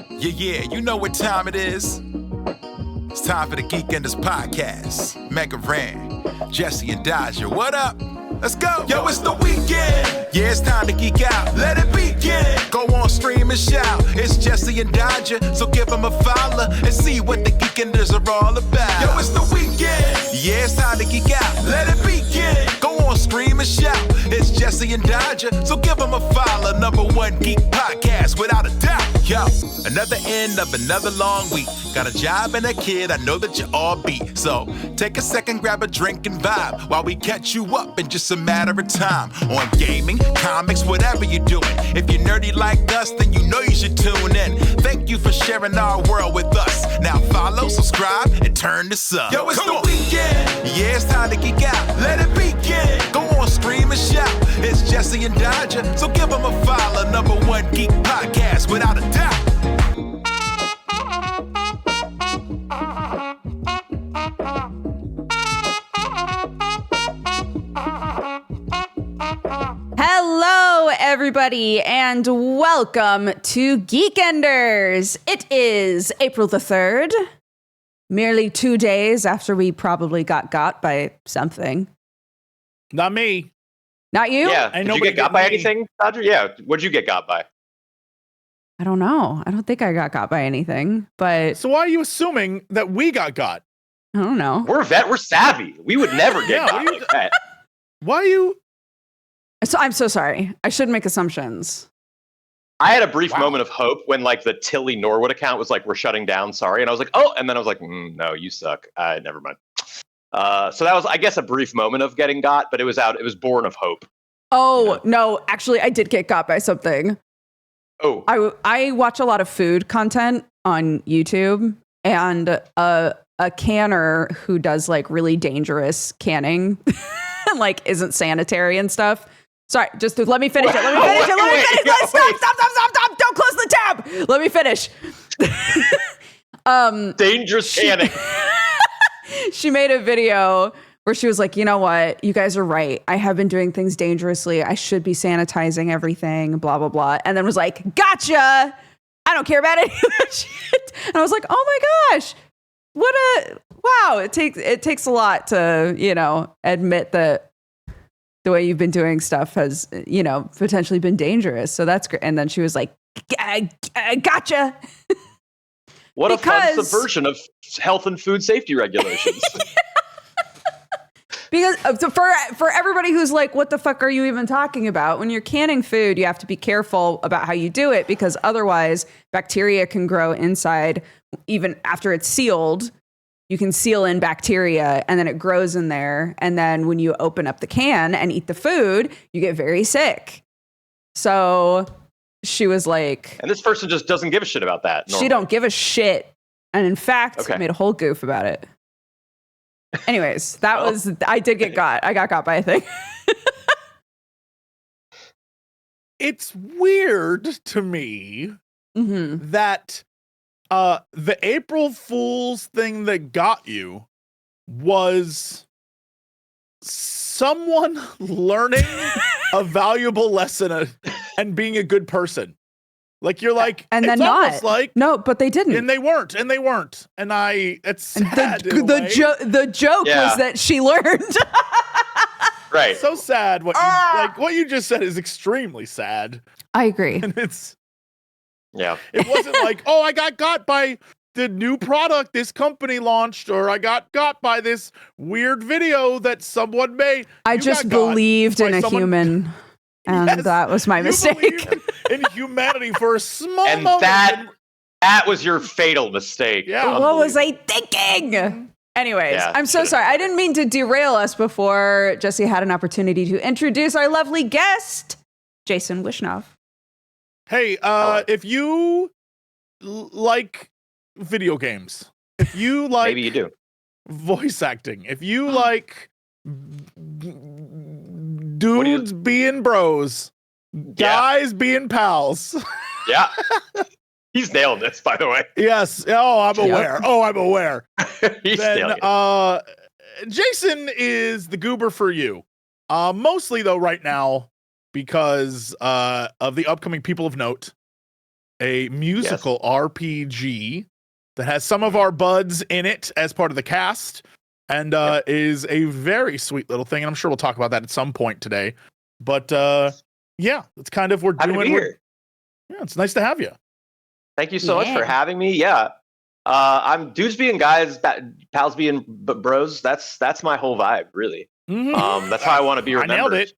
Yeah, you know what time it is. It's time for the Geekenders podcast. MegaRan, Jesse and Dodger, what up? Let's go. Yo, it's the weekend. Yeah, it's time to geek out. Let it begin. Go on, stream and shout. It's Jesse and Dodger, so give them a follow and see what the Geekenders are all about. Yo, it's the weekend. Yeah, it's time to geek out. Let it begin. Go on, stream and shout. It's Jesse and Dodger, so give them a follow. #1 geek podcast, without a doubt. Yo, another end of another long week. Got a job and a kid, I know that you all beat. So take a second, grab a drink and vibe while we catch you up in just a matter of time. On gaming, comics, whatever you're doing. If you're nerdy like us, then you know you should tune in. Thank you for sharing our world with us. Now follow, subscribe, and turn this up. Yo, it's the weekend. Yeah, it's time to geek out. Let it begin. Go on, scream and shout. It's Jesse and Dodger, so give them a follow. #1 geek podcast, without a doubt. Hello, everybody, and welcome to Geekenders. It is April the 3rd, merely 2 days after we probably got by something. Not me. Not you? Yeah. Did you get got by anything, Dodger? Yeah. What'd you get got by? I don't know. I don't think I got by anything, but So why are you assuming that we got? I don't know. We're savvy. We would never get got like that. Why are you? So I'm so sorry. I shouldn't make assumptions. I had a brief moment of hope when like the Tilly Norwood account was like, we're shutting down, sorry. And I was like, oh, and then I was like, no, you suck. Never mind. So that was, I guess, a brief moment of getting got, but it was born of hope. Oh, no, actually, I did get got by something. Oh. I watch a lot of food content on YouTube, and a canner who does like really dangerous canning and like isn't sanitary and stuff. Sorry, just let me finish it. Let me finish. Stop. Don't close the tab. Let me finish. Dangerous canning. She made a video where she was like, you know what? You guys are right. I have been doing things dangerously. I should be sanitizing everything, blah, blah, blah. And then was like, gotcha. I don't care about any of that shit. And I was like, oh my gosh. Wow. It takes a lot to, admit that the way you've been doing stuff has, potentially been dangerous. So that's great. And then she was like, gotcha. What a fun subversion of health and food safety regulations. Because for everybody who's like, what the fuck are you even talking about? When you're canning food, you have to be careful about how you do it, because otherwise bacteria can grow inside. Even after it's sealed, you can seal in bacteria and then it grows in there. And then when you open up the can and eat the food, you get very sick. So she was like... And this person just doesn't give a shit about that. Normally. She don't give a shit. And in fact, made a whole goof about it. Anyways, I did get got. I got got by a thing. It's weird to me that the April Fool's thing that got you was someone learning a valuable lesson and being a good person. Like you're like, and then not like no, but they didn't, and they weren't, and it's sad. The joke was that she learned. Right. So sad. What you just said is extremely sad. I agree. And it wasn't like, oh, I got by the new product this company launched, or I got by this weird video that someone made. I just believed in a human. And that was my mistake. In humanity for a small and moment. That was your fatal mistake. Yeah. What was I thinking? Anyways, I'm so sorry. I didn't mean to derail us before Jesse had an opportunity to introduce our lovely guest, Jason Wishnov. Hey, if you like video games, if you like maybe you do voice acting, if you like dudes being bros, guys being pals. Yeah. He's nailed this, by the way. Yes. Oh, I'm aware. He's then, Jason is the goober for you. Mostly though right now because of the upcoming People of Note a musical RPG that has some of our buds in it as part of the cast, and is a very sweet little thing. And I'm sure we'll talk about that at some point today. But yeah, it's kind of we're doing. Yeah, it's nice to have you. Thank you so much for having me. Yeah, I'm dudes being guys, pals being bros. That's my whole vibe, really. Mm-hmm. That's how I want to be remembered. I nailed it.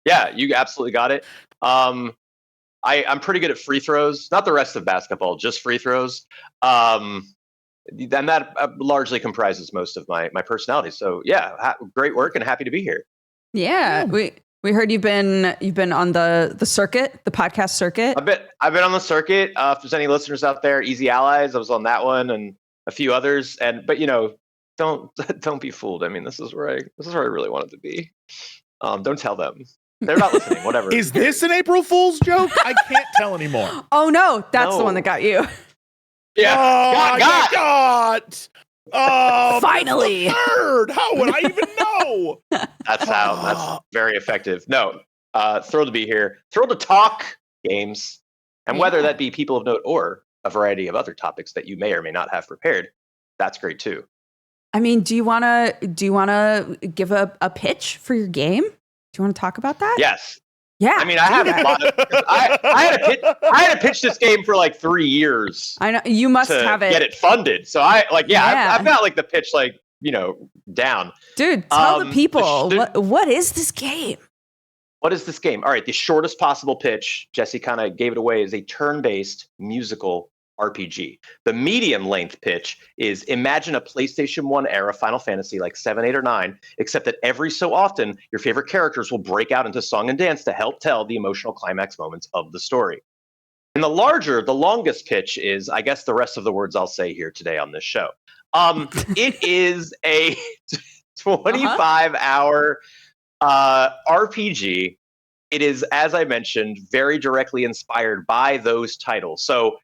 Yeah, you absolutely got it. I'm pretty good at free throws, not the rest of basketball, just free throws. And that largely comprises most of my personality. So yeah, great work and happy to be here. Yeah, we heard you've been on the circuit, the podcast circuit. I've been on the circuit. If there's any listeners out there, Easy Allies, I was on that one and a few others. But don't be fooled. I mean, this is where I really wanted to be. Don't tell them. They're not listening. Whatever. Is this an April Fool's joke? I can't tell anymore. Oh no, that's the one that got you. Yeah. Oh, got. Oh, finally. Third. How would I even know? That's very effective. No, thrilled to be here. Thrilled to talk games, and whether that be people of note or a variety of other topics that you may or may not have prepared, that's great too. I mean, do you wanna give a pitch for your game? Do you want to talk about that? Yes. Yeah. I mean, I have a lot of. I had to pitch this game for like 3 years. I know you must have it. Get it funded. So I've got like the pitch down. Dude, tell the people what is this game? What is this game? All right, the shortest possible pitch. Jesse kind of gave it away. Is a turn-based musical RPG. The medium length pitch is imagine a PlayStation 1 era Final Fantasy like 7, 8, or 9, except that every so often your favorite characters will break out into song and dance to help tell the emotional climax moments of the story. And the longest pitch is, I guess, the rest of the words I'll say here today on this show. It is a 25-hour RPG. It is, as I mentioned, very directly inspired by those titles. So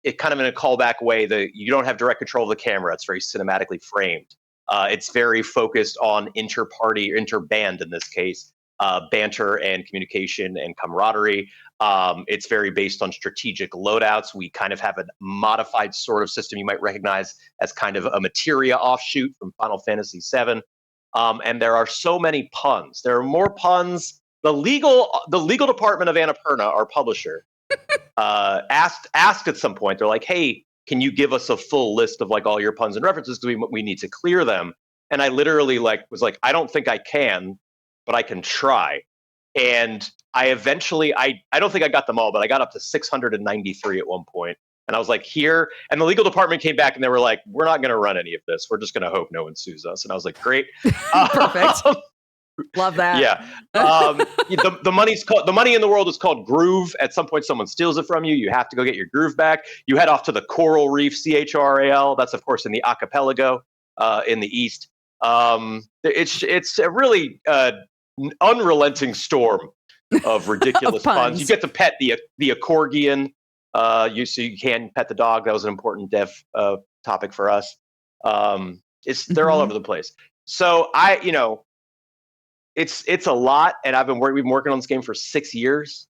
it kind of in a callback way, you don't have direct control of the camera. It's very cinematically framed. It's very focused on interband in this case, banter and communication and camaraderie. It's very based on strategic loadouts. We kind of have a modified sort of system you might recognize as kind of a materia offshoot from Final Fantasy VII. And there are so many puns. There are more puns. The legal department of Annapurna, our publisher, asked at some point. They're like, "Hey, can you give us a full list of like all your puns and references? Because we need to clear them." And I literally was like, "I don't think I can, but I can try." And I eventually, I don't think I got them all, but I got up to 693 at one point. And I was like, here. And the legal department came back and they were like, "We're not going to run any of this. We're just going to hope no one sues us." And I was like, great. Perfect. Love that. Yeah. The money in the world is called groove. At some point, someone steals it from you. You have to go get your groove back. You head off to the coral reef, CHRAL. That's, of course, in the archipelago in the east. It's a really unrelenting storm of ridiculous puns. You get to pet the accordion. So you can pet the dog. That was an important dev topic for us. They're all over the place. So it's a lot, and we've been working on this game for 6 years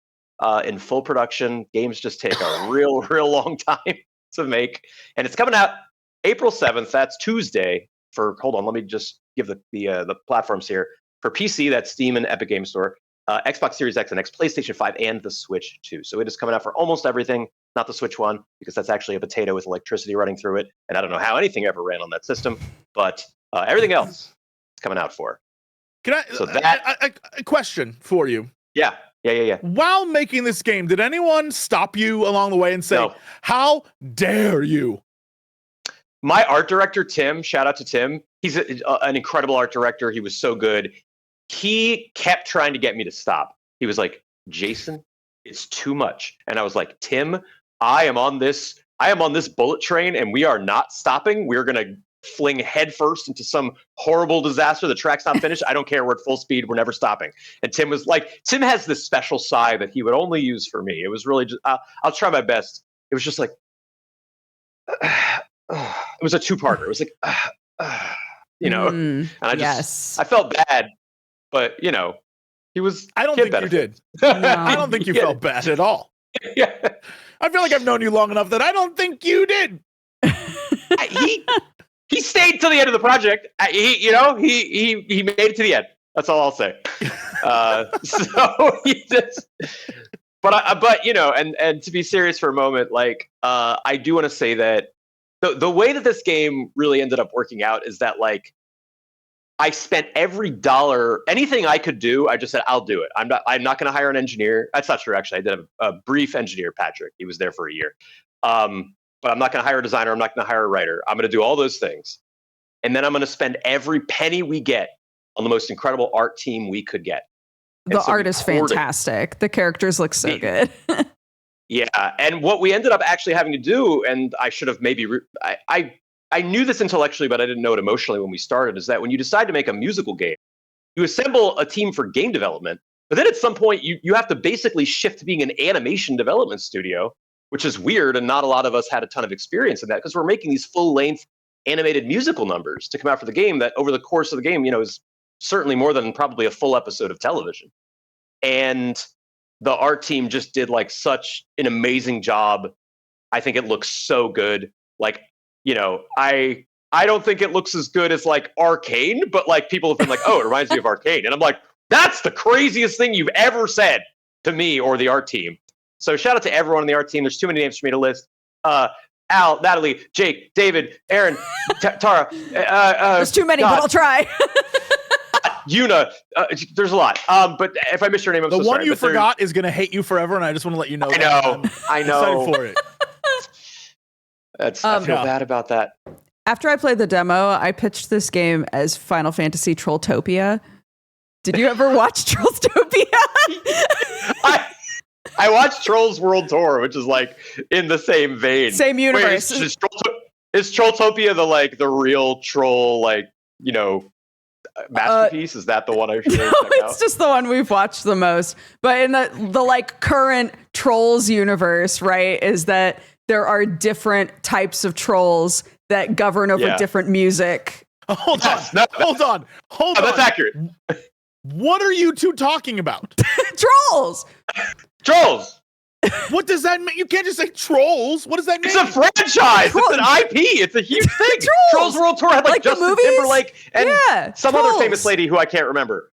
in full production. Games just take a real long time to make, and it's coming out April 7th. That's Tuesday. Hold on, let me just give the platforms here. For PC, that's Steam and Epic Game Store, Xbox Series X and X, PlayStation 5, and the Switch 2. So it is coming out for almost everything, not the Switch 1, because that's actually a potato with electricity running through it, and I don't know how anything ever ran on that system, but everything else it's coming out for. Can a question for you? Yeah. While making this game, did anyone stop you along the way and say, No. "How dare you"? My art director, Tim, shout out to Tim. He's an incredible art director. He was so good. He kept trying to get me to stop. He was like, "Jason, it's too much." And I was like, "Tim, I am on this bullet train and we are not stopping. We're going to fling headfirst into some horrible disaster. The track's not finished. I don't care. We're at full speed. We're never stopping." And Tim has this special sigh that he would only use for me. It was really just, I'll try my best. It was just like, it was a two-parter. It was like, and I felt bad, but he was. I don't think you did. I don't think you felt bad at all. Yeah. I feel like I've known you long enough that I don't think you did. He stayed till the end of the project. He made it to the end. That's all I'll say. So he just, but you know, and to be serious for a moment, like I do want to say that the way that this game really ended up working out is that like I spent every dollar, anything I could do, I just said I'll do it. I'm not going to hire an engineer. That's not true, actually. I did a brief engineer, Patrick. He was there for a year. But I'm not going to hire a designer. I'm not going to hire a writer. I'm going to do all those things. And then I'm going to spend every penny we get on the most incredible art team we could get. The art is fantastic. The characters look so good. Yeah. And what we ended up actually having to do, and I should have maybe, I knew this intellectually, but I didn't know it emotionally when we started, is that when you decide to make a musical game, you assemble a team for game development, but then at some point you have to basically shift to being an animation development studio, which is weird, and not a lot of us had a ton of experience in that because we're making these full-length animated musical numbers to come out for the game that over the course of the game, you know, is certainly more than probably a full episode of television. And the art team just did like such an amazing job. I think it looks so good. Like, you know, I don't think it looks as good as like Arcane, but like people have been like, oh, it reminds me of Arcane. And I'm like, that's the craziest thing you've ever said to me or the art team. So shout out to everyone on the art team. There's too many names for me to list. Al, Natalie, Jake, David, Aaron, Tara. There's too many, but I'll try. Yuna. There's a lot. But if I missed your name, I'm so sorry. The one you forgot is going to hate you forever, and I just want to let you know. I know. I'm excited for it. I feel bad about that. After I played the demo, I pitched this game as Final Fantasy Trolltopia. Did you ever watch Trolltopia? I watched Trolls World Tour, which is like in the same vein. Same universe. Wait, is Trolltopia the real troll, like, you know, masterpiece? Is that the one I should check out? It's just the one we've watched the most. But in the like current Trolls universe, right, is that there are different types of trolls that govern over different music. Hold on. That's accurate. What are you two talking about? Trolls. What does that mean? You can't just say trolls. What does that mean? It's a franchise. It's an IP. It's a huge thing. Trolls World Tour had like Justin Timberlake and some other famous lady who I can't remember.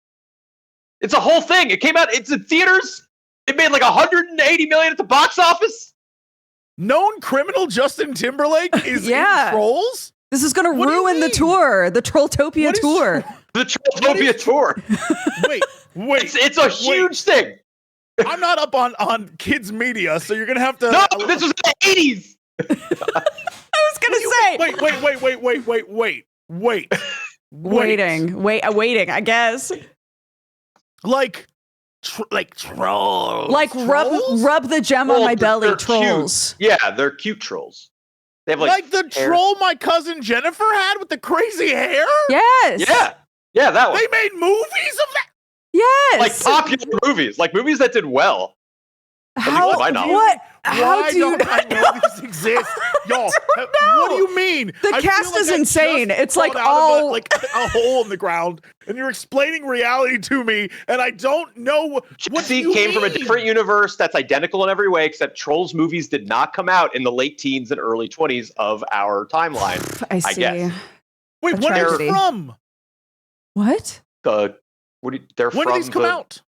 It's a whole thing. It came out. It's in theaters. It made like $180 million at the box office. Known criminal Justin Timberlake is in Trolls? This is going to ruin the tour, the Trolltopia tour. The Trolltopia tour. Wait. It's a huge thing. I'm not up on kids media, so you're going to have to... No, this was in the 80s. I was going to say... Wait. Waiting, I guess. Like trolls. Like rub the gem on my belly, trolls. Cute. Yeah, they're cute trolls. They have like the hair. Troll my cousin Jennifer had with the crazy hair? Yes. Yeah, that one. They made movies of that? Yes. Like popular movies, like movies that did well. How? What? Why don't I know this exists? Y'all, what do you mean? The cast is insane. It's like all like a hole in the ground, and you're explaining reality to me, and I don't know what you came mean? From a different universe that's identical in every way, except Trolls movies did not come out in the late teens and early 20s of our timeline. I see. Guess. Wait, what are they from? What? When did these come out?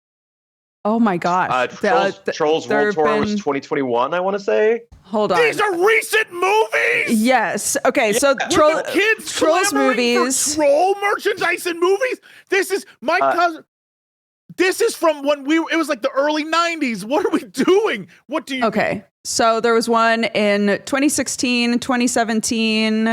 Oh my gosh. Trolls World Tour was 2021, I want to say. Hold on. These are recent movies! Yes. Okay, so Trolls movies. For troll merchandise and movies? This is my cousin. This is from when it was like the early 90s. What are we doing? What do you Okay, so there was one in 2016, 2017,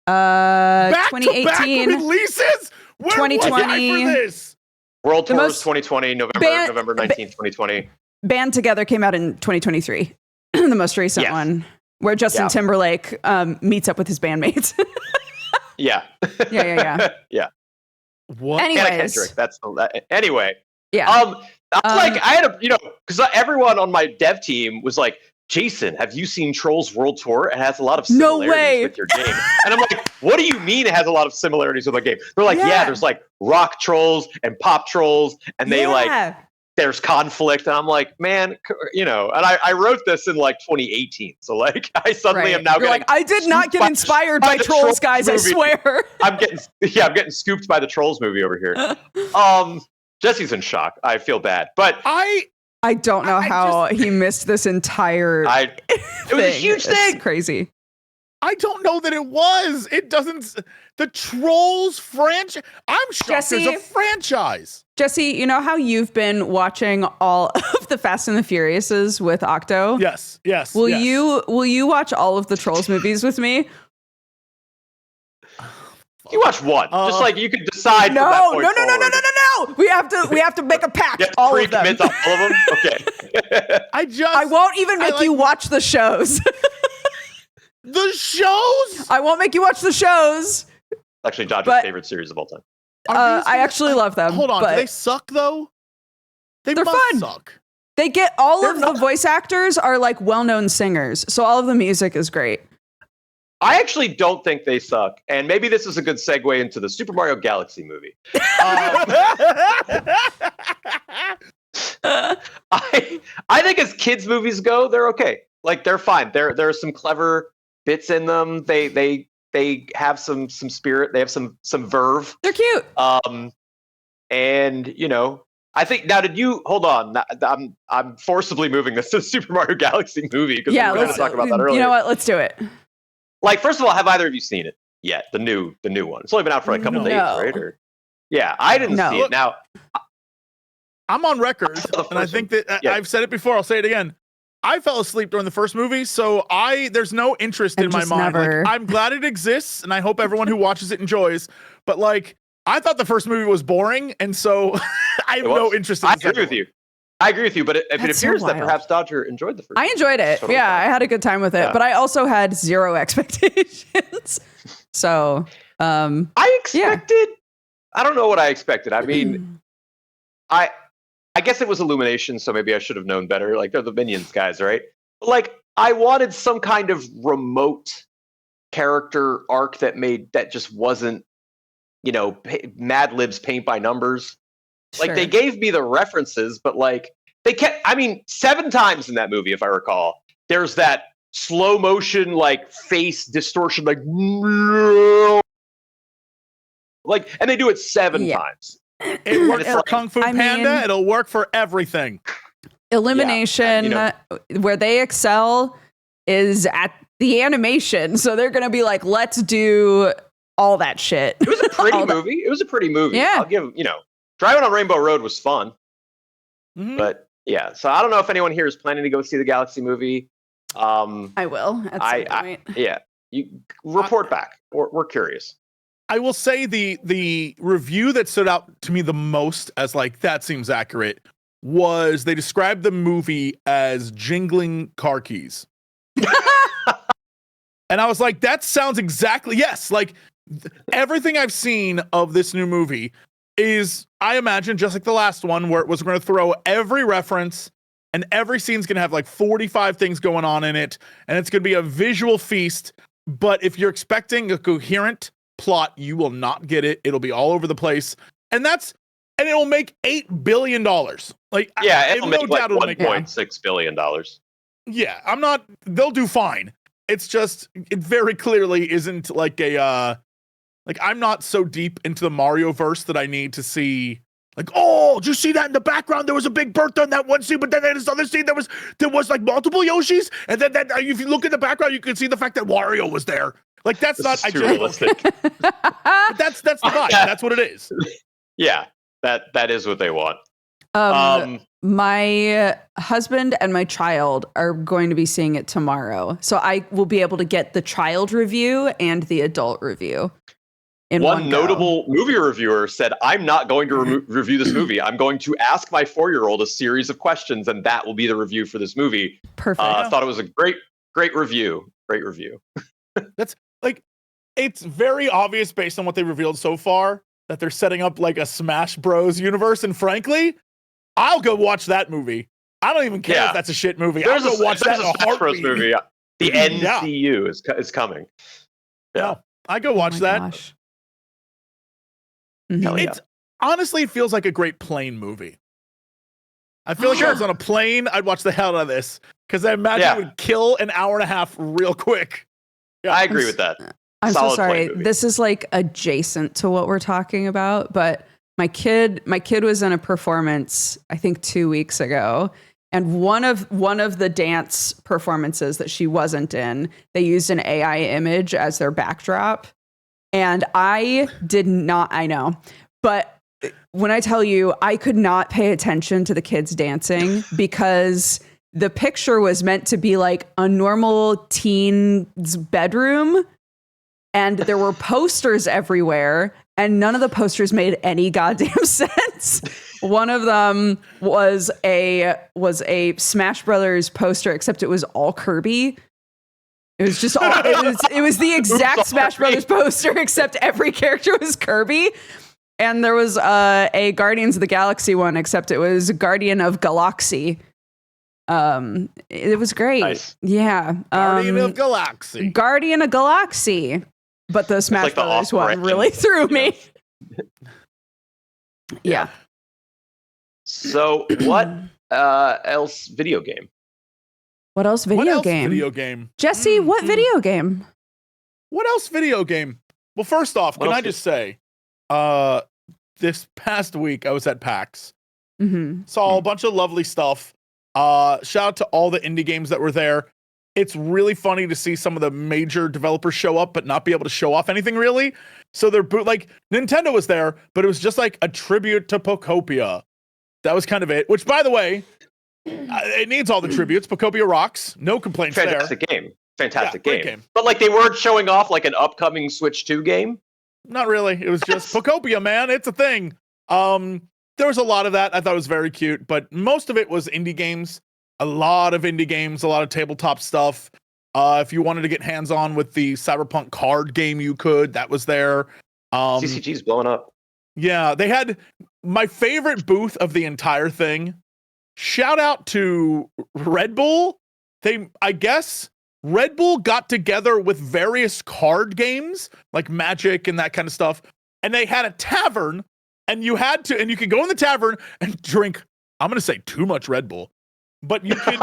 2018. Back releases? Where 2020. was I for this? World Tour was 2020, November 19th, 2020. Band Together came out in 2023, the most recent one, where Justin Timberlake meets up with his bandmates. Yeah. What? Anyways. Anyway. Yeah. I had because everyone on my dev team was like, Jason, have you seen Trolls World Tour? It has a lot of similarities with your game. And I'm like, what do you mean it has a lot of similarities with my game? They're like, there's like rock trolls and pop trolls, and they like there's conflict, and I'm like, man, and I wrote this in like 2018, so like I suddenly am now You're getting like, I did not get inspired by the Trolls, guys. movie. I swear. I'm getting scooped by the Trolls movie over here. Jesse's in shock. I feel bad, but I don't know how he missed this entire. It was a huge thing. It's crazy. I don't know that it was. It doesn't. The Trolls franchise. I'm shocked Jesse, there's a franchise. Jesse, you know how you've been watching all of the Fast and the Furiouses with Octo? Yes. Will you watch all of the Trolls movies with me? You watch one, just like you could decide. No. From that point forward. We have to make a pact. You have to all of them. pre-commit to all of them. Okay. I won't even make you watch the shows. The shows? I won't make you watch the shows. Actually, Dodger's favorite series of all time. I actually love them. Hold on, but do they suck though? They're fun. Suck. They get the voice actors are like well-known singers, so all of the music is great. I actually don't think they suck, and maybe this is a good segue into the Super Mario Galaxy movie. I think as kids' movies go, they're okay. Like they're fine. There are some clever bits in them. They have some spirit. They have some verve. They're cute. And I think now. Did you hold on? I'm forcibly moving this to the Super Mario Galaxy movie because we were going to talk about that earlier. You know what? Let's do it. Like, first of all, have either of you seen it yet? The new one. It's only been out for like a couple days, right? Yeah, I didn't see it. Now, I'm on record, and I think that I've said it before. I'll say it again. I fell asleep during the first movie, so there's no interest in my mind. Like, I'm glad it exists, and I hope everyone who watches it enjoys. But like, I thought the first movie was boring, and so I have no interest in it. I agree with you, but it appears that perhaps Dodger enjoyed the first. I enjoyed it. Totally I had a good time with it, but I also had zero expectations. So I expected. I don't know what I expected. I mean, I guess it was Illumination, so maybe I should have known better. Like they're the Minions guys, right? Like I wanted some kind of remote character arc that just wasn't, Mad Lib's paint by numbers. Like they gave me the references, but like they kept. I mean, 7 times in that movie, if I recall, there's that slow motion like face distortion, like, and they do it 7 times. It worked for Kung Fu Panda. It'll work for everything. Illumination, where they excel, is at the animation. So they're gonna be like, let's do all that shit. It was a pretty movie. It was a pretty movie. Yeah. I'll give Driving on Rainbow Road was fun. Mm-hmm. But yeah, so I don't know if anyone here is planning to go see the Galaxy movie. I will at some point. Yeah, you report back. We're curious. I will say the review that stood out to me the most as like that seems accurate was they described the movie as jingling car keys. And I was like, that sounds exactly like everything I've seen of this new movie is, I imagine, just like the last one, where it was going to throw every reference and every scene's going to have like 45 things going on in it, and it's going to be a visual feast. But if you're expecting a coherent plot, you will not get it. It'll be all over the place, and it'll make $8 billion. Like, it'll make like $1.6 billion. Yeah, they'll do fine. It's just, it very clearly isn't like I'm not so deep into the Mario verse that I need to see like, oh, did you see that in the background? There was a big birthday on that one scene, but then there's this other scene there was like multiple Yoshis, and then if you look in the background, you can see the fact that Wario was there. Like that's not too realistic. But that's the vibe. That's what it is. Yeah, that is what they want. My husband and my child are going to be seeing it tomorrow, so I will be able to get the child review and the adult review. One notable movie reviewer said, "I'm not going to review this movie. I'm going to ask my 4-year-old a series of questions, and that will be the review for this movie." Perfect. I thought it was a great review. Great review. That's like, it's very obvious based on what they revealed so far that they're setting up like a Smash Bros. Universe, and frankly, I'll go watch that movie. I don't even care if that's a shit movie. I'll go watch that in a Smash Bros. heartbeat. Movie. The NCU is coming. Yeah, I go watch that. Gosh. It's honestly, it feels like a great plane movie. I feel like if I was on a plane, I'd watch the hell out of this because I imagine it would kill an hour and a half real quick. Yeah. I agree with that. I'm Solid so sorry. plane movie. This is like adjacent to what we're talking about, but my kid was in a performance, I think 2 weeks ago. And one of the dance performances that she wasn't in, they used an AI image as their backdrop. And I know, but when I tell you, I could not pay attention to the kids dancing because the picture was meant to be like a normal teen's bedroom. And there were posters everywhere, and none of the posters made any goddamn sense. One of them was a Smash Brothers poster, except it was all Kirby. It was just all, it was the exact Smash Brothers poster, except every character was Kirby. And there was a Guardians of the Galaxy one, except it was Guardian of Galaxy. It was great. Nice. Yeah. Guardian of Galaxy. Guardian of Galaxy. But the Smash Brothers one really threw me. Yeah. So what else video game? What else video game? Video game. Jesse, what video game? What else video game? Well, first off, can I just say, this past week I was at PAX. Saw a bunch of lovely stuff. Shout out to all the indie games that were there. It's really funny to see some of the major developers show up, but not be able to show off anything really. So they're like Nintendo was there, but it was just like a tribute to Pokopia. That was kind of it. Which, by the way, it needs all the tributes. Pokopia rocks. No complaints there. Fantastic game. But like they weren't showing off like an upcoming Switch 2 game. Not really. It was just Pokopia, man. It's a thing. There was a lot of that. I thought it was very cute, but most of it was indie games. A lot of indie games, a lot of tabletop stuff. If you wanted to get hands-on with the Cyberpunk card game, you could. That was there. CCG's blowing up. Yeah, they had my favorite booth of the entire thing. Shout out to Red Bull. I guess Red Bull got together with various card games like Magic and that kind of stuff, and they had a tavern, and you could go in the tavern and drink. I'm gonna say too much Red Bull. But you could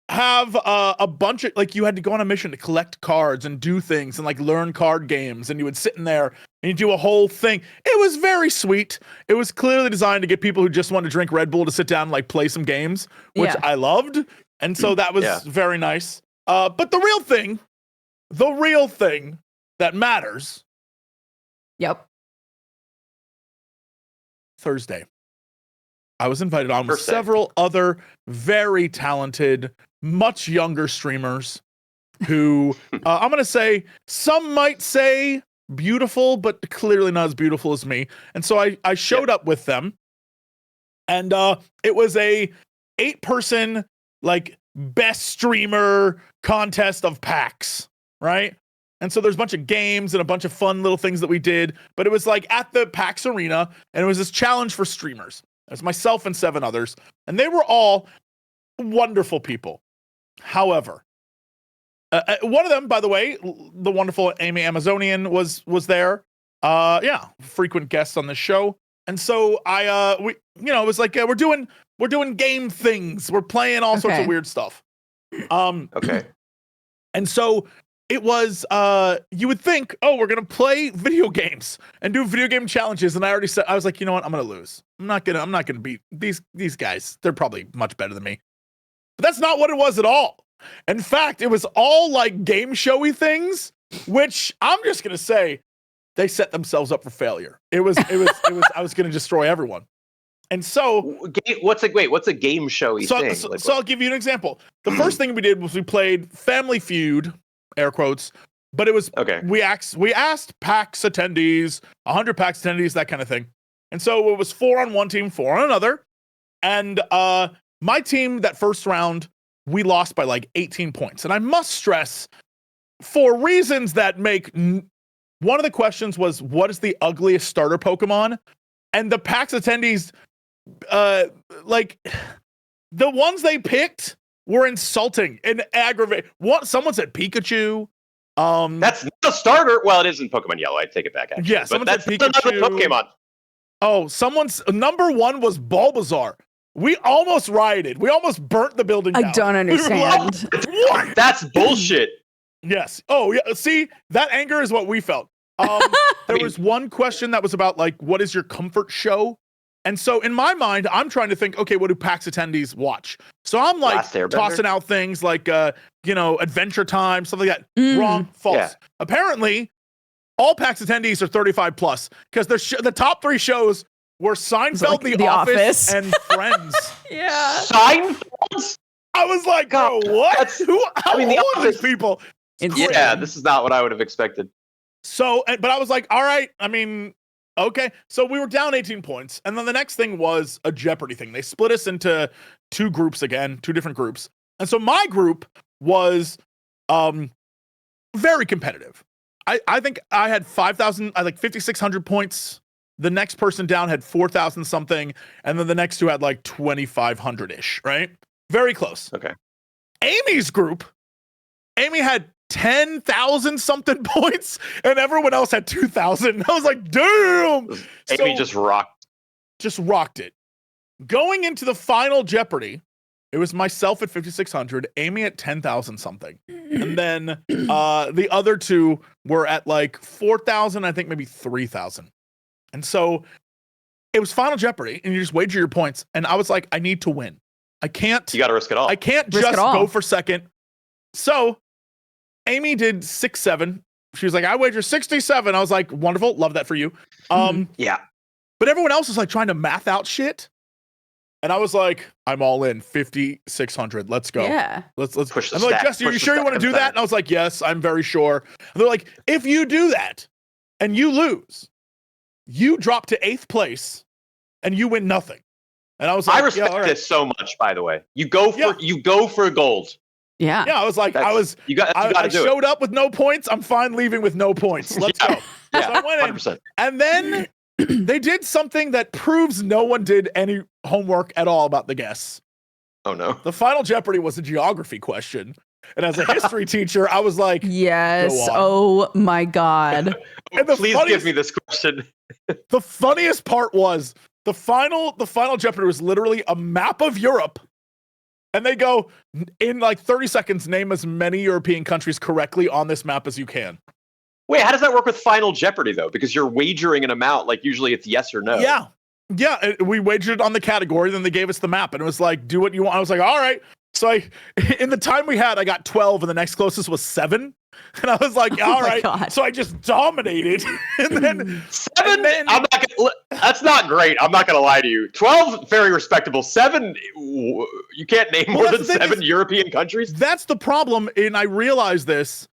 have a bunch of, like, you had to go on a mission to collect cards and do things and, like, learn card games. And you would sit in there and you do a whole thing. It was very sweet. It was clearly designed to get people who just want to drink Red Bull to sit down and, like, play some games, which I loved. And so that was very nice. But the real thing that matters. Yep. Thursday. I was invited on with several other very talented, much younger streamers who I'm going to say, some might say beautiful, but clearly not as beautiful as me. And so I showed up with them, and it was a 8-person, like, best streamer contest of PAX, right? And so there's a bunch of games and a bunch of fun little things that we did, but it was like at the PAX arena, and it was this challenge for streamers. It was myself and 7 others, and they were all wonderful people. However, one of them, by the way, the wonderful Amy Amazonian was there. Frequent guest on the show. And so it was like, we're doing game things. We're playing all sorts of weird stuff. Okay. And so it was, you would think, we're going to play video games and do video game challenges. And I already said, I was like, you know what? I'm going to lose. I'm not going to beat these guys. They're probably much better than me. But that's not what it was at all. In fact, it was all like game showy things, which I'm just going to say they set themselves up for failure. It was, I was going to destroy everyone. And so what's a game showy thing? So I'll give you an example. The first thing we did was we played Family Feud, air quotes, but it was we asked PAX attendees, 100 PAX attendees, that kind of thing. And so it was 4 on one team, 4 on another. And my team, that first round, we lost by like 18 points. And I must stress, for reasons that make one of the questions was, what is the ugliest starter Pokemon? And the PAX attendees, like, the ones they picked were insulting and aggravating. Someone said Pikachu. That's not a starter. Well, it is in Pokemon Yellow. I take it back, actually. Yeah, but that's another Pokemon. Oh, someone's number 1 was Bulbasaur. We almost rioted. We almost burnt the building down. I don't understand. What? That's bullshit. Yes. Oh, yeah. See, that anger is what we felt. There was one question that was about, like, what is your comfort show? And so in my mind, I'm trying to think, okay, what do PAX attendees watch? So I'm like Last Airbender? tossing out things like, Adventure Time, stuff like that. Wrong, false. Yeah. Apparently, all PAX attendees are 35 plus because the top 3 shows were Seinfeld, like The Office, and Friends. Yeah. Seinfeld? I was like, bro, God, what? How The old are these Office. people? Yeah, this is not what I would have expected. So, but I was like, all right, I mean, okay. So we were down 18 points. And then the next thing was a Jeopardy thing. They split us into 2 groups again, 2 different groups. And so my group was very competitive. I think I had 5,600 points. The next person down had 4,000 something. And then the next 2 had like 2,500-ish, right? Very close. Okay. Amy's group, Amy had 10,000 something points, and everyone else had 2,000. I was like, damn. Amy just rocked it. Going into the final Jeopardy, it was myself at 5,600, Amy at 10,000 something. And then the other 2 were at like 4,000, I think maybe 3,000. And so it was final Jeopardy, and you just wager your points. And I was like, I need to win. I can't. You got to risk it all. I can't Risk just it all. go for second. So Amy did 6-7. She was like, I wager 67. I was like, wonderful. Love that for you. Yeah. But everyone else was like trying to math out shit. And I was like, I'm all in. 5,600. Let's go. Yeah. Let's Push the I'm like, stack, Jesse, are you push the sure you stack want to do center. that? And I was like, yes, I'm very sure. And they're like, if you do that and you lose, you drop to 8th place and you win nothing. And I was like, I respect yeah, all right. this so much, by the way. You go for gold. Yeah. Yeah, I was like, You got I to do it. showed up with no points. I'm fine leaving with no points. Let's go. Yeah, So I went in, 100%. and then they did something that proves no one did any homework at all about the guests. Oh no. The final Jeopardy was a geography question. And as a history teacher, I was like, Yes. Go on. Oh my God. And the Please funniest- give me this question. the funniest part was the final Jeopardy was literally a map of Europe. And they go, in like 30 seconds, name as many European countries correctly on this map as you can. Wait, how does that work with Final Jeopardy though? Because you're wagering an amount, like usually it's yes or no. Yeah. Yeah. We wagered on the category, then they gave us the map, and it was like, do what you want. I was like, all right. So in the time we had, I got 12, and the next closest was 7. And I was like, all right. God. So I just dominated. And then 7? That's not great. I'm not gonna lie to you. 12, very respectable. 7, you can't name more that's than the thing 7 European countries. that's the problem. And I realized this,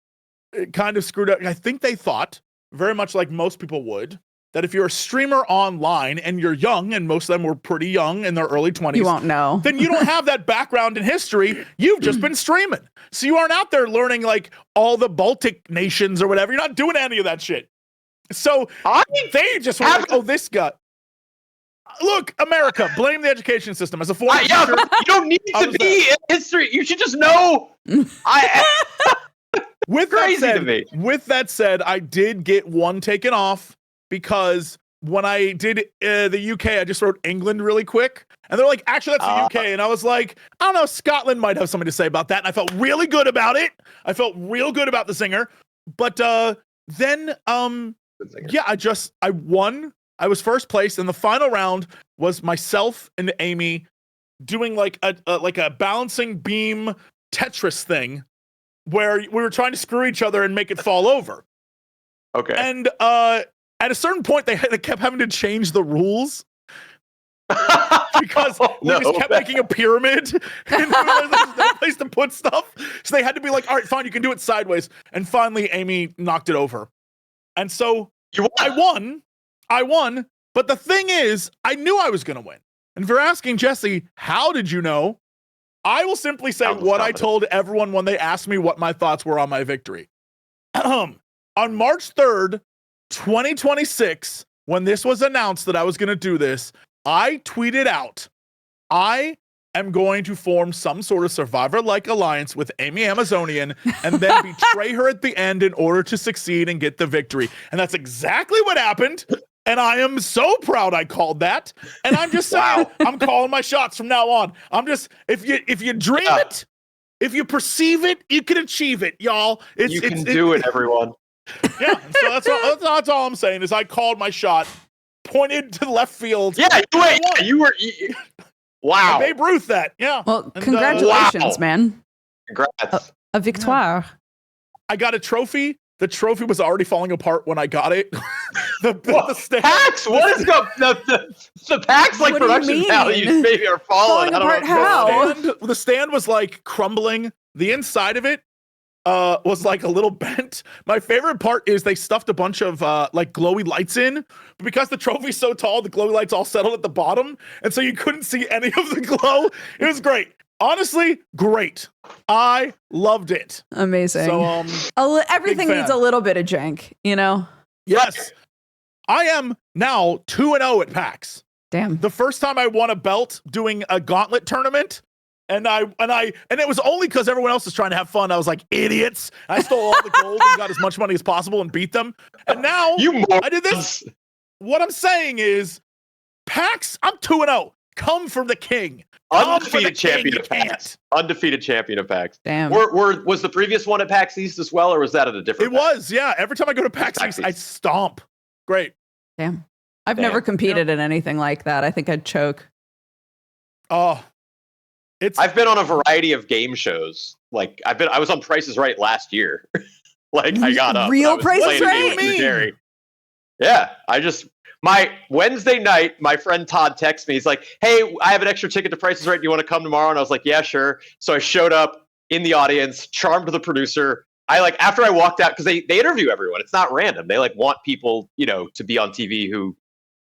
it kind of screwed up. I think they thought, very much like most people would, that if you're a streamer online and you're young, and most of them were pretty young in their early 20s, You won't know. then you don't have that background in history. You've just been streaming. So you aren't out there learning like all the Baltic nations or whatever. You're not doing any of that shit. So they just were like, oh, this guy. Look, America, blame the education system. As a former Yeah, teacher, but you don't need I to was be in history. You should just know. with crazy that to said, me. With that said, I did get one taken off because when I did the UK, I just wrote England really quick. And they're like, actually, that's the UK. And I was like, I don't know, Scotland might have something to say about that. And I felt really good about it. I felt real good about the singer. But then, yeah, I won. I was first place. And the final round was myself and Amy doing like a balancing beam Tetris thing where we were trying to screw each other and make it fall over. Okay. And at a certain point, they kept having to change the rules because we just kept making a pyramid and there was no place to put stuff. So they had to be like, all right, fine, you can do it sideways. And finally, Amy knocked it over. And so I won. But the thing is, I knew I was going to win. And if you're asking Jesse, how did you know? I will simply say what I told everyone when they asked me what my thoughts were on my victory. On March 3rd, 2026, when this was announced that I was going to do this, I tweeted out, I am going to form some sort of Survivor-like alliance with Amy Amazonian and then betray her at the end in order to succeed and get the victory. And that's exactly what happened. And I am so proud I called that. And I'm just saying, I'm calling my shots from now on. I'm just, if you dream it, if you perceive it, you can achieve it, y'all. You can do it, everyone. Yeah, so that's all I'm saying is I called my shot, pointed to left field. Yeah, you were. Wow. I Babe Ruth that. Yeah. Well, congratulations, man. Congrats. A victoire. I got a trophy. The trophy was already falling apart when I got it. the PAX? What is the PAX like production values maybe are falling? I don't apart know. how? The stand was like crumbling. The inside of it was like a little bent. My favorite part is they stuffed a bunch of like glowy lights in, but because the trophy's so tall, the glowy lights all settled at the bottom, and so you couldn't see any of the glow. It was great. Honestly, great. I loved it. Amazing. So everything needs a little bit of jank, you know? Yes. I am now 2-0 at PAX. Damn. The first time I won a belt doing a gauntlet tournament, and it was only because everyone else was trying to have fun. I was like, idiots. I stole all the gold and got as much money as possible and beat them. And now I did this. What I'm saying is, PAX, I'm 2-0. Come for the king. Undefeated champion of PAX. Undefeated champion of PAX. Damn. Was the previous one at PAX East as well, or was that at a different? It was, yeah. Every time I go to PAX East, I stomp. Great. Damn. I've never competed in anything like that. I think I'd choke. Oh, I've been on a variety of game shows. Like I was on Price is Right last year. Like I got up. Real Price is Right? Yeah. My Wednesday night, my friend Todd texts me. He's like, hey, I have an extra ticket to Price is Right. Do you want to come tomorrow? And I was like, yeah, sure. So I showed up in the audience, charmed the producer. After I walked out, because they interview everyone. It's not random. They want people, to be on TV who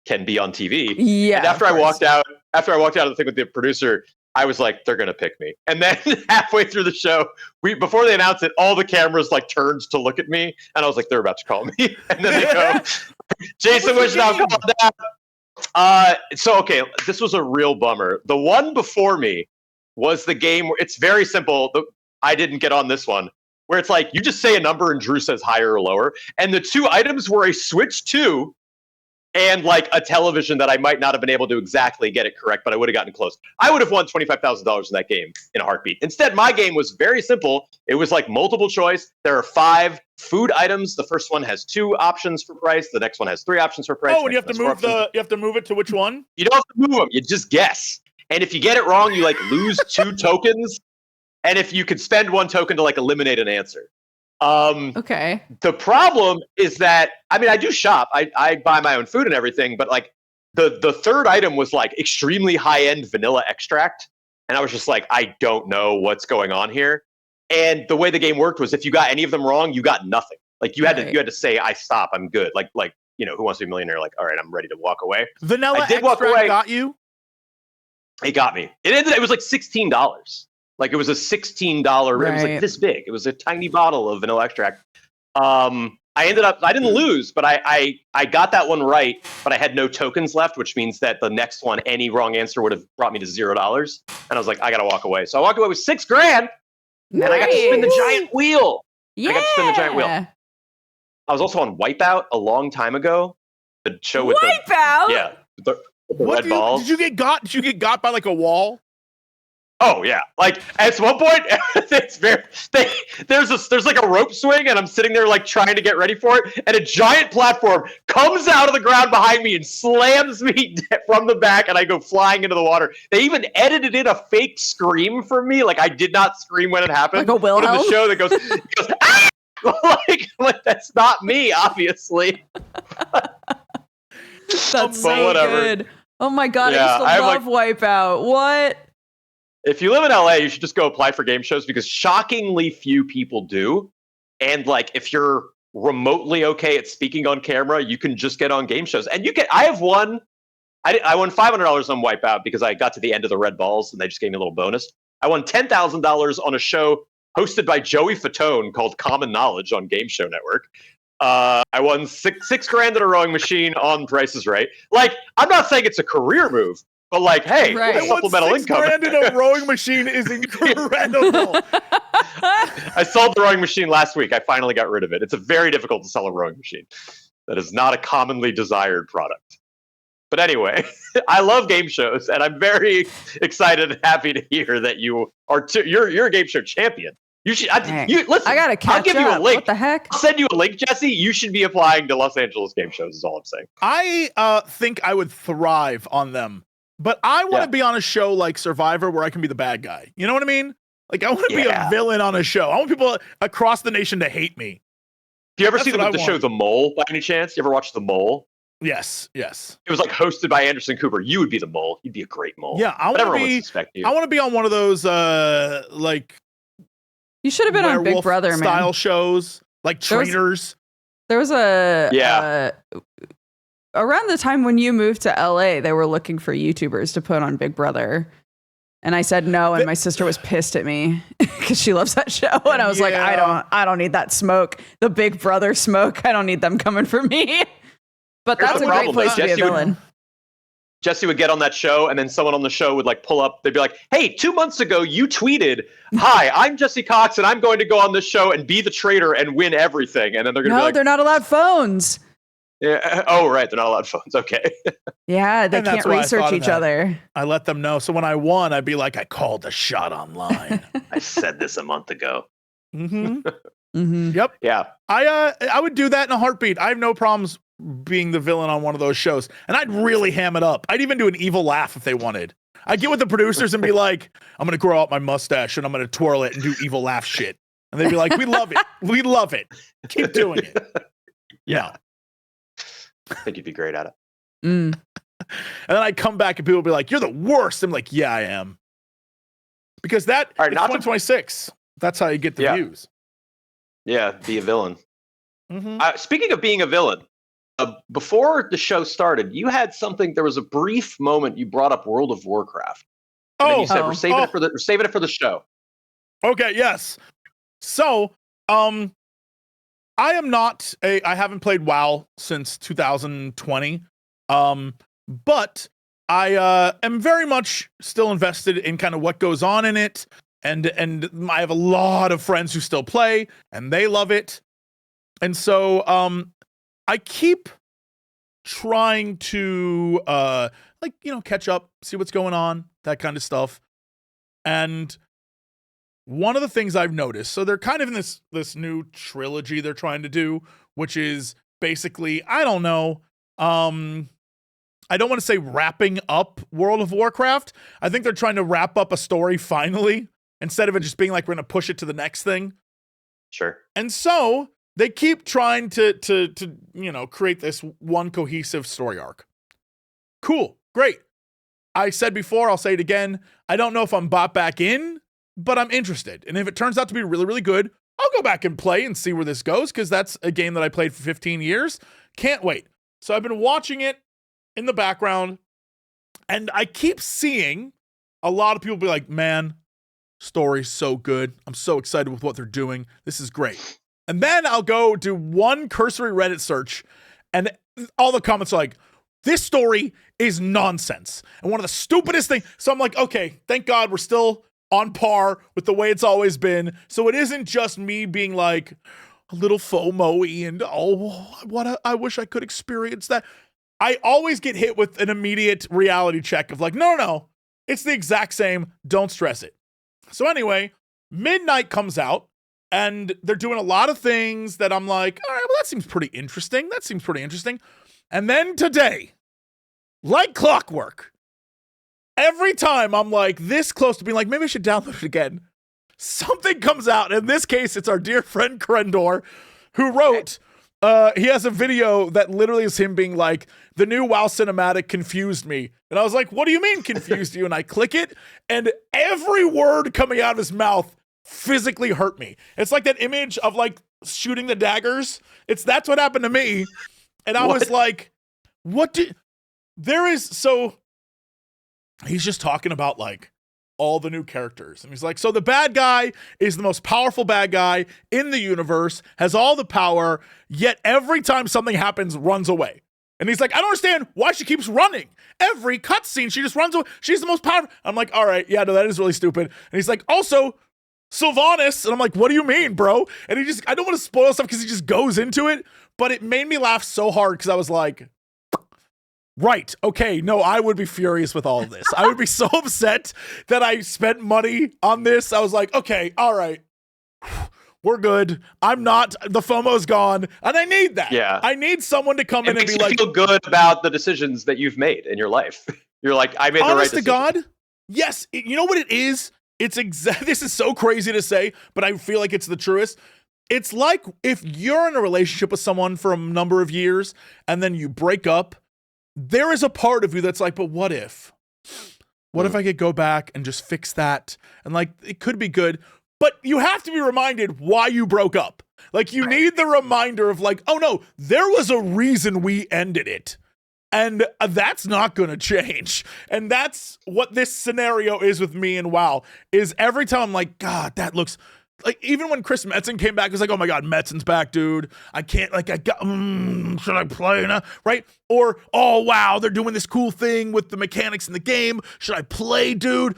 can be on TV. Yeah. And after I walked out of the thing with the producer, I was like, they're gonna pick me. And then halfway through the show, before they announced it, all the cameras turns to look at me, and I was like, they're about to call me. And then they go, Jason Wishnov called down. Okay, this was a real bummer. The one before me was the game where it's very simple. I didn't get on this one, where it's like you just say a number and Drew says higher or lower, and the two items were a Switch 2 and a television that I might not have been able to exactly get it correct, but I would have gotten close. I would have won $25,000 in that game in a heartbeat. Instead, my game was very simple. It was multiple choice. There are 5 food items. The first one has 2 options for price. The next one has 3 options for price. Oh, and you have to move it to which one? You don't have to move them. You just guess. And if you get it wrong, you lose 2 tokens. And if you could spend 1 token to eliminate an answer. Okay. The problem is that I do shop. I buy my own food and everything, but the third item was extremely high-end vanilla extract, and I was just I don't know what's going on here. And the way the game worked was if you got any of them wrong, you got nothing. You had to say I stop, I'm good. Who Wants to Be a Millionaire? All right, I'm ready to walk away. Vanilla extract got you? It got me. It was $16. It was a $16. Right. It was this big. It was a tiny bottle of vanilla extract. I didn't lose, but I got that one right, but I had no tokens left, which means that the next one, any wrong answer would have brought me to $0. And I was like, I got to walk away. So I walked away with $6,000 and I got to spin the giant wheel. Yeah. I got to spin the giant wheel. I was also on Wipeout a long time ago. The show with Wipeout? The red balls. Did you get got by a wall? Oh yeah, at one point, there's a rope swing, and I'm sitting there trying to get ready for it, and a giant platform comes out of the ground behind me and slams me from the back, and I go flying into the water. They even edited in a fake scream for me, I did not scream when it happened. Like a Wilhelm? But in the show that goes ah! That's not me, obviously. That's so good. Oh my god, I used to love Wipeout. What? If you live in LA, you should just go apply for game shows because shockingly few people do. And if you're remotely okay at speaking on camera, you can just get on game shows. And I won $500 on Wipeout because I got to the end of the red balls and they just gave me a little bonus. I won $10,000 on a show hosted by Joey Fatone called Common Knowledge on Game Show Network. I won $6,000 at a rowing machine on Price is Right. I'm not saying it's a career move. But hey, supplemental income. $6,000 in a rowing machine is incredible. I sold the rowing machine last week. I finally got rid of it. It's very difficult to sell a rowing machine. That is not a commonly desired product. But anyway, I love game shows, and I'm very excited and happy to hear that you are you're a game show champion. You should. Listen. I gotta catch I'll give you a up. link. What the heck? I'll send you a link, Jesse. You should be applying to Los Angeles game shows. Is all I'm saying. I think I would thrive on them, but I want to be on a show like Survivor where I can be the bad guy. You know what I mean? Like I want to be a villain on a show. I want people across the nation to hate me. Do you ever see the show The Mole by any chance? You ever watch The Mole? Yes. It was like hosted by Anderson Cooper. You would be the mole. You'd be a great mole. Yeah, I want to be on one of those like you should have been on Big Brother style shows, like Traitors. There was around the time when you moved to LA, they were looking for YouTubers to put on Big Brother. And I said no, and my sister was pissed at me because she loves that show. And I was like, I don't need that smoke. The Big Brother smoke. I don't need them coming for me. But that's a great place to be a villain. Jesse would get on that show, and then someone on the show would like pull up. They'd be like, "Hey, 2 months ago you tweeted, 'Hi, I'm Jesse Cox, and I'm going to go on this show and be the traitor and win everything.'" And then they're going to be like, they're not allowed phones. Yeah. Oh, right. They're not allowed phones. Okay. Yeah, they can't research each other. I let them know. So when I won, I'd be like, I called the shot online. I said this a month ago. Yep. Yeah. I would do that in a heartbeat. I have no problems being the villain on one of those shows. And I'd really ham it up. I'd even do an evil laugh if they wanted. I'd get with the producers and be like, I'm going to grow out my mustache and I'm going to twirl it and do evil laugh shit. And they'd be like, we love it. We love it. Keep doing it. Yeah. I think you'd be great at it. And then I'd come back and people would be like, you're the worst. I'm like, yeah, I am. Because that, all right, it's 126. That's how you get the views. Yeah, be a villain. Speaking of being a villain, before the show started, you had something, there was a brief moment you brought up World of Warcraft. And then you said, we're saving it for the show. Okay, yes. So, I haven't played WoW since 2020, but I am very much still invested in kind of what goes on in it, and I have a lot of friends who still play, and they love it, and so I keep trying to catch up, see what's going on, that kind of stuff, and one of the things I've noticed, so they're kind of in this new trilogy they're trying to do, which is basically, I don't know, I don't want to say wrapping up World of Warcraft. I think they're trying to wrap up a story finally, instead of it just being like, we're going to push it to the next thing. Sure. And so they keep trying to create this one cohesive story arc. Cool. Great. I said before, I'll say it again. I don't know if I'm bought back in, but I'm interested. And if it turns out to be really, really good, I'll go back and play and see where this goes, because that's a game that I played for 15 years. Can't wait. So I've been watching it in the background, and I keep seeing a lot of people be like, man, story's so good. I'm so excited with what they're doing. This is great. And then I'll go do one cursory Reddit search, and all the comments are like, this story is nonsense. And one of the stupidest things. So I'm like, okay, thank God we're still on par with the way it's always been. So it isn't just me being like a little FOMO-y and, I wish I could experience that. I always get hit with an immediate reality check of like, no, it's the exact same. Don't stress it. So anyway, Midnight comes out and they're doing a lot of things that I'm like, all right, well, that seems pretty interesting. And then today, like clockwork, every time I'm like this close to being like, maybe I should download it again, something comes out. In this case, it's our dear friend Crendor, who wrote, he has a video that literally is him being like, the new WoW cinematic confused me. And I was like, what do you mean confused you? And I click it, and every word coming out of his mouth physically hurt me. It's like that image of like shooting the daggers. That's what happened to me. And I was like, so he's just talking about like all the new characters. And he's like, so the bad guy is the most powerful bad guy in the universe, has all the power, yet every time something happens, runs away. And he's like, I don't understand why she keeps running. Every cutscene, she just runs away. She's the most powerful. I'm like, all right, yeah, no, that is really stupid. And he's like, also, Sylvanas. And I'm like, what do you mean, bro? And I don't want to spoil stuff because he just goes into it, but it made me laugh so hard because I was like, right, okay, no, I would be furious with all of this. I would be so upset that I spent money on this. I was like, okay, all right, we're good. I'm not, the FOMO's gone, and I need that. Yeah. I need someone to come in and be like, feel good about the decisions that you've made in your life. You're like, I made the right honest to decision. God, yes. You know what it is? It's this is so crazy to say, but I feel like it's the truest. It's like if you're in a relationship with someone for a number of years and then you break up, there is a part of you that's like, but what if? What if I could go back and just fix that? And like, it could be good, but you have to be reminded why you broke up. Like, you need the reminder of like, oh no, there was a reason we ended it. And that's not going to change. And that's what this scenario is with me and WoW, is every time I'm like, God, that looks like, even when Chris Metzen came back, it was like, oh my God, Metzen's back, dude. I can't, like, should I play now? Right? Or, oh wow, they're doing this cool thing with the mechanics in the game. Should I play, dude?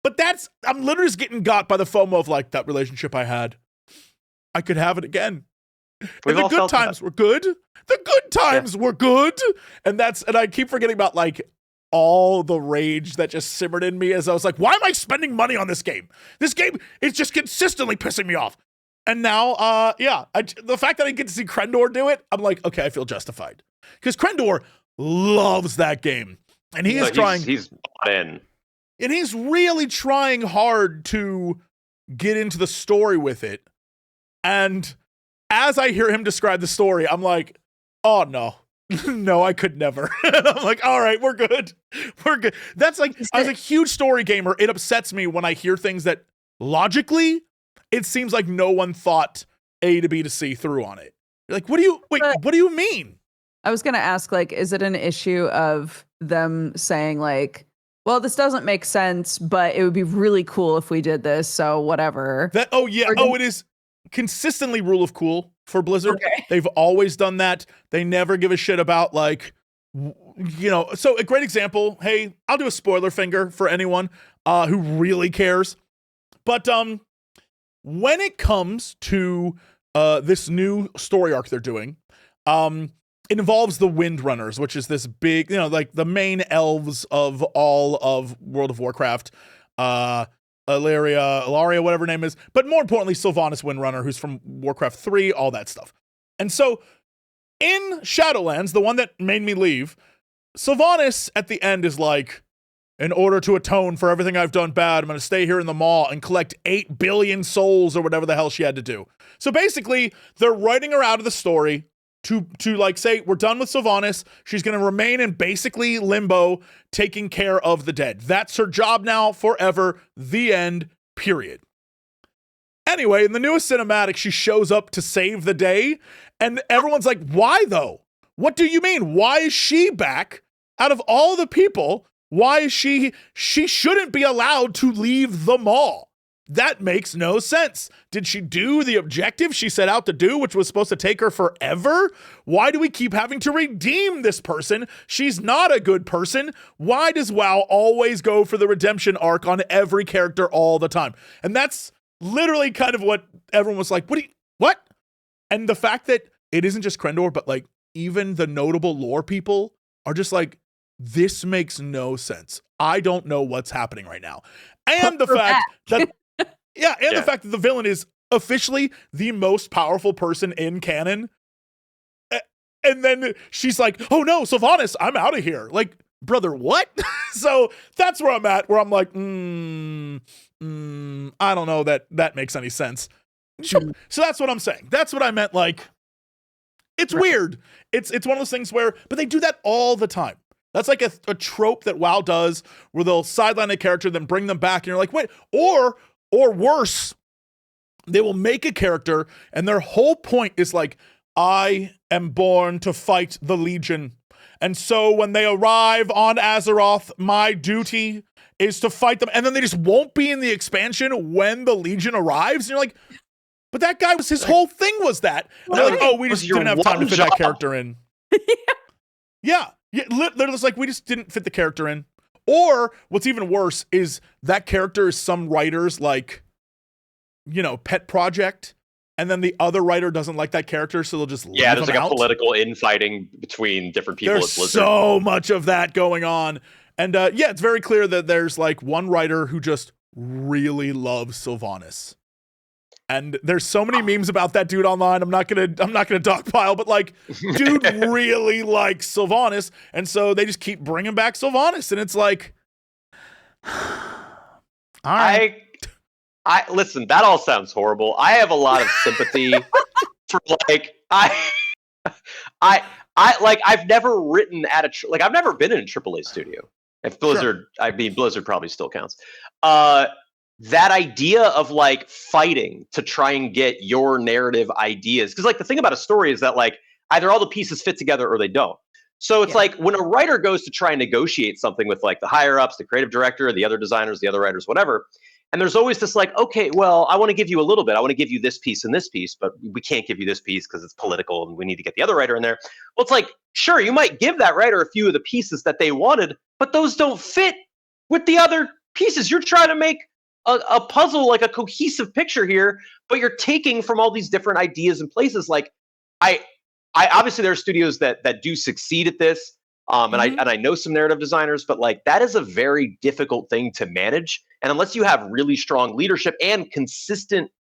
But I'm literally just getting got by the FOMO of like, that relationship I had, I could have it again. And the good times were good. The good times were good. And I keep forgetting about like all the rage that just simmered in me as I was like, why am I spending money on this game? This game is just consistently pissing me off. And now, the fact that I get to see Crendor do it, I'm like, okay, I feel justified. Because Crendor loves that game. And he's trying. He's bought in. And he's really trying hard to get into the story with it. And as I hear him describe the story, I'm like, oh no. No, I could never. And I'm like, all right, we're good. We're good. That's like, I was a huge story gamer. It upsets me when I hear things that logically, it seems like no one thought A to B to C through on it. You're like, what do you mean? I was going to ask, like, is it an issue of them saying like, well, this doesn't make sense, but it would be really cool if we did this. So whatever. It is consistently rule of cool for Blizzard. Okay. They've always done that. They never give a shit about like, so a great example. Hey, I'll do a spoiler finger for anyone who really cares. But when it comes to this new story arc they're doing, it involves the Windrunners, which is this big, like the main elves of all of World of Warcraft, Ilaria, whatever her name is, but more importantly, Sylvanas Windrunner, who's from Warcraft 3, all that stuff. And so in Shadowlands, the one that made me leave, Sylvanas at the end is like, in order to atone for everything I've done bad, I'm going to stay here in the mall and collect 8 billion souls or whatever the hell she had to do. So basically, they're writing her out of the story to like say, we're done with Sylvanas. She's going to remain in basically limbo, taking care of the dead. That's her job now forever. The end, period. Anyway, in the newest cinematic, she shows up to save the day. And everyone's like, why though? What do you mean? Why is she back? Out of all the people, why is she shouldn't be allowed to leave the mall. That makes no sense. Did she do the objective she set out to do, which was supposed to take her forever? Why do we keep having to redeem this person? She's not a good person. Why does WoW always go for the redemption arc on every character all the time? And that's literally kind of what everyone was like, what? And the fact that it isn't just Crendor, but like even the notable lore people are just like, this makes no sense. I don't know what's happening right now. And the fact that the fact that the villain is officially the most powerful person in canon. And then she's like, oh no, Sylvanas, I'm out of here. Like, brother, what? So that's where I'm at, where I'm like, I don't know that makes any sense. So that's what I'm saying. That's what I meant. Like, it's weird. It's one of those things where, but they do that all the time. That's like a trope that WoW does, where they'll sideline a character, then bring them back, and you're like, wait, or worse, they will make a character, and their whole point is like, I am born to fight the Legion. And so when they arrive on Azeroth, my duty is to fight them. And then they just won't be in the expansion when the Legion arrives. And you're like, but that guy his whole thing was that. And they're like, oh, we just didn't have time to fit that character in. Yeah. Literally, it's like, we just didn't fit the character in. Or what's even worse is that character is some writer's like pet project, and then the other writer doesn't like that character, so they'll just leave there's them like out. a political infighting between different people. There's at Blizzard. so much of that going on. And it's very clear that there's like one writer who just really loves Sylvanas. And there's so many memes about that dude online. I'm not gonna dogpile, but like, dude really likes Sylvanas, and so they just keep bringing back Sylvanas, and it's like, all right. I listen. That all sounds horrible. I have a lot of sympathy for like I've never written at I've never been in a AAA studio. If Blizzard, I mean Blizzard probably still counts. That idea of like fighting to try and get your narrative ideas, because like the thing about a story is that like either all the pieces fit together or they don't. So it's like when a writer goes to try and negotiate something with like the higher ups, the creative director, the other designers, the other writers, whatever. And there's always this like, okay, well, I want to give you a little bit. I want to give you this piece and this piece, but we can't give you this piece because it's political and we need to get the other writer in there. Well, it's like, sure, you might give that writer a few of the pieces that they wanted, but those don't fit with the other pieces. You're trying to make a puzzle, like a cohesive picture here, but you're taking from all these different ideas and places. Like, I obviously there are studios that do succeed at this. And I know some narrative designers, but like that is a very difficult thing to manage. And unless you have really strong leadership and consistent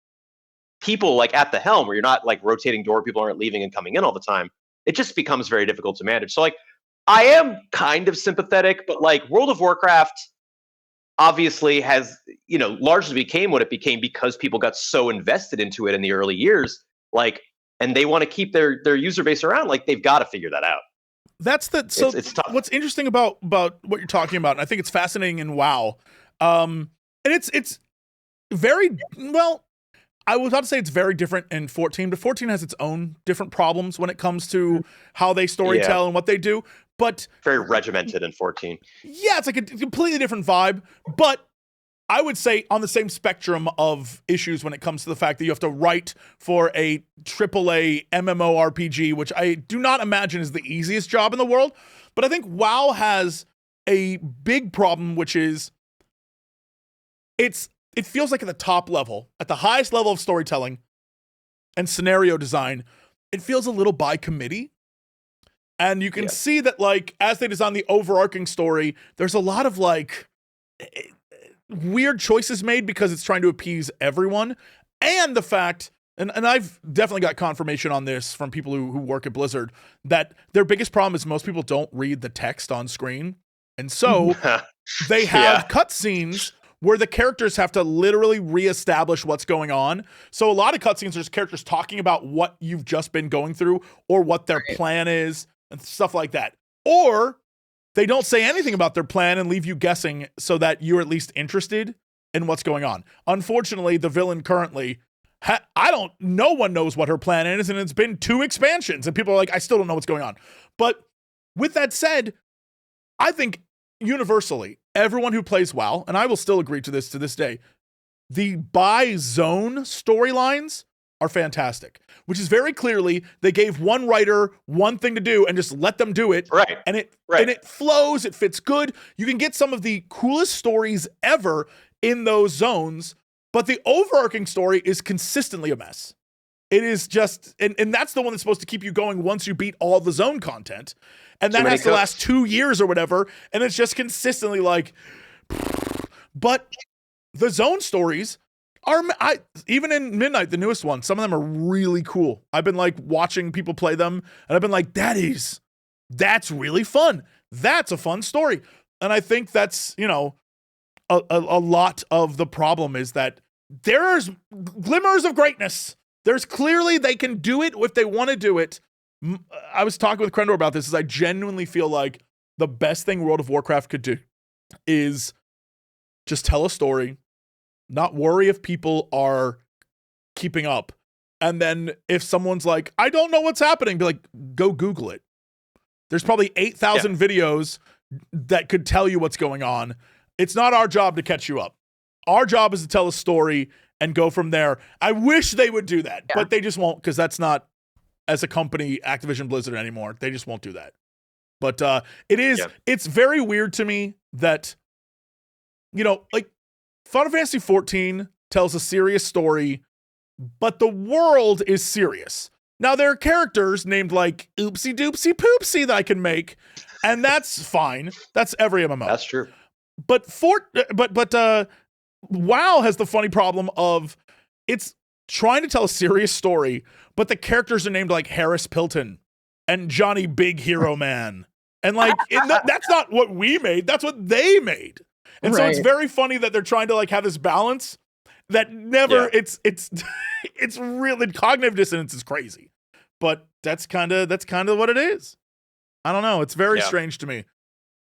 people like at the helm, where you're not like rotating door, people aren't leaving and coming in all the time, it just becomes very difficult to manage. So like I am kind of sympathetic, but like World of Warcraft obviously has, largely became what it became because people got so invested into it in the early years. Like, and they want to keep their user base around. Like they've got to figure that out. It's tough. What's interesting about what you're talking about, and I think it's fascinating in WoW, and it's very well. I was about to say it's very different in 14, but 14 has its own different problems when it comes to how they storytell and what they do. But very regimented in 14. Yeah, it's like a completely different vibe. But I would say on the same spectrum of issues when it comes to the fact that you have to write for a AAA MMORPG, which I do not imagine is the easiest job in the world. But I think WoW has a big problem, which is it feels like at the top level, at the highest level of storytelling and scenario design, it feels a little by committee. And you can see that, like, as they design the overarching story, there's a lot of like weird choices made because it's trying to appease everyone. And the fact, and I've definitely got confirmation on this from people who work at Blizzard, that their biggest problem is most people don't read the text on screen. And so they have cutscenes where the characters have to literally reestablish what's going on. So a lot of cutscenes, there's characters talking about what you've just been going through or what their plan is and stuff like that. Or they don't say anything about their plan and leave you guessing so that you're at least interested in what's going on. Unfortunately, the villain currently, no one knows what her plan is, and it's been 2 expansions, and people are like, I still don't know what's going on. But with that said, I think universally, everyone who plays WoW, and I will still agree to this day, the by zone storylines are fantastic, which is very clearly they gave one writer one thing to do and just let them do it. Right. And it flows, it fits good. You can get some of the coolest stories ever in those zones, but the overarching story is consistently a mess. It is just, and that's the one that's supposed to keep you going once you beat all the zone content. And that has to last 2 years or whatever. And it's just consistently like, but the zone stories are, even in Midnight, the newest one, some of them are really cool. I've been like watching people play them and I've been like, that's really fun. That's a fun story. And I think that's, a lot of the problem is that there's glimmers of greatness. There's clearly they can do it if they want to do it. I was talking with Crendor about this, is I genuinely feel like the best thing World of Warcraft could do is just tell a story, not worry if people are keeping up. And then if someone's like, I don't know what's happening, be like, go Google it. There's probably 8,000 videos that could tell you what's going on. It's not our job to catch you up. Our job is to tell a story and go from there. I wish they would do that, but they just won't, because that's not, as a company, Activision Blizzard anymore. They just won't do that. But it's very weird to me that, like Final Fantasy 14 tells a serious story, but the world is serious. Now there are characters named like Oopsie Doopsie Poopsie that I can make, and that's fine. That's every MMO. That's true. But WoW has the funny problem of it's trying to tell a serious story, but the characters are named like Harris Pilton and Johnny Big Hero Man. And like that's not what we made, that's what they made. And so it's very funny that they're trying to like have this balance that never it's really cognitive dissonance is crazy. But that's kind of what it is. I don't know, it's very strange to me.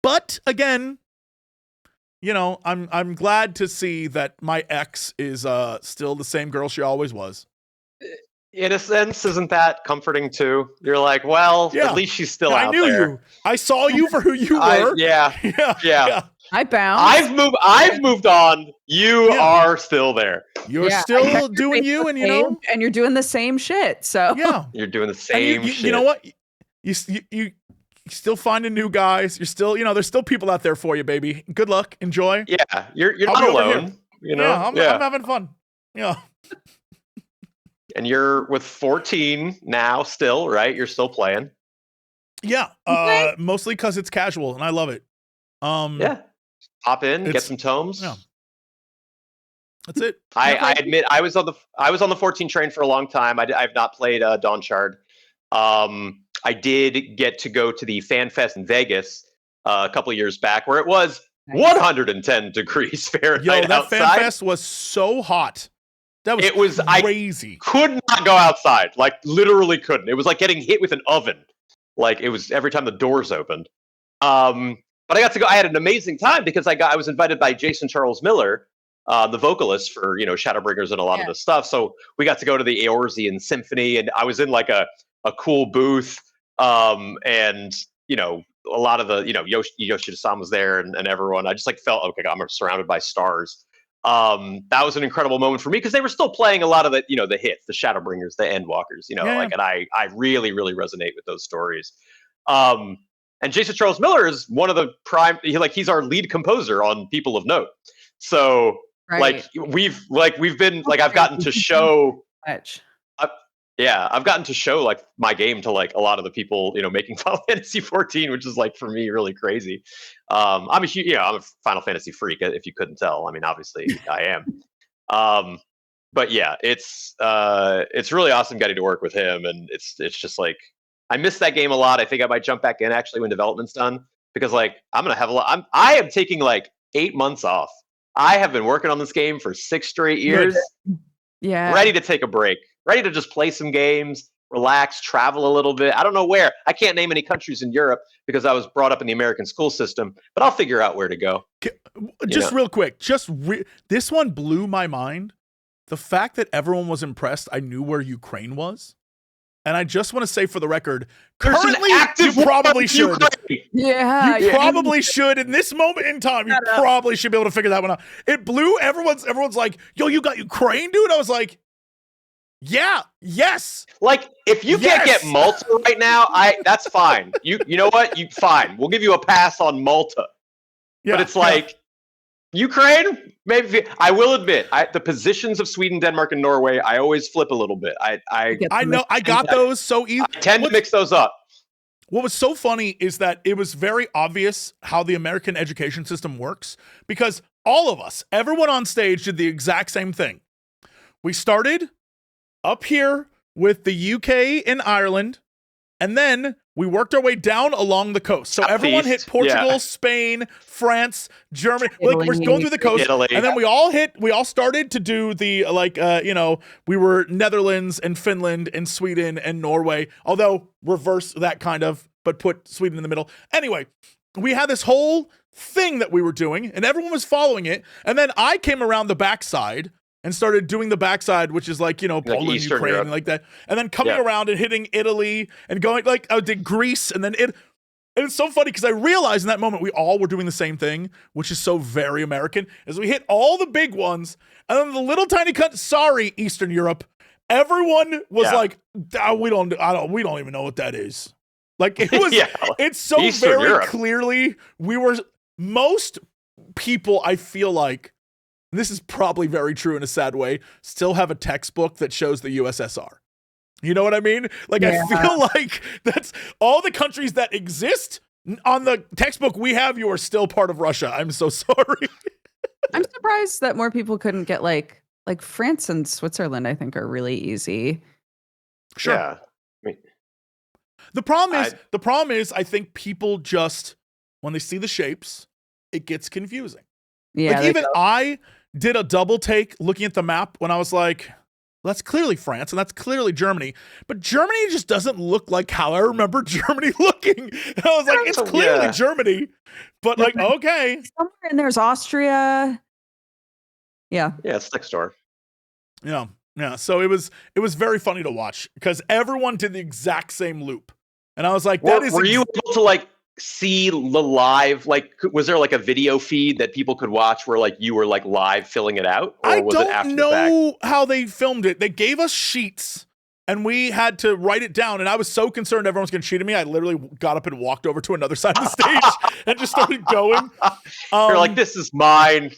But again, you know, I'm glad to see that my ex is still the same girl she always was. In a sense, isn't that comforting too? You're like, well, at least she's still out there. I knew you. I saw you for who you were. Yeah. I bounced. I've moved on. You are still there. You're still doing you, and you know, and you're doing the same shit. So you're doing the same shit. You know what? You still finding new guys. You're still, you know, there's still people out there for you, baby. Good luck. Enjoy. Yeah, you're not alone. You know, I'm having fun. Yeah. And you're with 14 now, still, right? You're still playing. Yeah, mostly because it's casual and I love it. Pop in, get some tomes. Yeah. That's it. I admit I was on the 14 train for a long time. I've not played Dawn Shard. I did get to go to the Fan Fest in Vegas a couple of years back, where it was 110 degrees Fahrenheit. Yo, that Fan Fest was so hot. It was crazy. I could not go outside. Like literally couldn't. It was like getting hit with an oven. Like it was every time the doors opened. But I got to go. I had an amazing time because I was invited by Jason Charles Miller, the vocalist for Shadowbringers and a lot of the stuff. So we got to go to the Eorzean Symphony, and I was in like a cool booth. And a lot of the Yoshida-san was there, and everyone. I just like felt okay. I'm surrounded by stars. That was an incredible moment for me because they were still playing a lot of the the hits, the Shadowbringers, the Endwalkers, and I really resonate with those stories. And Jason Charles Miller is one of the he's our lead composer on People of Note. So we've been I've gotten to show I've gotten to show like my game to like a lot of the people making Final Fantasy 14, which is like for me really crazy. I'm a Final Fantasy freak, if you couldn't tell. I mean, obviously I am. But yeah, it's really awesome getting to work with him, and it's just like I miss that game a lot. I think I might jump back in actually when development's done, because like I'm gonna have a lot. I am taking like 8 months off. I have been working on this game for 6 straight years. Yeah, ready to take a break. Ready to just play some games, relax, travel a little bit. I don't know where. I can't name any countries in Europe because I was brought up in the American school system, but I'll figure out where to go. Just real quick, this one blew my mind. The fact that everyone was impressed I knew where Ukraine was. And I just want to say for the record, currently you probably should. Yeah. You probably should. In this moment in time, you probably should be able to figure that one out. It blew everyone's like, yo, you got Ukraine, dude? I was like, yeah, yes. Like, if you can't get Malta right now, that's fine. You know what? Fine. We'll give you a pass on Malta. Yeah, but it's like Ukraine, maybe. I will admit, the positions of Sweden, Denmark, and Norway, I always flip a little bit. I know I got those so easy. I tend to mix those up. What was so funny is that it was very obvious how the American education system works, because all of us, everyone on stage, did the exact same thing. We started up here with the UK and Ireland, and then we worked our way down along the coast. So everyone hit Portugal, Spain, France, Germany. Italy, like we're going through the coast, Italy, and then we all started to do the we were Netherlands and Finland and Sweden and Norway, although reverse that kind of, but put Sweden in the middle. Anyway, we had this whole thing that we were doing, and everyone was following it. And then I came around the backside and started doing the backside, which is like, Poland, Eastern Ukraine, Europe. and like that. And then coming around and hitting Italy and going like, I did Greece. And then and it's so funny because I realized in that moment, we all were doing the same thing, which is so very American, is we hit all the big ones. And then the little tiny sorry, Eastern Europe, everyone was like, we don't even know what that is. Like it was, it's so Eastern very Europe. Clearly most people, I feel like, this is probably very true in a sad way, still have a textbook that shows the USSR. You know what I mean? Like, I feel like that's all the countries that exist on the textbook we have. You are still part of Russia. I'm so sorry. I'm surprised that more people couldn't get like France and Switzerland, I think, are really easy. Sure. Yeah. I mean, the problem is, I think people just, when they see the shapes, it gets confusing. Yeah. Like, even I did a double take looking at the map when I was like, that's clearly France and that's clearly Germany, but Germany just doesn't look like how I remember Germany looking. And I was like, it's clearly Germany, but like, okay. Somewhere in there's Austria. Yeah. Yeah, it's next door. Yeah. Yeah. So it was very funny to watch because everyone did the exact same loop. And I was like, were you able to like see the live, like, was there like a video feed that people could watch where like you were like live filling it out? Or was it after I don't know how they filmed it. They gave us sheets and we had to write it down. And I was so concerned everyone's going to cheat at me. I literally got up and walked over to another side of the stage and just started going. You're like, this is mine.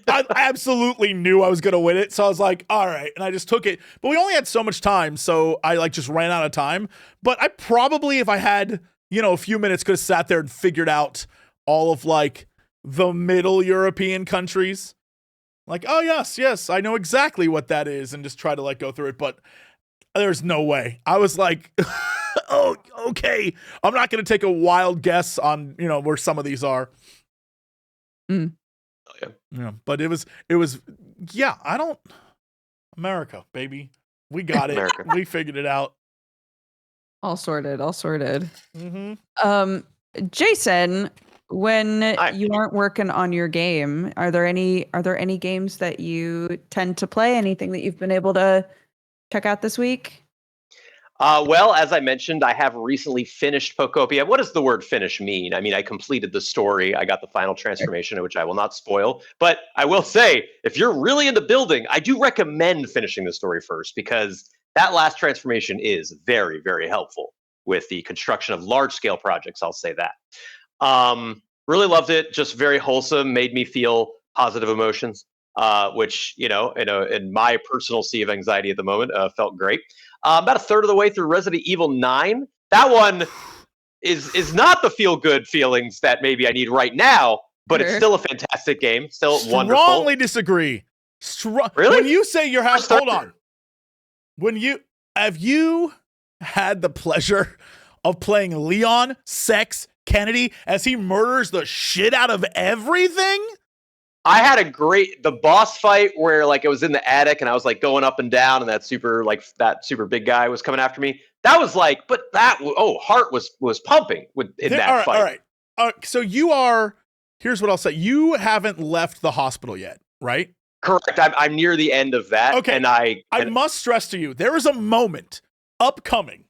I absolutely knew I was going to win it. So I was like, all right. And I just took it. But we only had so much time. So I like just ran out of time. But I probably, if I had, a few minutes, could have sat there and figured out all of like the middle European countries. Like, oh, yes, I know exactly what that is. And just try to like go through it. But there's no way. I was like, oh, okay. I'm not going to take a wild guess on, where some of these are. Mm. Yeah, but it was America, baby. We got it. America. We figured it out. All sorted. Mm-hmm. Jason, when you aren't working on your game, are there any games that you tend to play? Anything that you've been able to check out this week? Well, as I mentioned, I have recently finished Pokopia. What does the word finish mean? I mean, I completed the story. I got the final transformation, which I will not spoil. But I will say, if you're really into building, I do recommend finishing the story first because that last transformation is very, very helpful with the construction of large-scale projects. I'll say that. Really loved it. Just very wholesome. Made me feel positive emotions, which, in my personal sea of anxiety at the moment, felt great. About a third of the way through Resident Evil 9. That one is not the feel-good feelings that maybe I need right now, but it's still a fantastic game. Still wonderful. Strongly disagree. Really? When you say your house, hold on. Have you had the pleasure of playing Leon Sex Kennedy as he murders the shit out of everything? I had the boss fight where like it was in the attic and I was like going up and down and that super big guy was coming after me. That was like, but heart was pumping in that fight. All right. So here's what I'll say. You haven't left the hospital yet, right? Correct. I'm near the end of that. Okay. And I must stress to you, there is a moment upcoming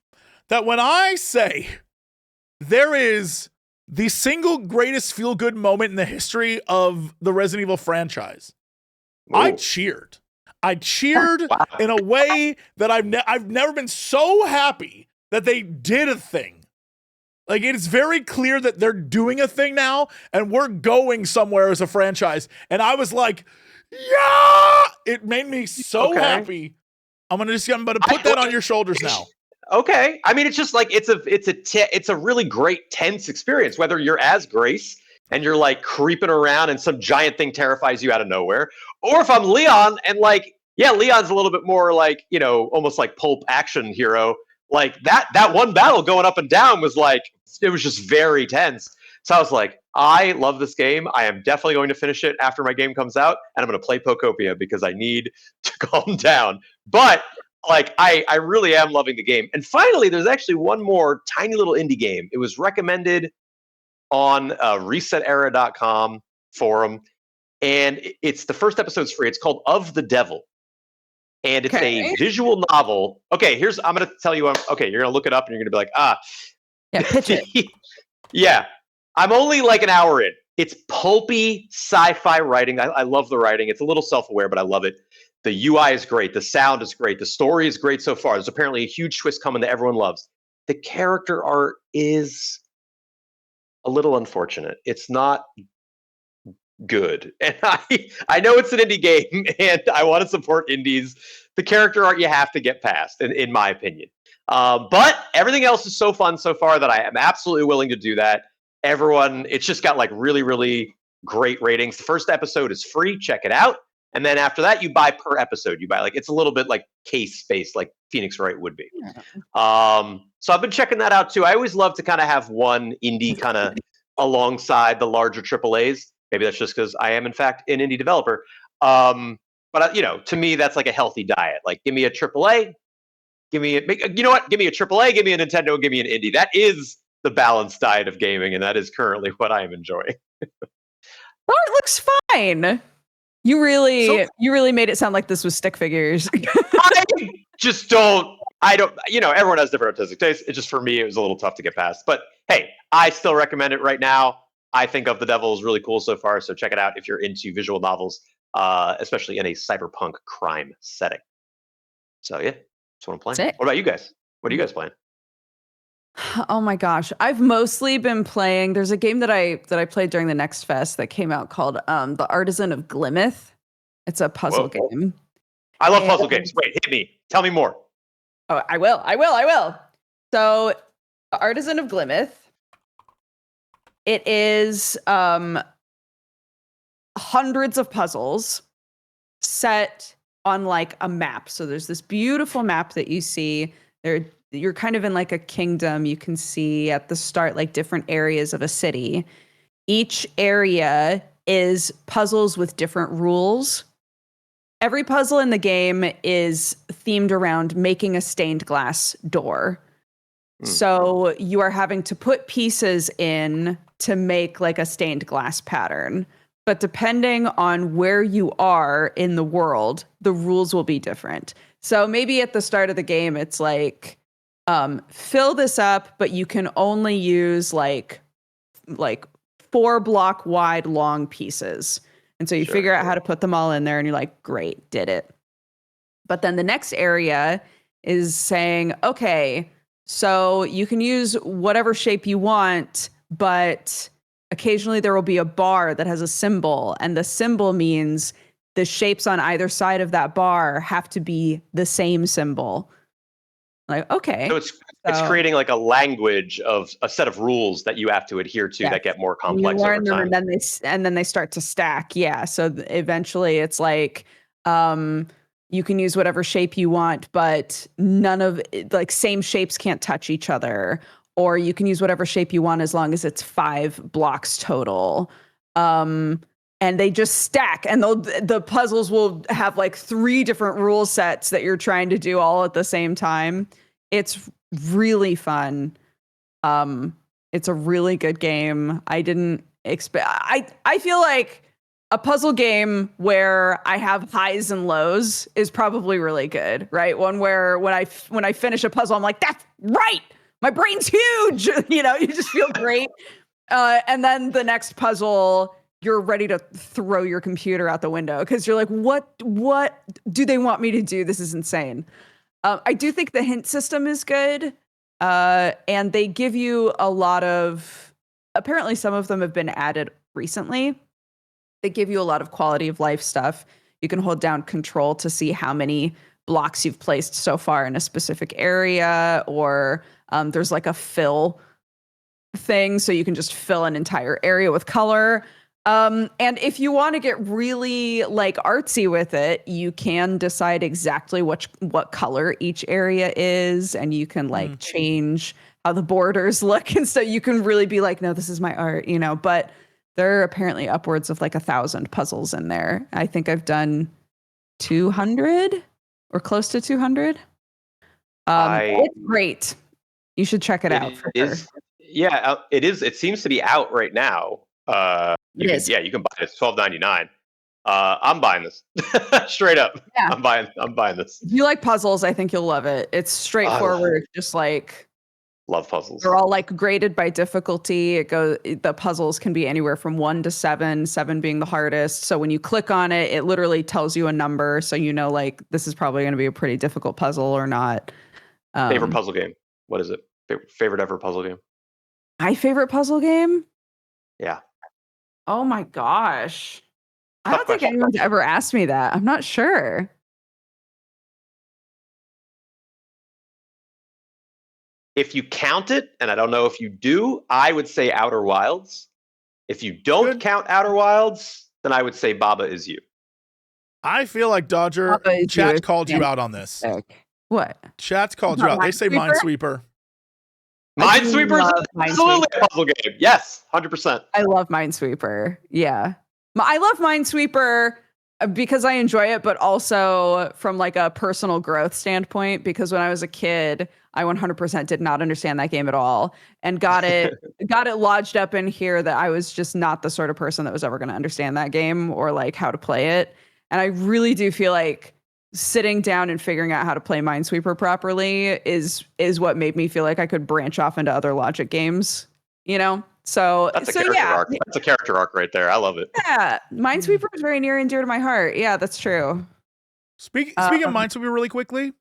that when I say there is the single greatest feel-good moment in the history of the Resident Evil franchise, ooh, I cheered. Wow. In a way that I've never been so happy that they did a thing. Like, it is very clear that they're doing a thing now, and we're going somewhere as a franchise. And I was like, yeah! It made me so happy. I'm gonna put that on your shoulders now. Okay. I mean, it's just like it's a really great tense experience, whether you're as Grace and you're like creeping around and some giant thing terrifies you out of nowhere, or if I'm Leon and like, yeah, Leon's a little bit more like, almost like pulp action hero. Like that one battle going up and down was like, it was just very tense. So I was like, I love this game. I am definitely going to finish it after my game comes out, and I'm going to play Pokopia because I need to calm down. But like, I really am loving the game. And finally, there's actually one more tiny little indie game. It was recommended on resetera.com forum, and it's the first episode's free. It's called Of the Devil, and it's a visual novel. Okay, I'm going to tell you. You're going to look it up, and you're going to be like, yeah, pitch it. Yeah, I'm only like an hour in. It's pulpy sci-fi writing. I love the writing. It's a little self-aware, but I love it. The UI is great. The sound is great. The story is great so far. There's apparently a huge twist coming that everyone loves. The character art is a little unfortunate. It's not good. And I know it's an indie game, and I want to support indies. The character art you have to get past, in my opinion. But everything else is so fun so far that I am absolutely willing to do that. Everyone, it's just got like really, really great ratings. The first episode is free. Check it out. And then after that, you buy per episode. You buy like, it's a little bit like case based, like Phoenix Wright would be. So I've been checking that out too. I always love to kind of have one indie kind of alongside the larger AAAs. Maybe that's just because I am in fact an indie developer. But you know, to me, that's like a healthy diet. Like, give me a AAA, give me you know what? Give me a AAA, give me a Nintendo, give me an indie. That is the balanced diet of gaming, and that is currently what I am enjoying. Well, it looks fine. You really made it sound like this was stick figures. I just don't. You know, everyone has different artistic tastes. It just, for me, it was a little tough to get past. But hey, I still recommend it right now. I think Of the Devil is really cool so far, so check it out if you're into visual novels, especially in a cyberpunk crime setting. So yeah, that's what I'm playing. Sick. What about you guys? What are you guys playing? Oh my gosh, I've mostly been playing. There's a game that I played during the Next Fest that came out called The Artisan of Glimmith. It's a puzzle game. I love puzzle games. Wait, hit me. Tell me more. Oh, I will. So, The Artisan of Glimmith. It is hundreds of puzzles set on like a map. So there's this beautiful map that you see. You're kind of in like a kingdom. You can see at the start like different areas of a city. Each area is puzzles with different rules. Every puzzle in the game is themed around making a stained glass door. So you are having to put pieces in to make like a stained glass pattern. But depending on where you are in the world, the rules will be different. So maybe at the start of the game, it's like, fill this up, but you can only use like 4 block wide long pieces. And so you figure out how to put them all in there and you're like, great, did it. But then the next area is saying, okay, so you can use whatever shape you want, but occasionally there will be a bar that has a symbol, and the symbol means the shapes on either side of that bar have to be the same symbol. Like, okay. So it's creating like a language of a set of rules that you have to adhere to that get more complex over time. And then they start to stack. Yeah. So eventually it's like, you can use whatever shape you want, but none of like same shapes can't touch each other. Or you can use whatever shape you want as long as it's 5 blocks total. And they just stack, and the puzzles will have like 3 different rule sets that you're trying to do all at the same time. It's really fun. It's a really good game. I didn't expect. I feel like a puzzle game where I have highs and lows is probably really good, right? One where when I finish a puzzle, I'm like, that's right. My brain's huge. You know, you just feel great. And then the next puzzle, you're ready to throw your computer out the window because you're like, what do they want me to do? This is insane. I do think the hint system is good. And they give you a lot of, apparently some of them have been added recently. They give you a lot of quality of life stuff. You can hold down control to see how many blocks you've placed so far in a specific area, or there's like a fill thing. So you can just fill an entire area with color. And if you want to get really like artsy with it, you can decide exactly what color each area is, and you can like change how the borders look. And so you can really be like, no, this is my art, you know, but there are apparently upwards of like 1,000 puzzles in there. I think I've done 200 or close to 200. It's great. You should check it out. Sure. Yeah, it is. It seems to be out right now. You can buy it. It's $12.99. I'm buying this straight up. Yeah. I'm buying this. If you like puzzles, I think you'll love it. It's straightforward. Just like love puzzles. They're all like graded by difficulty. The puzzles can be anywhere from 1 to 7, 7 being the hardest. So when you click on it, it literally tells you a number. So you know, like, this is probably going to be a pretty difficult puzzle or not. Favorite puzzle game? What is it? Favorite ever puzzle game? My favorite puzzle game? Yeah. Oh my gosh. I Tough don't think question. anyone's ever asked me that. I'm not sure. If you count it, and I don't know if you do, I would say Outer Wilds. If you don't Good. count Outer Wilds, then I would say Baba Is You. I feel like Dodger, Papa is chat you. called you out on this. What? Chat's called you Not out. They say Minesweeper? Minesweeper. I do Minesweeper is love absolutely a puzzle game. Yes, 100%. I love Minesweeper. Yeah. I love Minesweeper because I enjoy it, but also from like a personal growth standpoint, because when I was a kid, I 100% did not understand that game at all and got it lodged up in here that I was just not the sort of person that was ever going to understand that game or like how to play it. And I really do feel like sitting down and figuring out how to play Minesweeper properly is what made me feel like I could branch off into other logic games, you know? So That's a character arc. That's a character arc right there. I love it. Yeah, Minesweeper is very near and dear to my heart. Yeah, that's true. Speaking of Minesweeper really quickly,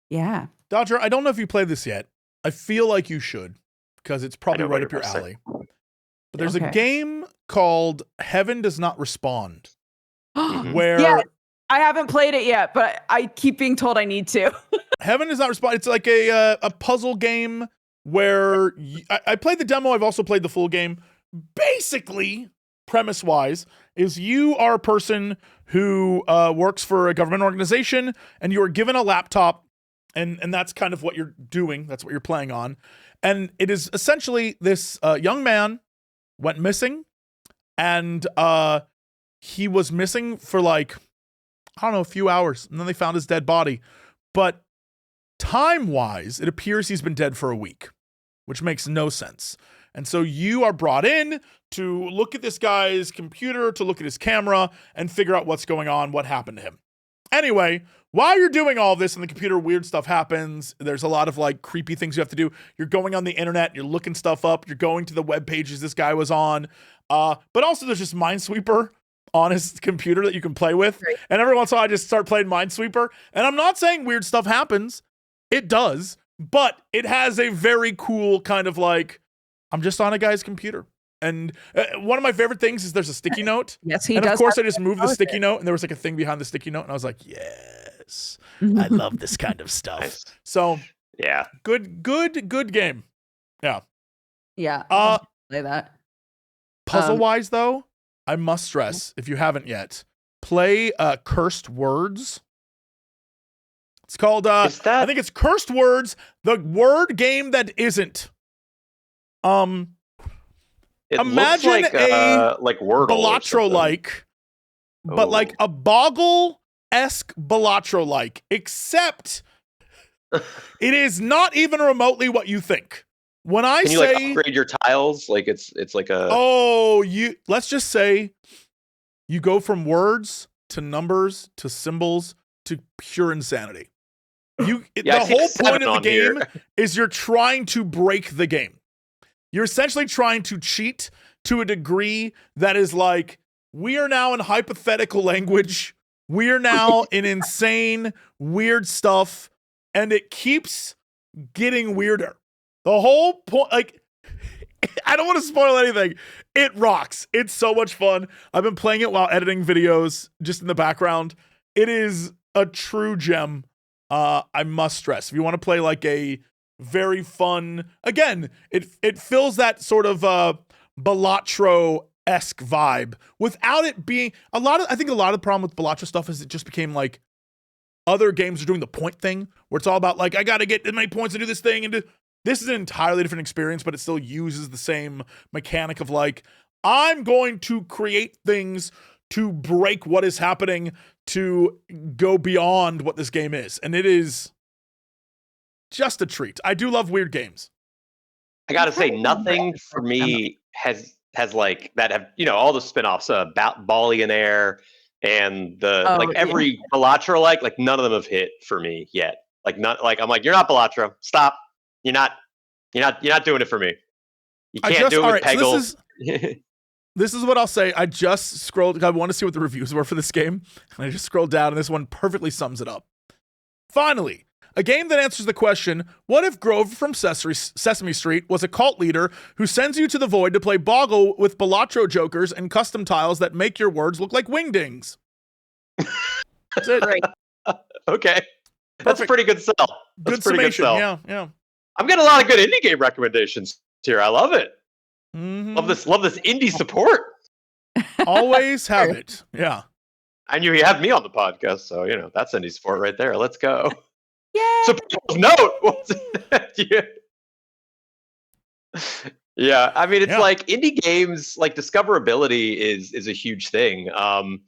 Yeah. Dodger, I don't know if you played this yet. I feel like you should because it's probably know right what up your you're gonna alley. But there's a Okay. game called Heaven Does Not Respond Mhm. where Yeah, I haven't played it yet, but I keep being told I need to. Heaven Does Not Respond. It's like a puzzle game where I played the demo. I've also played the full game. Basically, premise-wise, is you are a person who works for a government organization, and you are given a laptop, and that's kind of what you're doing. That's what you're playing on. And it is essentially this young man went missing, and he was missing for like, I don't know, a few hours, and then they found his dead body. But time-wise, it appears he's been dead for a week, which makes no sense. And so you are brought in to look at this guy's computer, to look at his camera, and figure out what's going on, what happened to him. Anyway, while you're doing all this on the computer, weird stuff happens. There's a lot of like creepy things you have to do. You're going on the internet, you're looking stuff up, you're going to the web pages this guy was on. But also there's just Minesweeper on his computer that you can play with. Right. And every once in a while I just start playing Minesweeper. And I'm not saying weird stuff happens. It does. But it has a very cool kind of like, I'm just on a guy's computer. And one of my favorite things is there's a sticky note. Yes, he And does. of course I have just to moved the post sticky it. note, and there was like a thing behind the sticky note, and I was like, yes, I love this kind of stuff. Nice. So Yeah. good game. Yeah. Yeah. Uh, play that. Puzzle-wise, though, I must stress, if you haven't yet, play Cursed Words. It's called, Is that- I think it's Cursed Words, the word game that isn't. It Imagine looks like Wordle. or something. Balatro-like, but Oh. like a Boggle-esque Balatro-like, except it is not even remotely what you think. When I Can you say, like upgrade your tiles? Like it's like a. let's just say you go from words to numbers to symbols to pure insanity. Yeah, I the see whole a 7 point of the on here. game is you're trying to break the game. You're essentially trying to cheat to a degree that is like, we are now in hypothetical language. We are now in insane, weird stuff. And it keeps getting weirder. The whole point, like, I don't want to spoil anything. It rocks. It's so much fun. I've been playing it while editing videos just in the background. It is a true gem. I must stress. If you want to play like a very fun, again, it fills that sort of Balatro-esque vibe without it being I think a lot of the problem with Balatro stuff is it just became like other games are doing the point thing where it's all about like, I got to get as many points to do this thing. And this is an entirely different experience, but it still uses the same mechanic of like, I'm going to create things to break what is happening to go beyond what this game is. And it is just a treat. I do love weird games. I gotta say, nothing for me has like that have all the spin-offs about Ballionaire and every Balatro like none of them have hit for me yet. Like not like I'm like, you're not Balatro. Stop. You're not doing it for me. You can't do it with Peggle. So this is what I'll say. I just scrolled. I want to see what the reviews were for this game. And I just scrolled down, and this one perfectly sums it up. Finally, A game that answers the question, what if Grover from Sesame Street was a cult leader who sends you to the void to play Boggle with Balatro jokers and custom tiles that make your words look like wingdings? That's it. Great. Okay. That's a pretty good sell. That's Good pretty summation. good sell. Yeah. I'm getting a lot of good indie game recommendations here. I love it. Mhm. Love this indie support. Always have it. Yeah. I knew you had me on the podcast, so that's indie support right there. Let's go. Yay! So note. Yeah, I mean, it's like indie games, like discoverability is a huge thing. And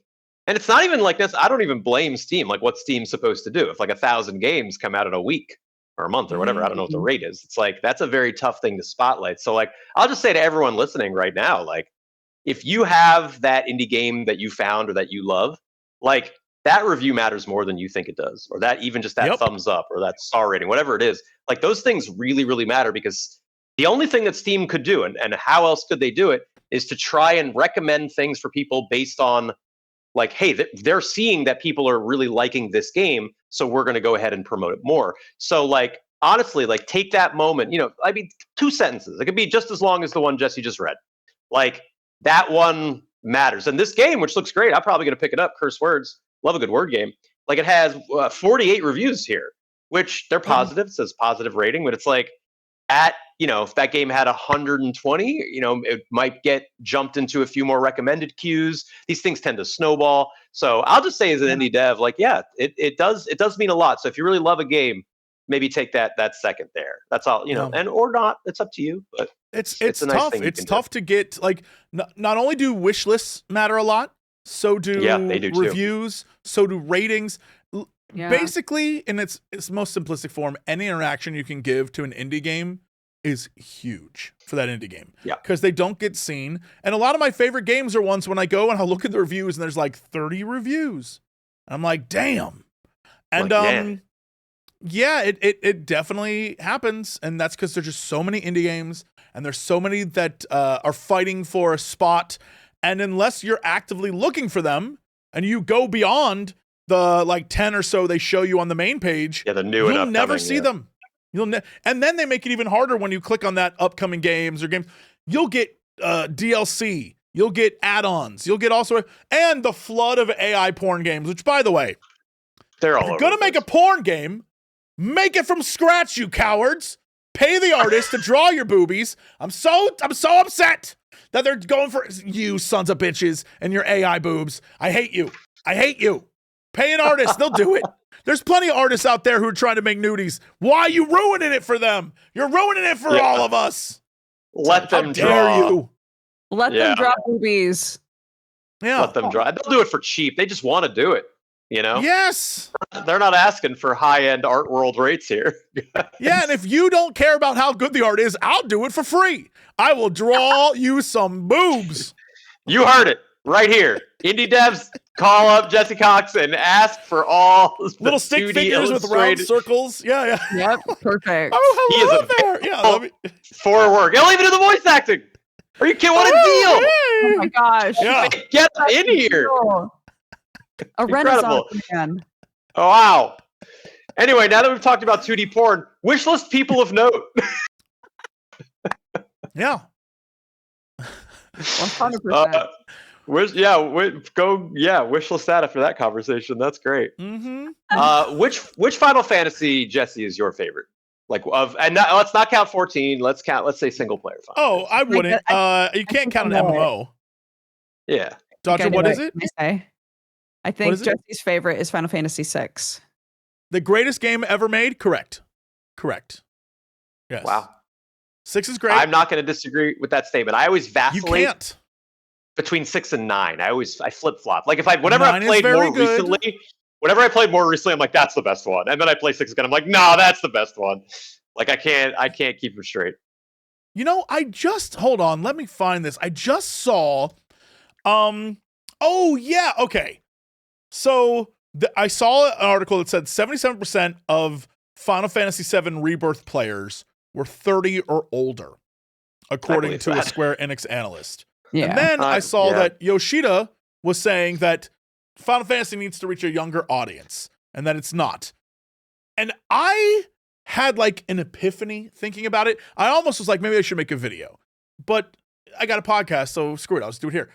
it's not even like this. I don't even blame Steam. Like, what's Steam supposed to do? If like 1,000 games come out in a week or a month or whatever, I don't know what the rate is. It's like, that's a very tough thing to spotlight. So like, I'll just say to everyone listening right now, like, if you have that indie game that you found or that you love, like, that review matters more than you think it does, or that even just that thumbs up or that star rating, whatever it is. Like, those things really, really matter, because the only thing that Steam could do, and how else could they do it, is to try and recommend things for people based on, like, hey, they're seeing that people are really liking this game, so we're going to go ahead and promote it more. So, like, honestly, like, take that moment, I mean, 2 sentences. It could be just as long as the one Jesse just read. Like, that one matters. And this game, which looks great, I'm probably going to pick it up, curse words. Love a good word game. Like, it has 48 reviews here, which they're positive. It says positive rating, but it's like, if that game had 120, it might get jumped into a few more recommended queues. These things tend to snowball. So I'll just say, as an indie dev, like, yeah, it does mean a lot. So if you really love a game, maybe take that second there. That's all, and or not. It's up to you. But it's a nice tough. thing It's tough to get, like, not only do wish lists matter a lot, so do they do reviews, so do ratings. Yeah. Basically, in its most simplistic form, any interaction you can give to an indie game is huge for that indie game. Yeah. Because they don't get seen. And a lot of my favorite games are ones when I go and I'll look at the reviews and there's like 30 reviews. I'm like, damn. And it definitely happens. And that's because there's just so many indie games, and there's so many that are fighting for a spot. And unless you're actively looking for them and you go beyond the like 10 or so they show you on the main page, the new you'll never see them. And then they make it even harder when you click on that upcoming games or games. You'll get DLC, you'll get add-ons, you'll get also, and the flood of AI porn games, which, by the way, they're all if you're gonna make a porn game, make it from scratch, you cowards. Pay the artist to draw your boobies. I'm so upset that they're going for you sons of bitches and your AI boobs. I hate you. Pay an artist, they'll do it. There's plenty of artists out there who are trying to make nudies. Why are you ruining it for them? You're ruining it for all of us. Let them How draw. dare you? Let them draw boobies. Yeah. Let them draw. They'll do it for cheap. They just want to do it. Yes. They're not asking for high-end art world rates here. Yeah, and if you don't care about how good the art is, I'll do it for free. I will draw you some boobs. You heard it right here. Indie devs, call up Jesse Cox and ask for all little stick figures with round circles. Yeah. Yep, perfect. Oh, He is hello there. Yeah, for work. He'll even do the voice acting. Are you kidding? What a deal! Oh my gosh. Yeah. Get in here. A Incredible. Renaissance man. Oh, wow. Anyway, now that we've talked about 2D porn, wishlist people of note. Yeah. 100%. Wishlist that after that conversation. That's great. Mm-hmm. Which Final Fantasy, Jesse, is your favorite? Like let's not count 14. Let's say single player. Oh, I wouldn't. You can't count an MMO. Yeah. Dodger, what is it? I think Jesse's favorite is Final Fantasy VI. The greatest game ever made? Correct. Yes. Wow. 6 is great. I'm not going to disagree with that statement. I always vacillate. You can't. Between 6 and 9. I flip flop. Like whenever I played more recently, I'm like, that's the best one. And then I play 6 again. I'm like, no, that's the best one. Like I can't keep it straight. Hold on, let me find this. I just saw oh yeah, okay. So I saw an article that said 77% of Final Fantasy VII Rebirth players were 30 or older, according to a Square Enix analyst. Yeah. And then I saw that Yoshida was saying that Final Fantasy needs to reach a younger audience, and that it's not. And I had like an epiphany thinking about it. I almost was like, maybe I should make a video, but I got a podcast, so screw it. I'll just do it here.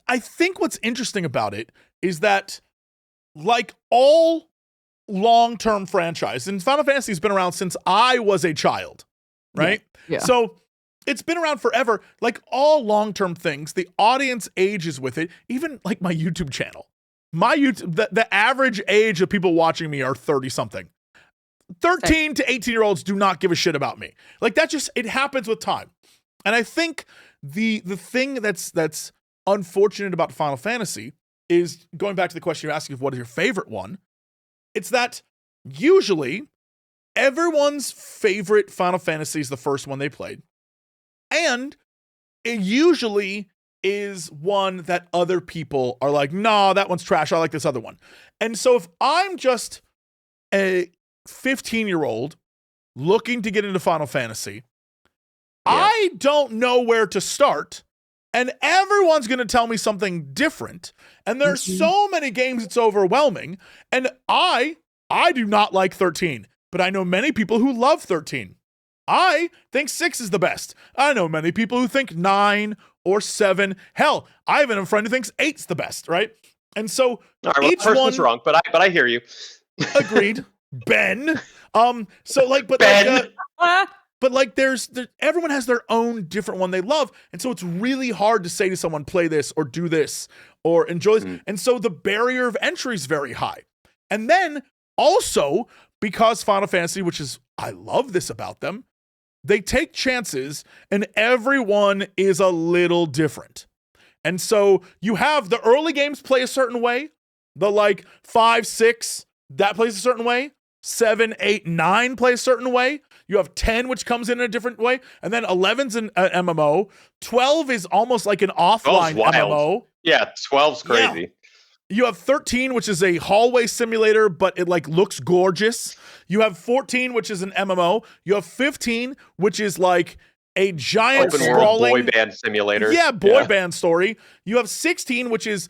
I think what's interesting about it is that, like all long-term franchise, and Final Fantasy has been around since I was a child, right? Yeah. So it's been around forever. Like all long-term things, the audience ages with it. Even like my YouTube channel. My YouTube, the average age of people watching me are 30-something. 13 to 18-year-olds do not give a shit about me. Like that just, it happens with time. And I think the thing that's unfortunate about Final Fantasy is, going back to the question you're asking of what is your favorite one, it's that usually everyone's favorite Final Fantasy is the first one they played. And it usually is one that other people are like, nah, that one's trash. I like this other one. And so if I'm just a 15-year-old looking to get into Final Fantasy, I don't know where to start. And everyone's going to tell me something different. And there's so many games, it's overwhelming. And I do not like 13, but I know many people who love 13. I think 6 is the best. I know many people who think 9 or 7. Hell, I have a friend who thinks 8's the best, right? And so all right, well, each person's one, wrong, but I hear you. agreed. Ben. So like, but Ben. but like there's everyone has their own different one they love. And so it's really hard to say to someone, play this or do this or enjoy this. And so the barrier of entry is very high. And then also, because Final Fantasy, which is, I love this about them, they take chances and everyone is a little different. And so you have the early games play a certain way, the like 5, 6, that plays a certain way, 7, 8, 9 play a certain way. You have 10, which comes in a different way. And then 11's an MMO. 12 is almost like an offline MMO. Yeah, 12's crazy. Yeah. You have 13, which is a hallway simulator, but it like looks gorgeous. You have 14, which is an MMO. You have 15, which is like a giant open sprawling world boy band simulator. Yeah, boy band story. You have 16, which is,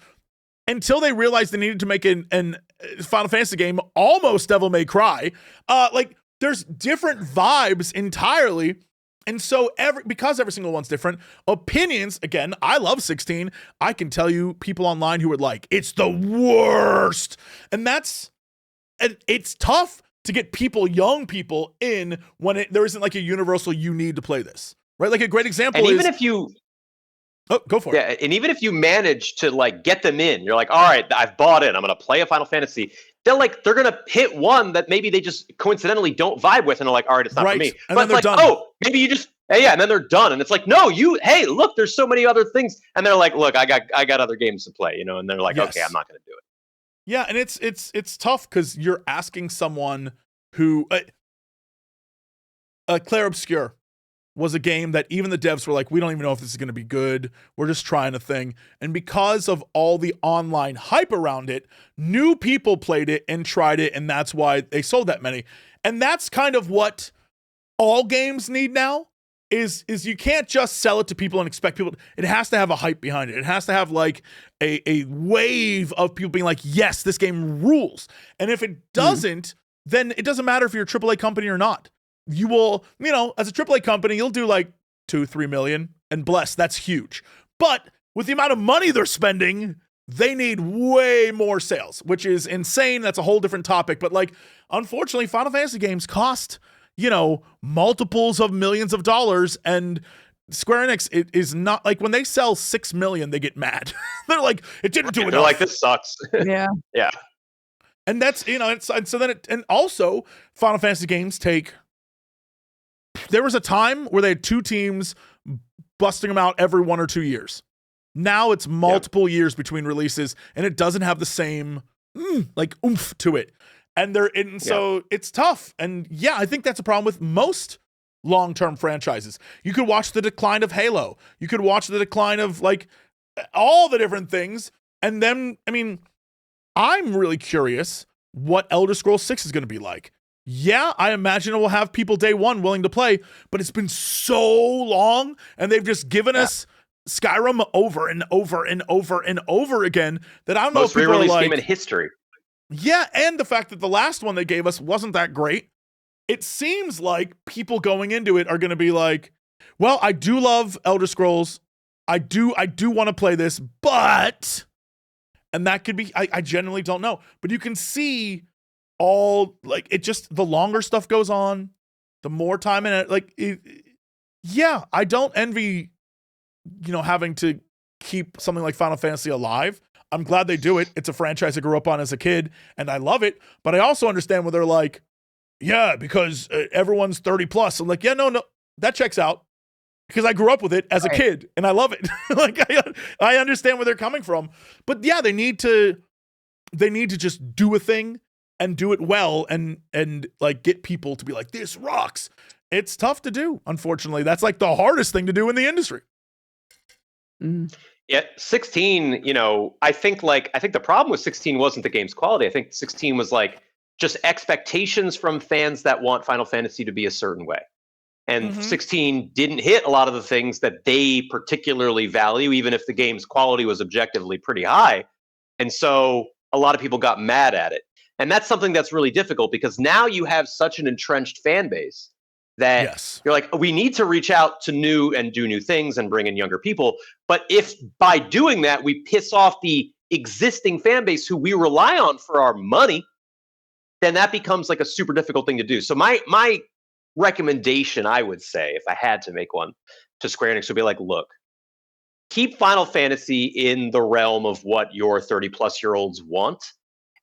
until they realized they needed to make an Final Fantasy game, almost Devil May Cry. Like there's different vibes entirely. And so because every single one's different, opinions, again, I love 16. I can tell you people online who would like, it's the worst. And it's tough to get young people in when there isn't like a universal, you need to play this, right? Like a great example and is. Even if you. Oh, go for it. Yeah, and even if you manage to like get them in, you're like, all right, I've bought in. I'm going to play a Final Fantasy. They're going to hit one that maybe they just coincidentally don't vibe with, and they're like, all right, it's not for me. And but it's like, oh, maybe you just, and then they're done, and it's like, no, hey, look, there's so many other things, and they're like, look, I got other games to play, and they're like, okay, I'm not going to do it. Yeah, and it's tough because you're asking someone who, Claire Obscure was a game that even the devs were like, we don't even know if this is going to be good. We're just trying a thing. And because of all the online hype around it, new people played it and tried it, and that's why they sold that many. And that's kind of what all games need now, is you can't just sell it to people and expect people. It has to have a hype behind it. It has to have like a wave of people being like, yes, this game rules. And if it doesn't, then it doesn't matter if you're a AAA company or not. You will, as a AAA company, you'll do like 2-3 million, and bless, that's huge. But with the amount of money they're spending, they need way more sales, which is insane. That's a whole different topic. But like, unfortunately, Final Fantasy games cost, multiples of millions of dollars, and Square Enix, it is not like when they sell 6 million, they get mad. They're like, it didn't do enough. They're like, this sucks. Yeah. Yeah. And that's, and also Final Fantasy games there was a time where they had 2 teams busting them out every 1 or 2 years. Now it's multiple years between releases, and it doesn't have the same oomph to it. And so it's tough. And yeah, I think that's a problem with most long-term franchises. You could watch the decline of Halo. You could watch the decline of like all the different things. And then, I'm really curious what Elder Scrolls 6 is going to be like. Yeah, I imagine it will have people day one willing to play, but it's been so long, and they've just given us Skyrim over and over and over and over again that I don't know if people are like, game in history. Yeah, and the fact that the last one they gave us wasn't that great. It seems like people going into it are going to be like, well, I do love Elder Scrolls. I do want to play this, but, and that could be, I genuinely don't know, but you can see all, like, it just, the longer stuff goes on, the more time in it, yeah, I don't envy, having to keep something like Final Fantasy alive. I'm glad they do it. It's a franchise I grew up on as a kid, and I love it. But I also understand where they're like, yeah, because everyone's 30 plus. I'm like, yeah, no, that checks out. Because I grew up with it as a kid, and I love it. I understand where they're coming from. But yeah, they need to just do a thing and do it well, and like get people to be like, this rocks. It's tough to do, unfortunately. That's like the hardest thing to do in the industry. Mm. Yeah, 16, I think the problem with 16 wasn't the game's quality. I think 16 was like just expectations from fans that want Final Fantasy to be a certain way. And 16 didn't hit a lot of the things that they particularly value, even if the game's quality was objectively pretty high. And so a lot of people got mad at it. And that's something that's really difficult because now you have such an entrenched fan base that you're like, we need to reach out to new and do new things and bring in younger people. But if by doing that, we piss off the existing fan base who we rely on for our money, then that becomes like a super difficult thing to do. So my recommendation, I would say, if I had to make one to Square Enix, would be like, look, keep Final Fantasy in the realm of what your 30-plus-year-olds want.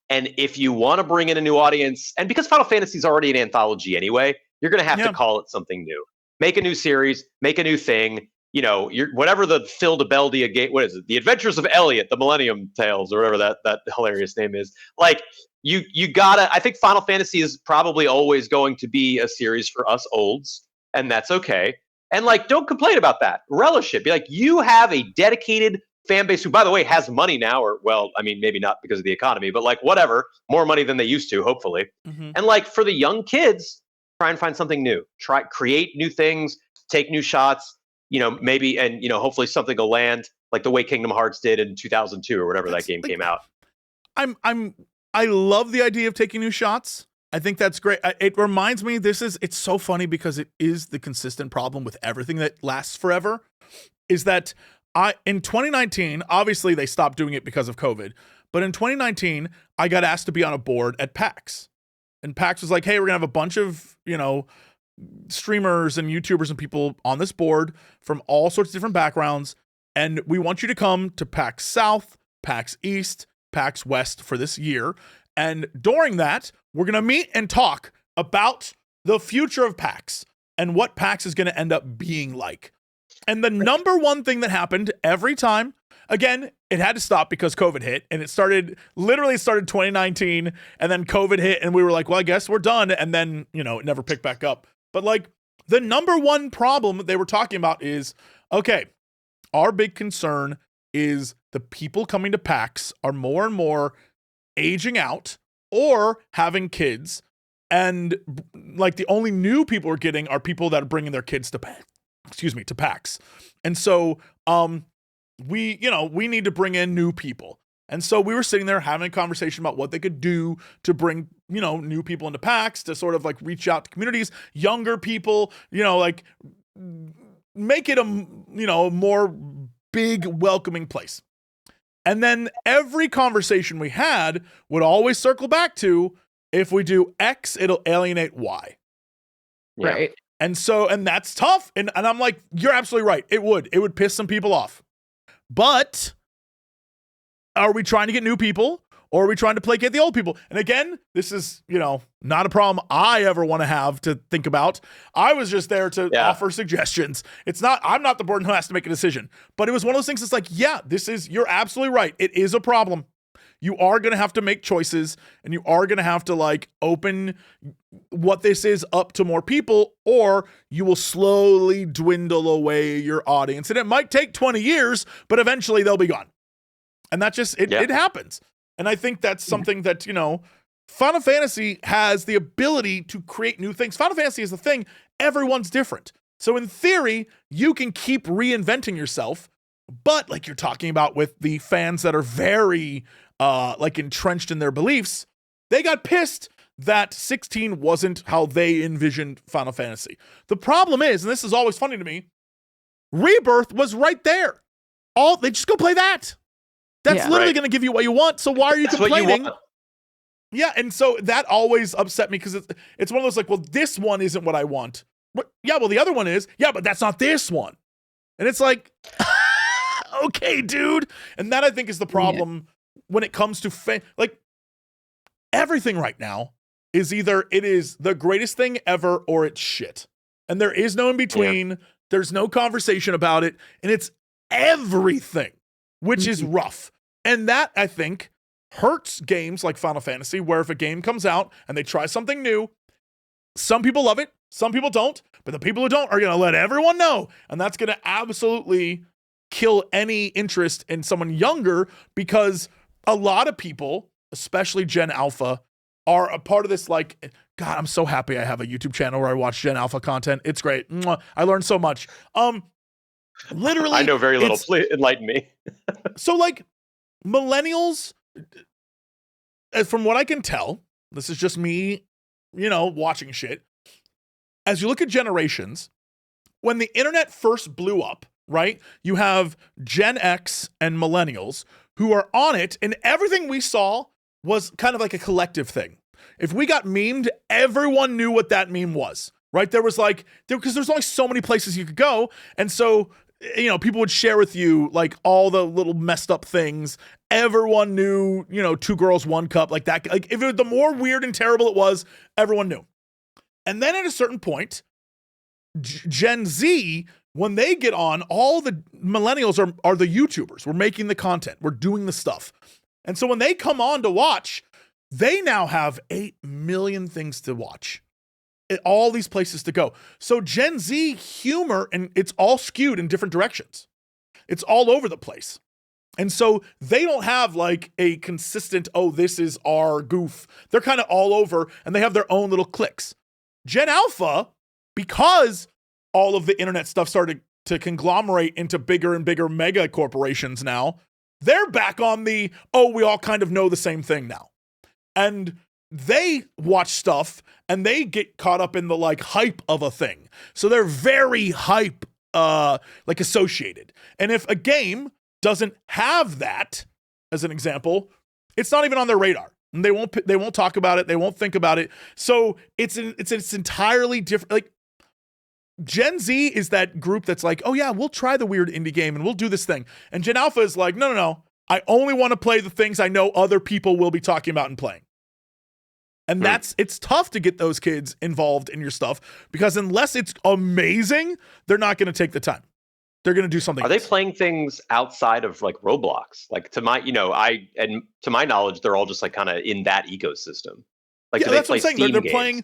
And if you want to bring in a new audience, and because Final Fantasy is already an anthology anyway, you're going to have to call it something new. Make a new series, make a new thing. Whatever the Phil DeBeldia game, what is it? The Adventures of Elliot, the Millennium Tales, or whatever that hilarious name is. Like, you gotta, I think Final Fantasy is probably always going to be a series for us olds, and that's okay. And like, don't complain about that. Relish it. Be like, you have a dedicated fan base who, by the way, has money now, or, well, I mean, maybe not because of the economy, but like, whatever, more money than they used to, hopefully. And like, for the young kids, try and find something new. Create new things, take new shots, maybe, and, hopefully something will land like the way Kingdom Hearts did in 2002 or whatever that game came out. I love the idea of taking new shots. I think that's great. It reminds me, it's so funny because it is the consistent problem with everything that lasts forever, is that in 2019, obviously they stopped doing it because of COVID, but in 2019, I got asked to be on a board at PAX. And PAX was like, hey, we're going to have a bunch of, streamers and YouTubers and people on this board from all sorts of different backgrounds. And we want you to come to PAX South, PAX East, PAX West for this year. And during that, we're going to meet and talk about the future of PAX and what PAX is going to end up being like. And the number one thing that happened every time, again, it had to stop because COVID hit, and it literally started 2019, and then COVID hit, and we were like, well, I guess we're done. And then, it never picked back up. But like, the number one problem they were talking about is, okay, our big concern is the people coming to PAX are more and more aging out or having kids. And like, the only new people we're getting are people that are bringing their kids to PAX. And so, we need to bring in new people. And so we were sitting there having a conversation about what they could do to bring, new people into PAX, to sort of like reach out to communities, younger people, like make it a more big welcoming place. And then every conversation we had would always circle back to, if we do X, it'll alienate Y. Yeah. Right. And that's tough. And I'm like, you're absolutely right. It would piss some people off. But are we trying to get new people, or are we trying to placate the old people? And again, this is, not a problem I ever want to have to think about. I was just there to offer suggestions. I'm not the board who has to make a decision. But it was one of those things that's like, yeah, you're absolutely right. It is a problem. You are going to have to make choices, and you are going to have to like open what this is up to more people, or you will slowly dwindle away your audience. And it might take 20 years, but eventually they'll be gone. And that just, it happens. And I think that's something that, Final Fantasy has the ability to create new things. Final Fantasy is the thing. Everyone's different. So in theory, you can keep reinventing yourself, but like you're talking about with the fans that are very, like entrenched in their beliefs, They got pissed that 16 wasn't how they envisioned Final Fantasy. The problem is, and this is always funny to me, Rebirth was right there. They just go play that. That's literally going to give you what you want. So why are you complaining? Yeah, and so that always upset me because it's one of those like, well, this one isn't what I want. Yeah, well, the other one is. Yeah, but that's not this one. And it's like, okay, dude. And that I think is the problem when it comes to like everything right now is either it is the greatest thing ever or it's shit. And there is no in between. Yeah. There's no conversation about it. And it's everything, which is rough. And that, I think, hurts games like Final Fantasy, where if a game comes out and they try something new, some people love it, some people don't, but the people who don't are going to let everyone know. And that's going to absolutely kill any interest in someone younger, because a lot of people, especially Gen Alpha, are a part of this. Like, God, I'm so happy I have a YouTube channel where I watch Gen Alpha content. It's great. Mwah. I learned so much. Literally, I know very little. Please enlighten me. So, like, millennials, from what I can tell, this is just me, watching shit. As you look at generations, when the internet first blew up, right? You have Gen X and millennials who are on it, and everything we saw was kind of like a collective thing. If we got memed, everyone knew what that meme was, right? There was because there's only so many places you could go. And so, people would share with you like all the little messed up things. Everyone knew, 2 girls, 1 cup, like that. Like if the more weird and terrible it was, everyone knew. And then at a certain point, Gen Z, when they get on, all the millennials are the YouTubers. We're making the content. We're doing the stuff. And so when they come on to watch, they now have 8 million things to watch. All these places to go. So Gen Z humor, and it's all skewed in different directions. It's all over the place. And so they don't have like a consistent, this is our goof. They're kind of all over, and they have their own little cliques. Gen Alpha, because all of the internet stuff started to conglomerate into bigger and bigger mega corporations now, they're back on we all kind of know the same thing now. And they watch stuff and they get caught up in the like hype of a thing. So they're very hype, like associated. And if a game doesn't have that, as an example, it's not even on their radar. And they won't talk about it. They won't think about it. So it's entirely different. Like Gen Z is that group that's like, oh yeah, we'll try the weird indie game and we'll do this thing. And Gen Alpha is like, no. I only want to play the things I know other people will be talking about and playing. And it's tough to get those kids involved in your stuff, because unless it's amazing, they're not going to take the time. They're going to do something. Are they playing things outside of like Roblox? Like to my, to my knowledge, they're all just like kind of in that ecosystem. Like, yeah, that's what I'm saying.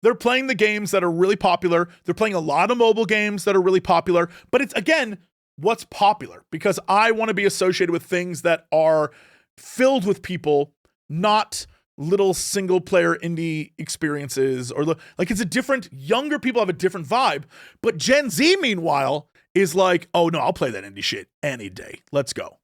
They're playing the games that are really popular. They're playing a lot of mobile games that are really popular. But it's, again, what's popular? Because I want to be associated with things that are filled with people, not little single player indie experiences, or like it's a different, younger people have a different vibe. But Gen Z, meanwhile, is like, oh no, I'll play that indie shit any day. Let's go.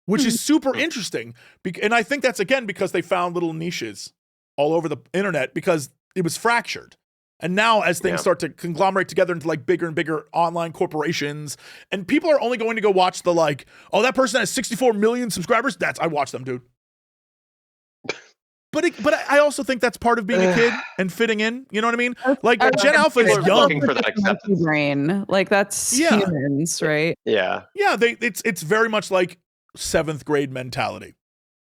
Which is super interesting. And I think that's, again, because they found little niches all over the internet, because it was fractured. And now as things start to conglomerate together into like bigger and bigger online corporations, and people are only going to go watch the like, oh, that person has 64 million subscribers. I watch them, dude. But I also think that's part of being a kid and fitting in. You know what I mean? Like Gen Alpha is young. Looking for that acceptance. Brain. Like that's humans, right? Yeah. Yeah. It's very much like 7th grade mentality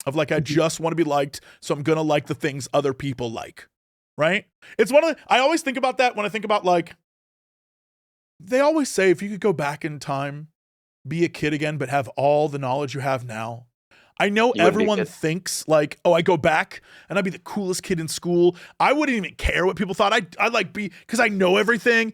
of like, I just want to be liked, so I'm going to like the things other people like. Right? It's I always think about that when I think about like, they always say, if you could go back in time, be a kid again, but have all the knowledge you have now. I know everyone thinks like, oh, I go back and I'd be the coolest kid in school. I wouldn't even care what people thought. I'd like be, because I know everything.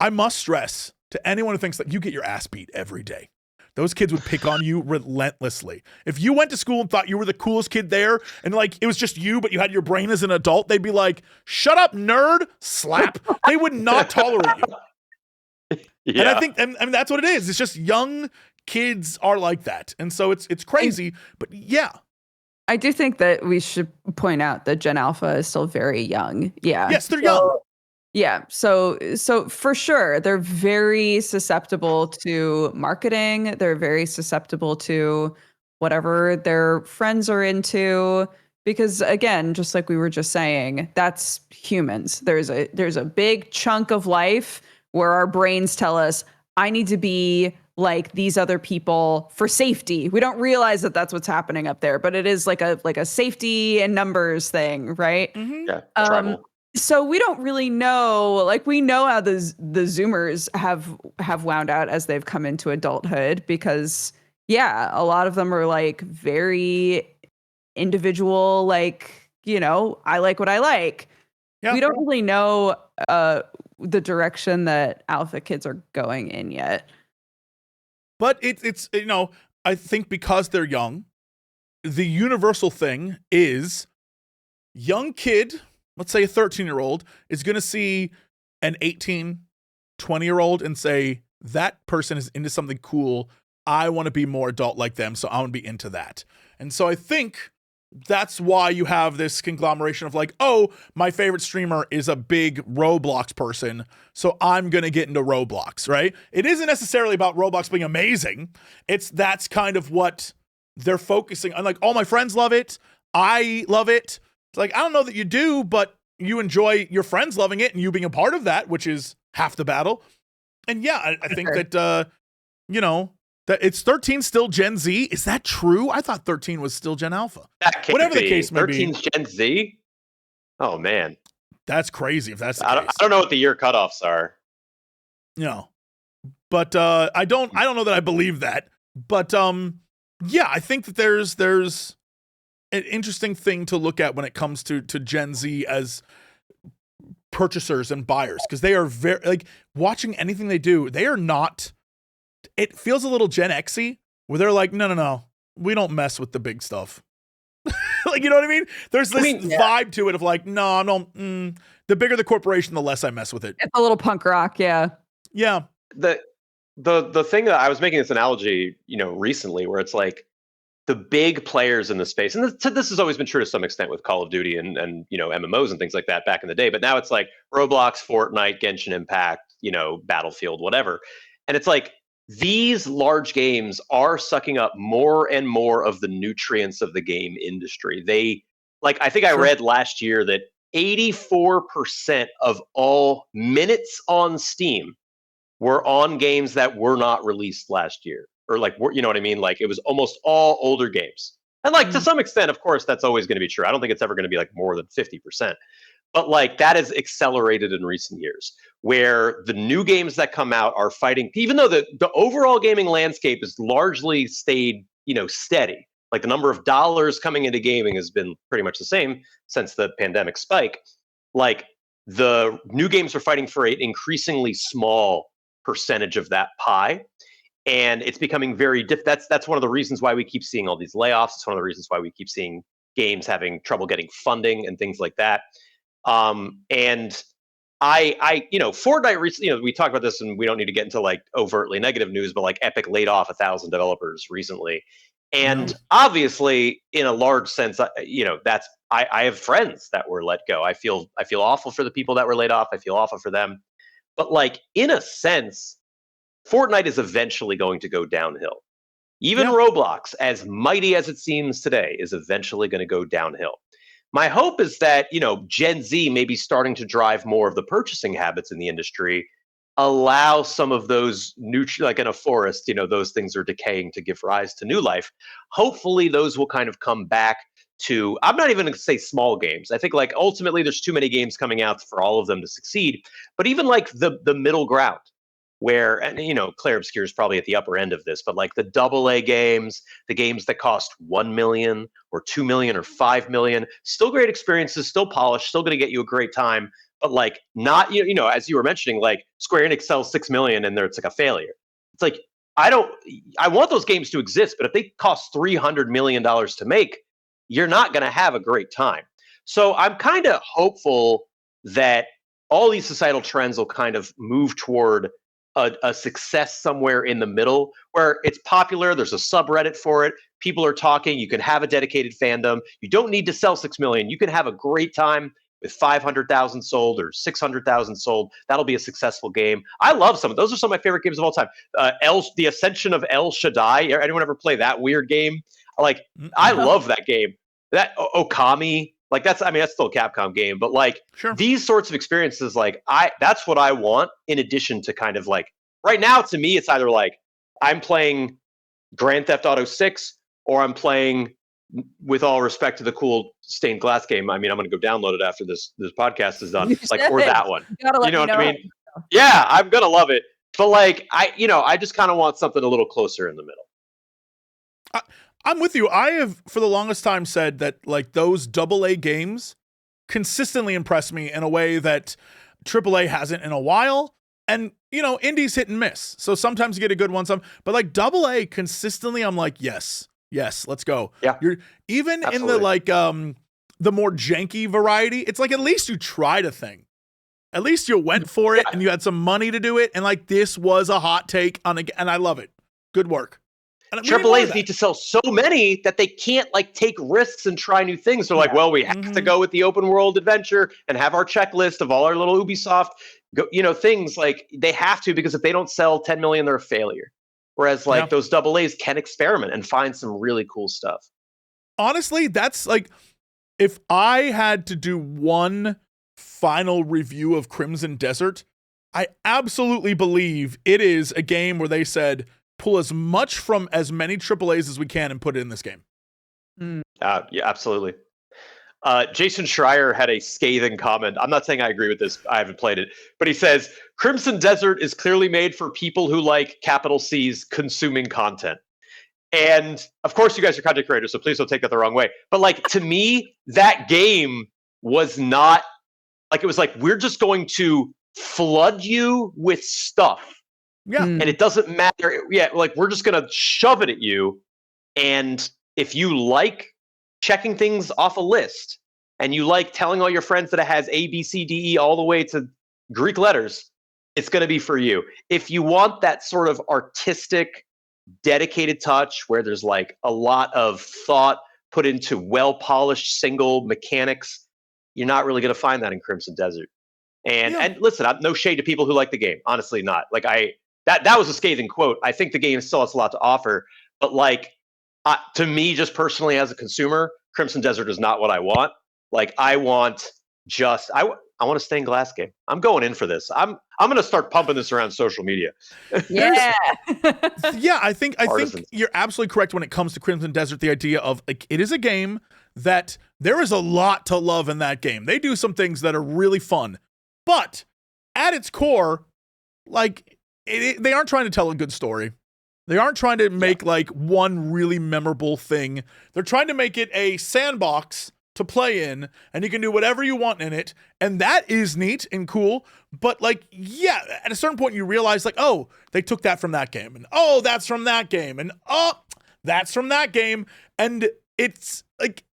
I must stress to anyone who thinks that you get your ass beat every day. Those kids would pick on you relentlessly. If you went to school and thought you were the coolest kid there, and like it was just you, but you had your brain as an adult, they'd be like, shut up, nerd, slap. They would not tolerate you. Yeah. And I think, and I mean, that's what it is. It's just young kids are like that. And so it's crazy, but yeah. I do think that we should point out that Gen Alpha is still very young. Yeah. Yes, they're young. Yeah. So for sure, they're very susceptible to marketing. They're very susceptible to whatever their friends are into. Because again, just like we were just saying, that's humans. There's a big chunk of life where our brains tell us, I need to be like these other people for safety. We don't realize that that's what's happening up there, but it is like a safety and numbers thing, right? Mm-hmm. Yeah, tribal. So we don't really know, like we know how the Zoomers have wound out as they've come into adulthood because yeah, a lot of them are like very individual, like, you know, I like what I like. Yeah. We don't really know the direction that alpha kids are going in yet. But it's you know, I think because they're young, the universal thing is young kid, let's say a 13-year-old, is going to see an 18, 20-year-old and say, that person is into something cool. I want to be more adult like them, so I want to be into that. And so I think that's why you have this conglomeration of like, oh, my favorite streamer is a big Roblox person, so I'm going to get into Roblox, right? It isn't necessarily about Roblox being amazing. That's kind of what they're focusing on. Like, all my friends love it. I love it. It's like, I don't know that you do, but you enjoy your friends loving it and you being a part of that, which is half the battle. And yeah, I think that, you know, that it's 13 still Gen Z. Is that true? I thought 13 was still Gen Alpha. That can't Whatever be. the case may be. 13's Gen Z? Oh, man. That's crazy if that's the case. I don't know what the year cutoffs are. No. But I don't know that I believe that. But yeah, I think that there's an interesting thing to look at when it comes to Gen Z as purchasers and buyers, because they are very, like, watching anything they do, they are not, it feels a little Gen X-y where they're like, no, we don't mess with the big stuff. Like, you know what I mean? There's this vibe to it of like, no, I don't, the bigger the corporation, the less I mess with it. It's a little punk rock. Yeah. Yeah. The thing that I was making this analogy, you know, recently, where it's like the big players in the space, and this has always been true to some extent with Call of Duty and you know, MMOs and things like that back in the day, but now it's like Roblox, Fortnite, Genshin Impact, you know, Battlefield, whatever. And it's like these large games are sucking up more and more of the nutrients of the game industry. They, like, I think I read last year that 84% of all minutes on Steam were on games that were not released last year. Or like, you know what I mean? Like, it was almost all older games. And like, to some extent, of course, that's always going to be true. I don't think it's ever going to be like more than 50%. But like, that has accelerated in recent years, where the new games that come out are fighting, even though the overall gaming landscape has largely stayed, you know, steady. Like, the number of dollars coming into gaming has been pretty much the same since the pandemic spike. Like, the new games are fighting for an increasingly small percentage of that pie. And it's becoming very that's one of the reasons why we keep seeing all these layoffs. It's one of the reasons why we keep seeing games having trouble getting funding and things like that. And I you know, Fortnite recently, you know, we talked about this, and we don't need to get into like overtly negative news, but like Epic laid off 1,000 developers recently. And obviously, in a large sense, you know, that's I have friends that were let go. I feel awful for the people that were laid off. I feel awful for them. But like, in a sense, Fortnite is eventually going to go downhill. Even Roblox, as mighty as it seems today, is eventually going to go downhill. My hope is that, you know, Gen Z may be starting to drive more of the purchasing habits in the industry, allow some of those like in a forest, you know, those things are decaying to give rise to new life. Hopefully those will kind of come back to, I'm not even going to say small games. I think like ultimately there's too many games coming out for all of them to succeed, but even like the middle ground, where, and you know, Claire Obscure is probably at the upper end of this, but like the AA games, the games that cost 1 million or 2 million or 5 million, still great experiences, still polished, still going to get you a great time, but like not, you know, as you were mentioning, like Square Enix sells 6 million and it's like a failure. It's like, I want those games to exist, but if they cost $300 million to make, you're not going to have a great time. So I'm kind of hopeful that all these societal trends will kind of move toward a success somewhere in the middle where it's popular. There's a subreddit for it. People are talking. You can have a dedicated fandom. You don't need to sell 6 million. You can have a great time with 500,000 sold or 600,000 sold. That'll be a successful game. I love some of those. Are some of my favorite games of all time. The Ascension of El Shaddai. Anyone ever play that weird game? Like, I love that game. That Okami. Like, that's still a Capcom game, but like these sorts of experiences, like that's what I want in addition to kind of like right now to me, it's either like I'm playing Grand Theft Auto 6 or I'm playing, with all respect to the cool stained glass game. I mean, I'm going to go download it after this podcast is done. Like, or that one. You know what I mean? Yeah, I'm going to love it. But like, I just kind of want something a little closer in the middle. I'm with you. I have, for the longest time, said that like those AA games consistently impress me in a way that AAA hasn't in a while. And, indies hit and miss. So sometimes you get a good one, but like AA consistently, I'm like, yes, let's go. Yeah. You're even absolutely. In the like the more janky variety, it's like at least you tried a thing. At least you went for it and you had some money to do it. And like this was a hot take and I love it. Good work. AAAs need to sell so many that they can't like take risks and try new things. They're like, well, we have to go with the open world adventure and have our checklist of all our little Ubisoft, things. Like they have to, because if they don't sell 10 million, they're a failure. Whereas like those AAs can experiment and find some really cool stuff. Honestly, that's like, if I had to do one final review of Crimson Desert, I absolutely believe it is a game where they said, pull as much from as many AAAs as we can and put it in this game. Yeah, absolutely. Jason Schreier had a scathing comment. I'm not saying I agree with this. I haven't played it. But he says, Crimson Desert is clearly made for people who like capital C's consuming content. And of course, you guys are content creators, so please don't take that the wrong way. But like, to me, that game was not like, it was like, we're just going to flood you with stuff. Yeah. And it doesn't matter. Yeah, like we're just going to shove it at you. And if you like checking things off a list and you like telling all your friends that it has A, B, C, D, E all the way to Greek letters, it's going to be for you. If you want that sort of artistic, dedicated touch where there's like a lot of thought put into well-polished single mechanics, you're not really going to find that in Crimson Desert. And listen, I'm no shade to people who like the game. Honestly, not. Like that was a scathing quote. I think the game still has a lot to offer, but like to me, just personally as a consumer, Crimson Desert is not what I want. Like I want a stained glass game. I'm going in for this. I'm going to start pumping this around social media. Yeah. I think you're absolutely correct when it comes to Crimson Desert. The idea of like, it is a game that there is a lot to love in that game. They do some things that are really fun, but at its core, like they aren't trying to tell a good story. They aren't trying to make like one really memorable thing. They're trying to make it a sandbox to play in, and you can do whatever you want in it. And that is neat and cool. But like, at a certain point you realize like, oh, they took that from that game, and oh, that's from that game, and oh, that's from that game. And it's like,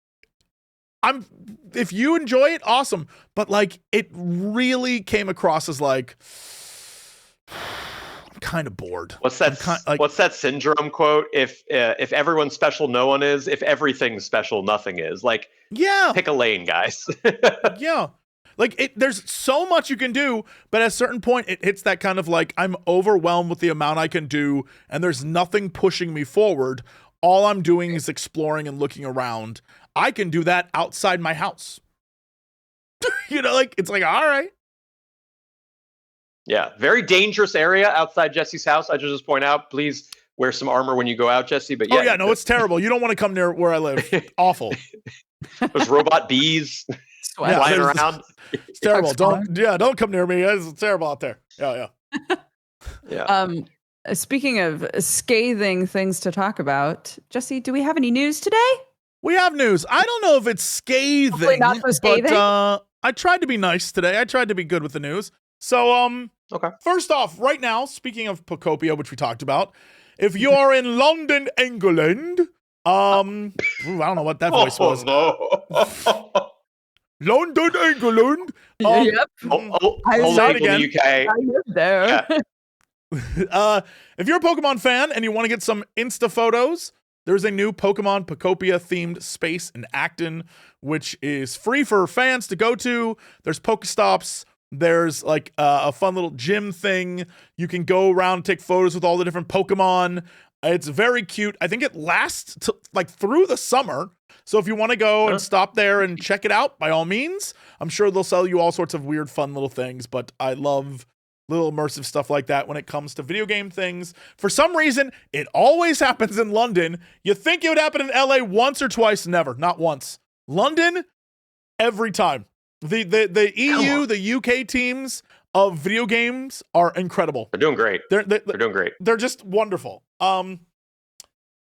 if you enjoy it, awesome. But like, it really came across as like, I'm kind of bored. What's that syndrome quote? If everyone's special, no one is. If everything's special, nothing is. Like, pick a lane, guys. Like there's so much you can do, but at a certain point, it hits that kind of like, I'm overwhelmed with the amount I can do, and there's nothing pushing me forward. All I'm doing is exploring and looking around. I can do that outside my house. Like, it's like, all right. Yeah, very dangerous area outside Jesse's house. I should just point out, please wear some armor when you go out, Jesse. But no, it's terrible. You don't want to come near where I live. Awful. There's robot bees flying around. It's terrible. Don't come near me. It's terrible out there. Yeah. Speaking of scathing things to talk about, Jesse, do we have any news today? We have news. I don't know if it's scathing. Hopefully not so scathing. But I tried to be nice today. I tried to be good with the news. So, okay. First off, right now, speaking of Pokopia, which we talked about, if you are in London, England, I don't know what that voice was. No. London, England. Yep. I live in the UK. I live there. Yeah. If you're a Pokemon fan and you want to get some Insta photos, there's a new Pokemon Pokopia themed space in Acton, which is free for fans to go to. There's Pokestops. There's like a fun little gym thing. You can go around and take photos with all the different Pokemon. It's very cute. I think it lasts like through the summer. So if you want to go and stop there and check it out, by all means, I'm sure they'll sell you all sorts of weird, fun little things. But I love little immersive stuff like that when it comes to video game things. For some reason, it always happens in London. You think it would happen in LA once or twice? Never. Not once. London, every time. The EU, the UK teams of video games are incredible. They're doing great. They're doing great. They're just wonderful. While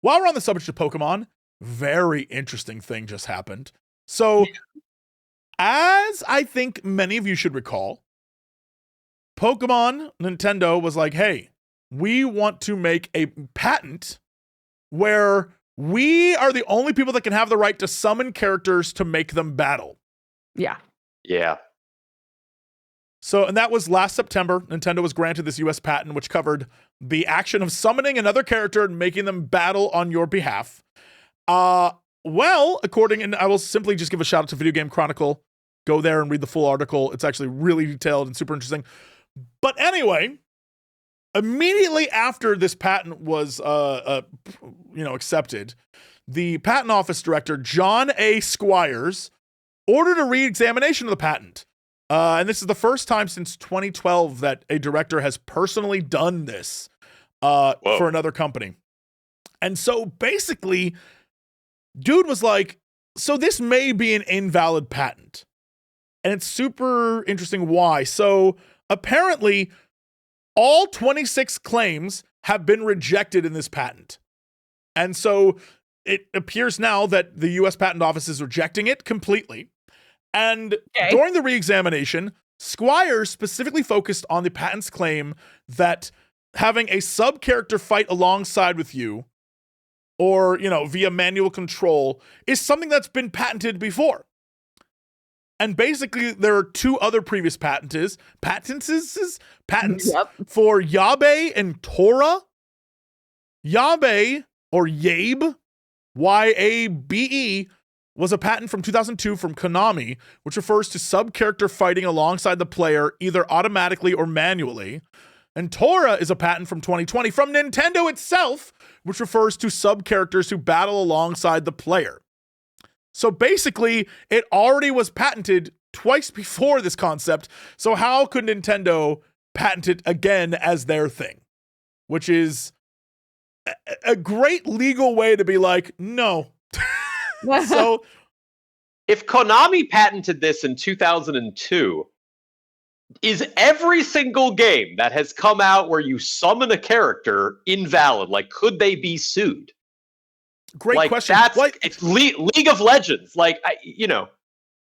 we're on the subject of Pokemon, very interesting thing just happened. So, as I think many of you should recall, Nintendo was like, hey, we want to make a patent where we are the only people that can have the right to summon characters to make them battle. Yeah. Yeah. So, and that was last September. Nintendo was granted this US patent, which covered the action of summoning another character and making them battle on your behalf. Well, and I will simply just give a shout out to Video Game Chronicle. Go there and read the full article. It's actually really detailed and super interesting. But anyway, immediately after this patent was, accepted, the patent office director, John A. Squires, ordered a re-examination of the patent. And this is the first time since 2012 that a director has personally done this for another company. And so basically, dude was like, so this may be an invalid patent. And it's super interesting why. So apparently, all 26 claims have been rejected in this patent. And so it appears now that the US Patent Office is rejecting it completely. And during the re-examination, Squires specifically focused on the patent's claim that having a sub-character fight alongside with you, or, via manual control, is something that's been patented before. And basically, there are two other previous patents for Yabe and Tora. Yabe, or Yabe, Y-A-B-E, was a patent from 2002 from Konami, which refers to sub-character fighting alongside the player, either automatically or manually. And Tora is a patent from 2020 from Nintendo itself, which refers to sub-characters who battle alongside the player. So basically, it already was patented twice before this concept, so how could Nintendo patent it again as their thing? Which is a great legal way to be like, no. So, if Konami patented this in 2002, is every single game that has come out where you summon a character invalid? Like, could they be sued? Great question. It's League of Legends.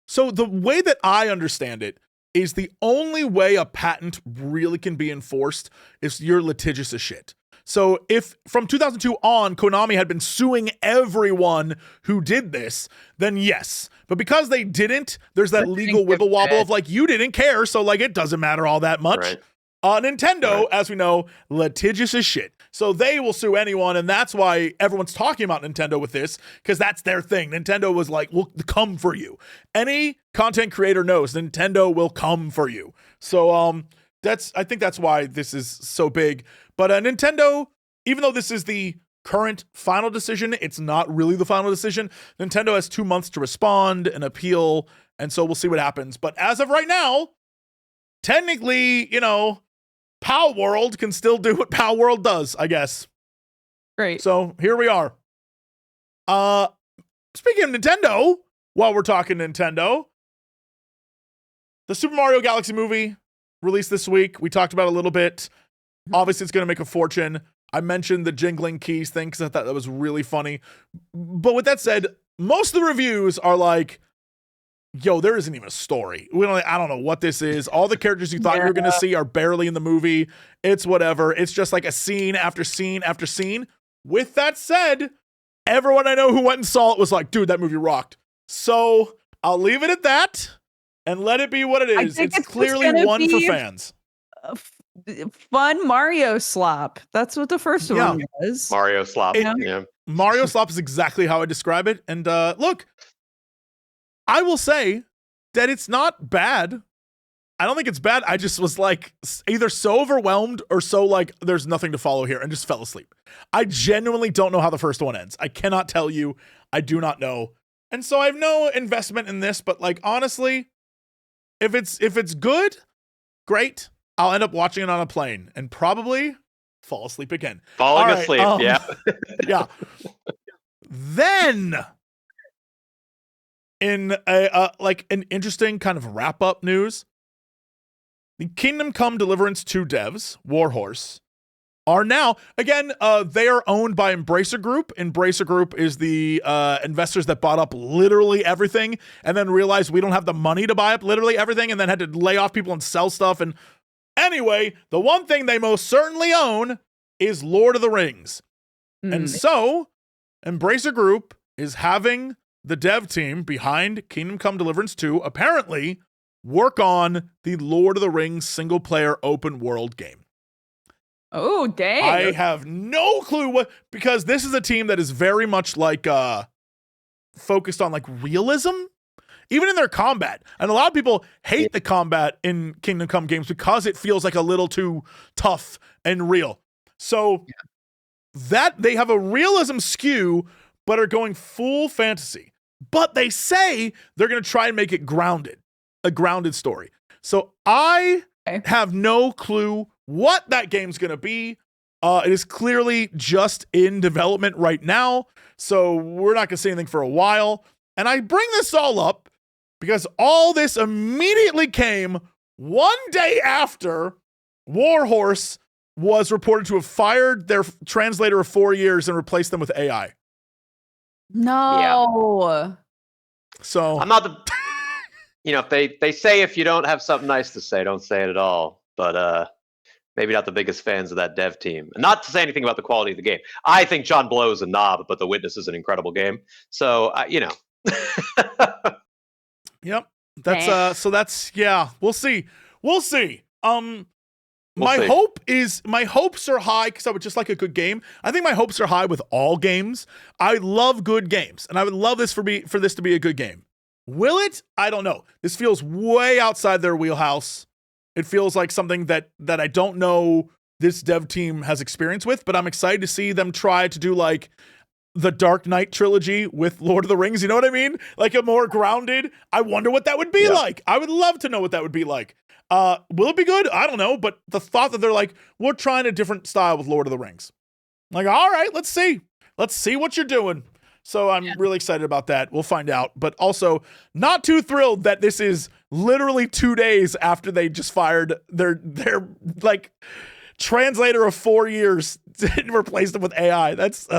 So the way that I understand it is the only way a patent really can be enforced is you're litigious as shit. So if from 2002 on, Konami had been suing everyone who did this, then yes. But because they didn't, there's that legal wibble wobble of like, you didn't care, so like it doesn't matter all that much. Right. Nintendo, as we know, litigious as shit. So they will sue anyone, and that's why everyone's talking about Nintendo with this, because that's their thing. Nintendo was like, we'll come for you. Any content creator knows Nintendo will come for you. So I think that's why this is so big. But Nintendo, even though this is the current final decision, it's not really the final decision. Nintendo has 2 months to respond and appeal, and so we'll see what happens. But as of right now, technically, Pow World can still do what Pow World does, I guess. Great. So here we are. Speaking of Nintendo, while we're talking Nintendo, the Super Mario Galaxy movie released this week. We talked about it a little bit. Obviously, it's going to make a fortune. I mentioned the jingling keys thing because I thought that was really funny. But with that said, most of the reviews are like, yo, there isn't even a story. I don't know what this is. All the characters you thought you were going to see are barely in the movie. It's whatever. It's just like a scene after scene after scene. With that said, everyone I know who went and saw it was like, dude, that movie rocked. So I'll leave it at that and let it be what it is. It's clearly one for fans. fun Mario slop. That's what the first one was. Mario slop. Yeah. Mario slop is exactly how I describe it. And look, I will say that it's not bad. I don't think it's bad. I just was like either so overwhelmed or so like there's nothing to follow here and just fell asleep. I genuinely don't know how the first one ends. I cannot tell you. I do not know. And so I have no investment in this, but like honestly, if it's good, great. I'll end up watching it on a plane and probably fall asleep again. Falling asleep, yeah. Yeah. Then in a like an interesting kind of wrap-up news, the Kingdom Come Deliverance 2 devs, Warhorse, are now, again, they are owned by Embracer Group. Embracer Group is the investors that bought up literally everything and then realized we don't have the money to buy up literally everything and then had to lay off people and sell stuff. And anyway, the one thing they most certainly own is Lord of the Rings. And so, Embracer Group is having the dev team behind Kingdom Come Deliverance 2 apparently work on the Lord of the Rings single-player open world game. Oh, dang. I have no clue what, because this is a team that is very much like focused on like realism, even in their combat. And a lot of people hate the combat in Kingdom Come games because it feels like a little too tough and real. So that they have a realism skew, but are going full fantasy. But they say they're going to try and make it grounded, a grounded story. So I have no clue what that game's going to be. It is clearly just in development right now, so we're not going to say anything for a while. And I bring this all up because all this immediately came one day after Warhorse was reported to have fired their translator of 4 years and replaced them with AI. No. So I'm not the if they say if you don't have something nice to say, don't say it at all. But maybe not the biggest fans of that dev team. Not to say anything about the quality of the game. I think John Blow is a knob, but The Witness is an incredible game. So Yep. That's so that's we'll see. We'll see. My hopes are high because I would just like a good game. I think my hopes are high with all games. I love good games, and I would love this for this to be a good game. Will it? I don't know. This feels way outside their wheelhouse. It feels like something that I don't know this dev team has experience with, but I'm excited to see them try to do like the Dark Knight trilogy with Lord of the Rings. You know what I mean? Like a more grounded. I wonder what that would be like. I would love to know what that would be like. Will it be good? I don't know. But the thought that they're like, we're trying a different style with Lord of the Rings. Like, all right, let's see. Let's see what you're doing. So I'm really excited about that. We'll find out. But also not too thrilled that this is literally 2 days after they just fired their like translator of 4 years and replaced them with AI. That's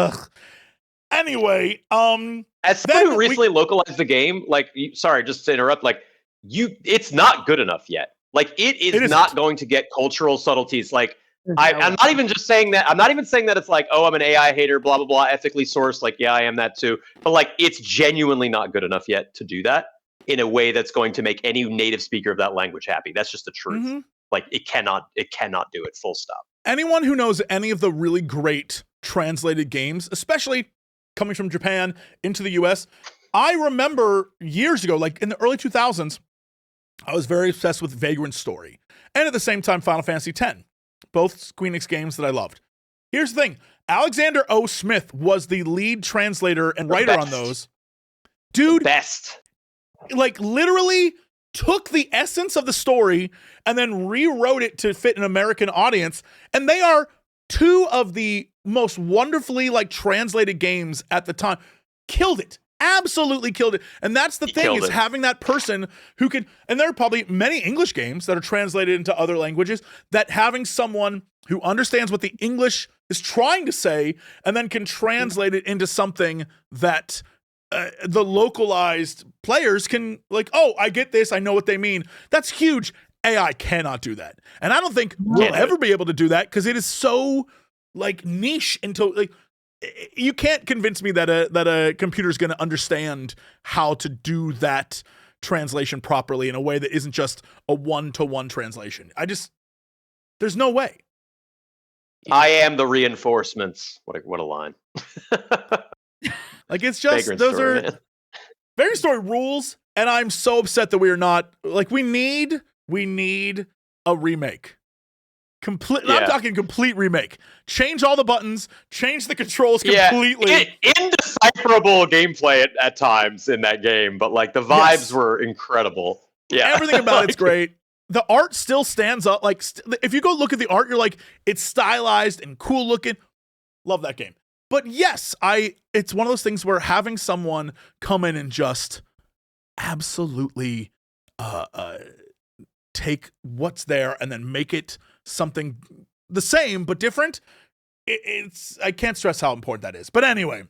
Anyway, as someone who recently localized the game, like, sorry, just to interrupt, like, it's not good enough yet. Like, it is not going to get cultural subtleties. Like, I'm not even just saying that. I'm not even saying that it's like, oh, I'm an AI hater, blah, blah, blah, ethically sourced. Like, yeah, I am that too. But like, it's genuinely not good enough yet to do that in a way that's going to make any native speaker of that language happy. That's just the truth. Mm-hmm. Like, it cannot do it, full stop. Anyone who knows any of the really great translated games, especially coming from Japan into the US, I remember years ago, like in the early 2000s, I was very obsessed with Vagrant Story. And at the same time, Final Fantasy X. Both Squeenix games that I loved. Here's the thing. Alexander O. Smith was the lead translator and writer on those. Dude, best. Like literally took the essence of the story and then rewrote it to fit an American audience. And they are two of the most wonderfully like translated games at the time. Killed it. Absolutely killed it. And that's the thing, is having that person who can, and there are probably many English games that are translated into other languages, that having someone who understands what the English is trying to say and then can translate it into something that the localized players can like, oh, I get this, I know what they mean. That's huge. AI cannot do that. And I don't think we'll ever be able to do that because it is so like niche into like, you can't convince me that a computer is going to understand how to do that translation properly in a way that isn't just a one-to-one translation. There's no way. I am the reinforcements. What a line. Like, it's just, Vagrant those story, are man. Vagrant Story rules, and I'm so upset that we are not, like, we need a remake. I'm talking complete remake. Change all the buttons, change the controls completely. Indecipherable gameplay at times in that game, but like the vibes were incredible. Yeah. Everything about it's great. The art still stands up. Like, if you go look at the art, you're like, it's stylized and cool looking. Love that game. But yes, it's one of those things where having someone come in and just absolutely take what's there and then make it something the same but different, it's I can't stress how important that is. But anyway,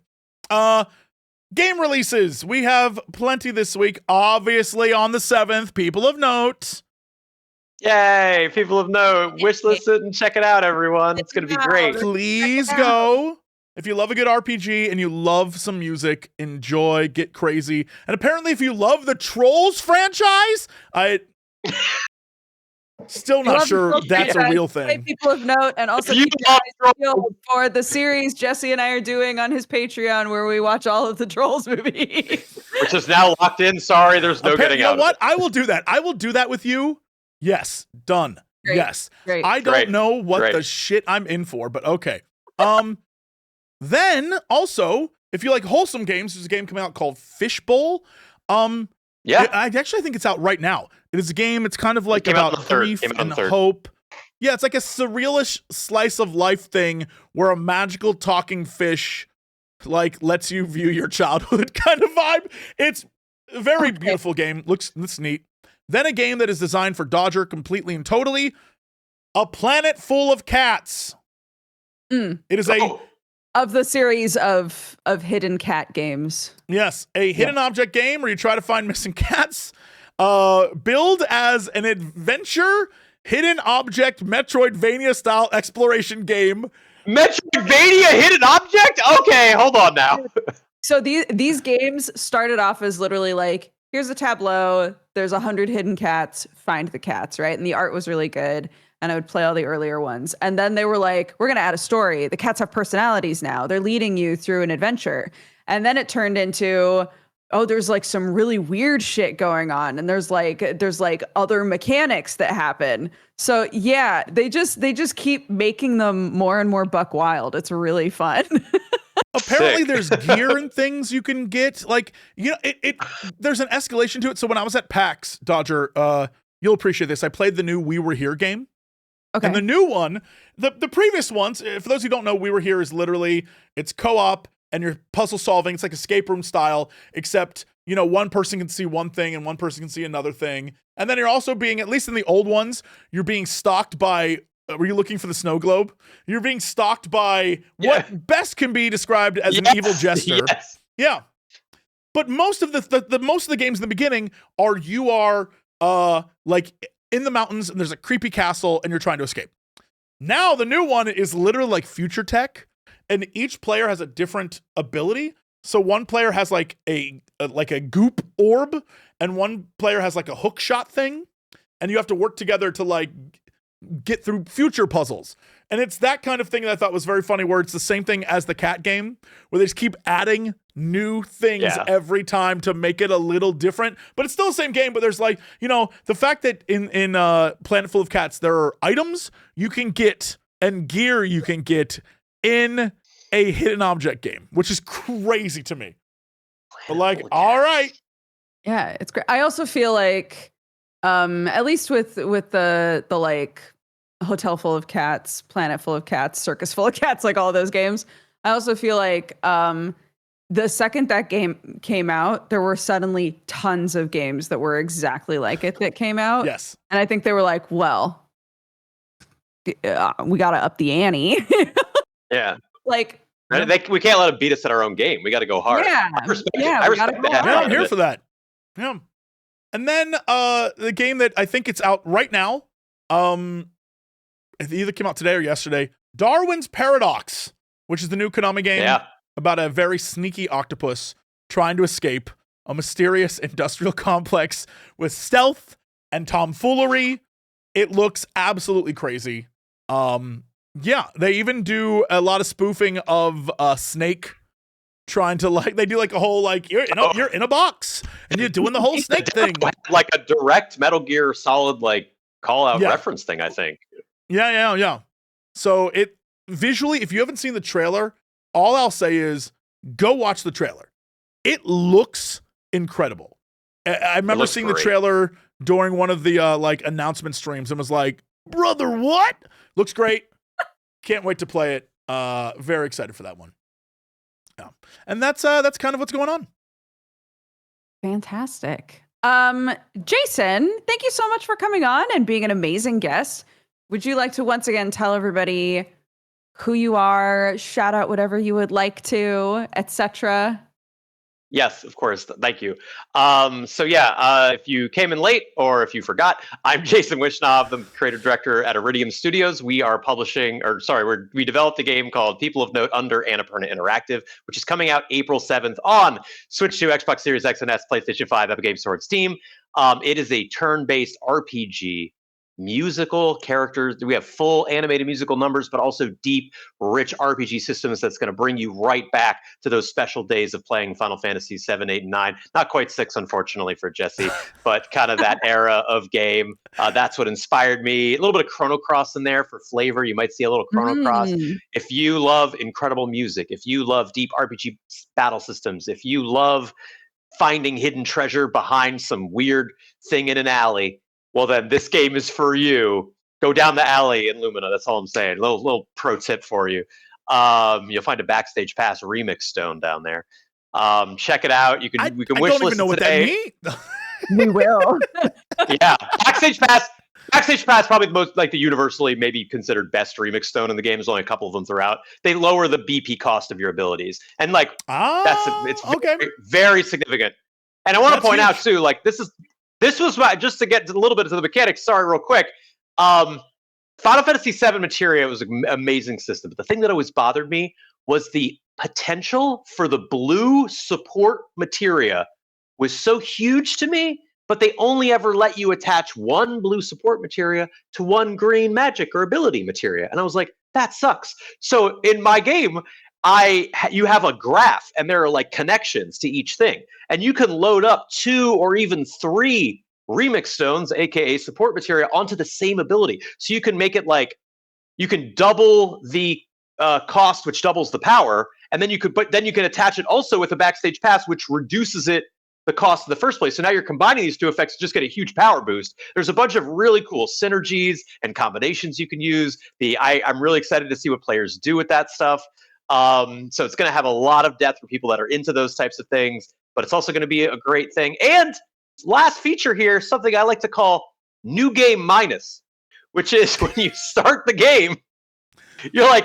game releases. We have plenty this week. Obviously on the 7th, people of note. Yay, people of note. Wishlist it and check it out, everyone. It's going to be great. Please go. If you love a good RPG and you love some music, enjoy, get crazy. And apparently if you love the Trolls franchise, still not sure that's a real thing. People of note, and also keep your eyes peeled for the series Jesse and I are doing on his Patreon, where we watch all of the Trolls movies. Which is now locked in. Sorry, there's no getting out. You know what? I will do that. I will do that with you. Yes, done. Great. Yes. Great. I don't know what the shit I'm in for, but okay. Then also, if you like wholesome games, there's a game coming out called Fishbowl. I actually think it's out right now. It is a game. It's kind of like about grief and hope. Yeah, it's like a surrealish slice of life thing where a magical talking fish like lets you view your childhood kind of vibe. It's a very beautiful game. Looks neat. Then a game that is designed for Dodger completely and totally. A Planet Full of Cats. It is of the series of hidden cat games. Yes, a hidden object game where you try to find missing cats. Build as an adventure hidden object Metroidvania style exploration game. Metroidvania hidden object? Okay, hold on now. So these games started off as literally like, here's a tableau, there's 100 hidden cats, find the cats, right? And the art was really good. And I would play all the earlier ones. And then they were like, we're going to add a story. The cats have personalities now. They're leading you through an adventure. And then it turned into, there's like some really weird shit going on. And there's like other mechanics that happen. So yeah, they just keep making them more and more buck wild. It's really fun. Apparently there's gear and things you can get. Like, you know, there's an escalation to it. So when I was at PAX, Dodger, you'll appreciate this. I played the new We Were Here game. Okay. And the new one, the previous ones, for those who don't know, We Were Here is literally, it's co-op and you're puzzle solving. It's like escape room style, except, you know, one person can see one thing and one person can see another thing. And then you're also being, at least in the old ones, you're being stalked by, were you looking for the snow globe? You're being stalked by what best can be described as an evil jester. Yes. Yeah. But most of the games in the beginning you are like in the mountains and there's a creepy castle and you're trying to escape. Now the new one is literally like future tech and each player has a different ability. So one player has like a goop orb and one player has like a hook shot thing and you have to work together to like get through future puzzles. And it's that kind of thing that I thought was very funny, where it's the same thing as the cat game, where they just keep adding new things every time to make it a little different. But it's still the same game, but there's like, you know, the fact that in Planet Full of Cats, there are items you can get and gear you can get in a hidden object game, which is crazy to me. But like, all right. Yeah, it's great. I also feel like, at least with the like Hotel Full of Cats, Planet Full of Cats, Circus Full of Cats, like all those games, I also feel like the second that game came out, there were suddenly tons of games that were exactly like it that came out. Yes. And I think they were like, well, we got to up the ante. Yeah. Like, we can't let them beat us at our own game. We got to go hard. Yeah. I respect that. Yeah, I'm here for that. Yeah. And then the game that I think it's out right now, it either came out today or yesterday, Darwin's Paradox, which is the new Konami game about a very sneaky octopus trying to escape a mysterious industrial complex with stealth and tomfoolery. It looks absolutely crazy. Yeah, they even do a lot of spoofing of Snake trying to they do like a whole you're in a box and you're doing the whole Snake thing. Like a direct Metal Gear Solid call out reference thing, I think. Yeah. So it visually, if you haven't seen the trailer, all I'll say is go watch the trailer. It looks incredible. I remember seeing the trailer during one of the announcement streams and was like, brother, what? Looks great. Can't wait to play it. Very excited for that one. Yeah. And that's kind of what's going on. Fantastic. Jason, thank you so much for coming on and being an amazing guest. Would you like to once again tell everybody who you are, shout out whatever you would like to, etc.? Yes, of course. Thank you. If you came in late or if you forgot, I'm Jason Wishnov, the creative director at Iridium Studios. We are we developed a game called People of Note under Annapurna Interactive, which is coming out April 7th on Switch 2, Xbox Series X and S, PlayStation 5, Epic Games Store, and Steam. It is a turn-based RPG. Musical characters. We have full animated musical numbers, but also deep, rich RPG systems that's going to bring you right back to those special days of playing Final Fantasy 7, 8, and 9. Not quite 6, unfortunately, for Jesse, but kind of that era of game. That's what inspired me. A little bit of Chrono Cross in there for flavor. You might see a little Chrono Cross. If you love incredible music, if you love deep RPG battle systems, if you love finding hidden treasure behind some weird thing in an alley, well, then this game is for you. Go down the alley in Lumina. That's all I'm saying. Little pro tip for you. You'll find a Backstage Pass remix stone down there. Check it out. We can wish list it today. I don't even know what that means. We will. Yeah, Backstage Pass. Backstage Pass probably the most the universally maybe considered best remix stone in the game. There's only a couple of them throughout. They lower the BP cost of your abilities, and it's okay. Very, very significant. And I want to point out too, this was just to get a little bit into the mechanics. Sorry, real quick. Final Fantasy VII Materia was an amazing system, but the thing that always bothered me was the potential for the blue support materia was so huge to me, but they only ever let you attach one blue support materia to one green magic or ability materia, and I was like, that sucks. So in my game, you have a graph and there are connections to each thing, and you can load up 2 or even 3 remix stones, aka support materia, onto the same ability. So you can make it you can double the cost, which doubles the power, and then you can attach it also with a Backstage Pass, which reduces the cost in the first place. So now you're combining these two effects to just get a huge power boost. There's a bunch of really cool synergies and combinations you can use. I'm really excited to see what players do with that stuff. So it's going to have a lot of depth for people that are into those types of things, but it's also going to be a great thing. And last feature here, something I like to call New Game Minus, which is when you start the game, you're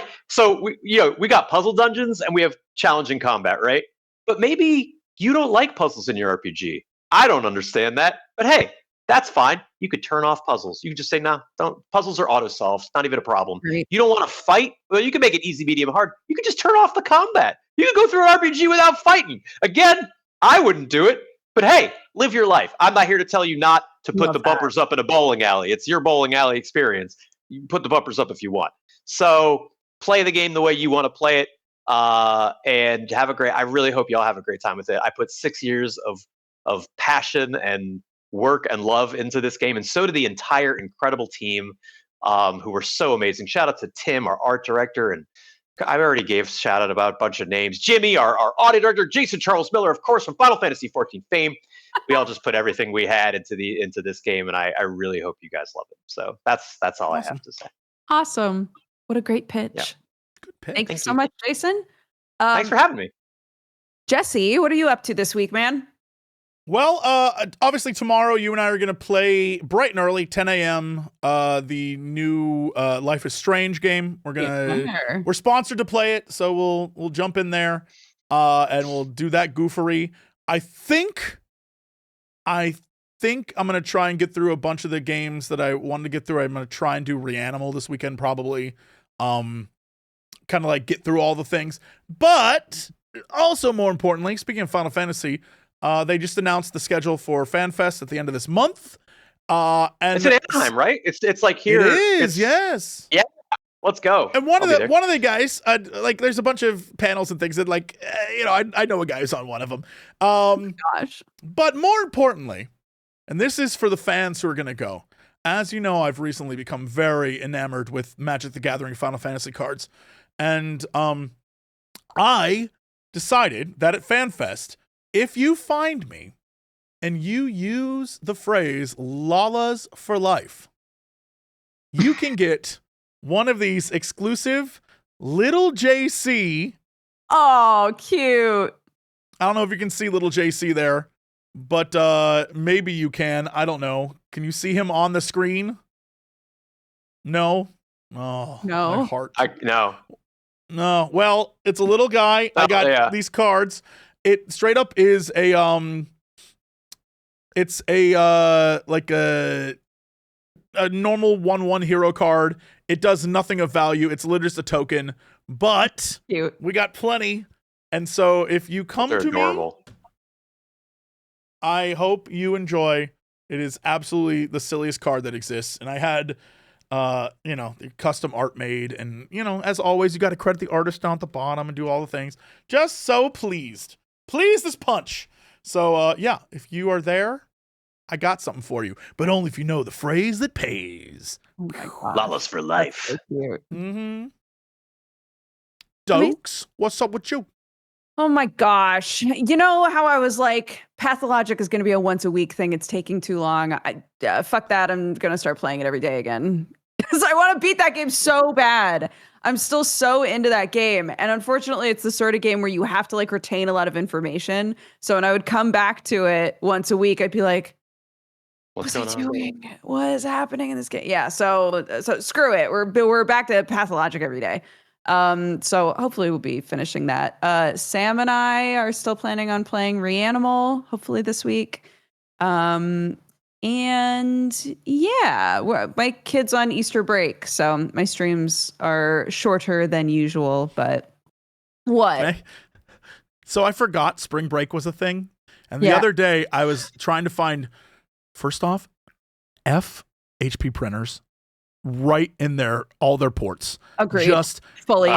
we got puzzle dungeons and we have challenging combat, right? But maybe you don't like puzzles in your RPG. I don't understand that, but hey, that's fine. You could turn off puzzles. You can just say, no, don't. Puzzles are auto-solved. Not even a problem. Right. You don't want to fight? Well, you can make it easy, medium, hard. You can just turn off the combat. You can go through an RPG without fighting. Again, I wouldn't do it. But hey, live your life. I'm not here to tell you not to put the bumpers up in a bowling alley. It's your bowling alley experience. You can put the bumpers up if you want. So play the game the way you want to play it, and have a great. I really hope y'all have a great time with it. I put 6 years of passion and work and love into this game, and so did the entire incredible team, who were so amazing. Shout out to Tim, our art director, and I already gave shout out about a bunch of names. Jimmy, our audio director, Jason Charles Miller, of course, from Final Fantasy XIV fame. We all just put everything we had into this game, and I really hope you guys love it. So that's all awesome. I have to say. Awesome. What a great pitch. Yeah. Good pitch. Thank you so much, Jason. Thanks for having me. Jesse, what are you up to this week, man? Well, obviously tomorrow you and I are going to play bright and early, 10 a.m., the new Life is Strange game. We're sponsored to play it, so we'll jump in there, and we'll do that goofery. I think I'm going to try and get through a bunch of the games that I wanted to get through. I'm going to try and do Reanimal this weekend, probably. Kind of get through all the things. But also more importantly, speaking of Final Fantasy, they just announced the schedule for FanFest at the end of this month. And it's in Anaheim, right? It's like here. It is, yes. Yeah. Let's go. And one of the guys, like, there's a bunch of panels and things that, like, I know a guy who's on one of them. Gosh. But more importantly, and this is for the fans who are going to go. As you know, I've recently become very enamored with Magic the Gathering Final Fantasy cards. And I decided that at FanFest, if you find me and you use the phrase "Lalas for life," you can get one of these exclusive little JC. Oh, cute. I don't know if you can see little JC there, but maybe you can. I don't know. Can you see him on the screen? No. Oh, No. my heart. No. No. Well, it's a little guy. I got these cards. It straight up is a it's a like a normal 1/1 hero card. It does nothing of value. It's literally just a token, but Cute. we got plenty. And so if you come They're to adorable. me, I hope you enjoy. It is absolutely the silliest card that exists. And I had, the custom art made. And, as always, you got to credit the artist down at the bottom and do all the things. Just so pleased. Pleased as punch. So, if you are there, I got something for you, but only if you know the phrase that pays. Oh my God. Lalas for life. So cute. Mm-hmm. Dokes, what's up with you? Oh my gosh. You know how I was like, Pathologic is going to be a once a week thing. It's taking too long. Fuck that. I'm going to start playing it every day again. Because I want to beat that game so bad. I'm still so into that game. And unfortunately, it's the sort of game where you have to like retain a lot of information. So when I would come back to it once a week, I'd be like, What's What's going he on? doing? What is happening in this game? Yeah, so screw it. We're back to Pathologic every day. So hopefully we'll be finishing that. Sam and I are still planning on playing Reanimal, hopefully this week. And yeah, my kid's on Easter break, so my streams are shorter than usual, but what? Okay. So I forgot spring break was a thing. And the other day I was trying to find, first off, HP printers right in all their ports. Agreed. Just Fully.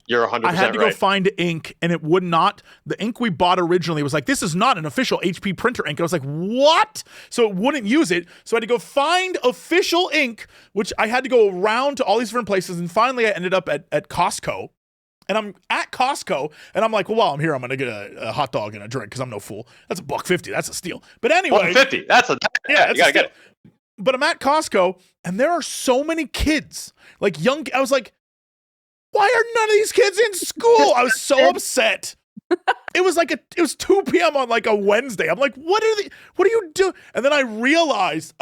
You're 100% I had to right. go find ink, and it would not. The ink we bought originally was like, this is not an official HP printer ink. And I was like, what? So it wouldn't use it. So I had to go find official ink, which I had to go around to all these different places. And finally I ended up at Costco. And I'm at Costco, and I'm like, well, while I'm here, I'm going to get a hot dog and a drink because I'm no fool. That's $1.50. That's a steal. But anyway. $1.50. That's you gotta get it. But I'm at Costco, and there are so many kids. Like I was like, why are none of these kids in school? I was so upset. It was 2 p.m. on like a Wednesday. I'm like, what are you doing? And then I realized,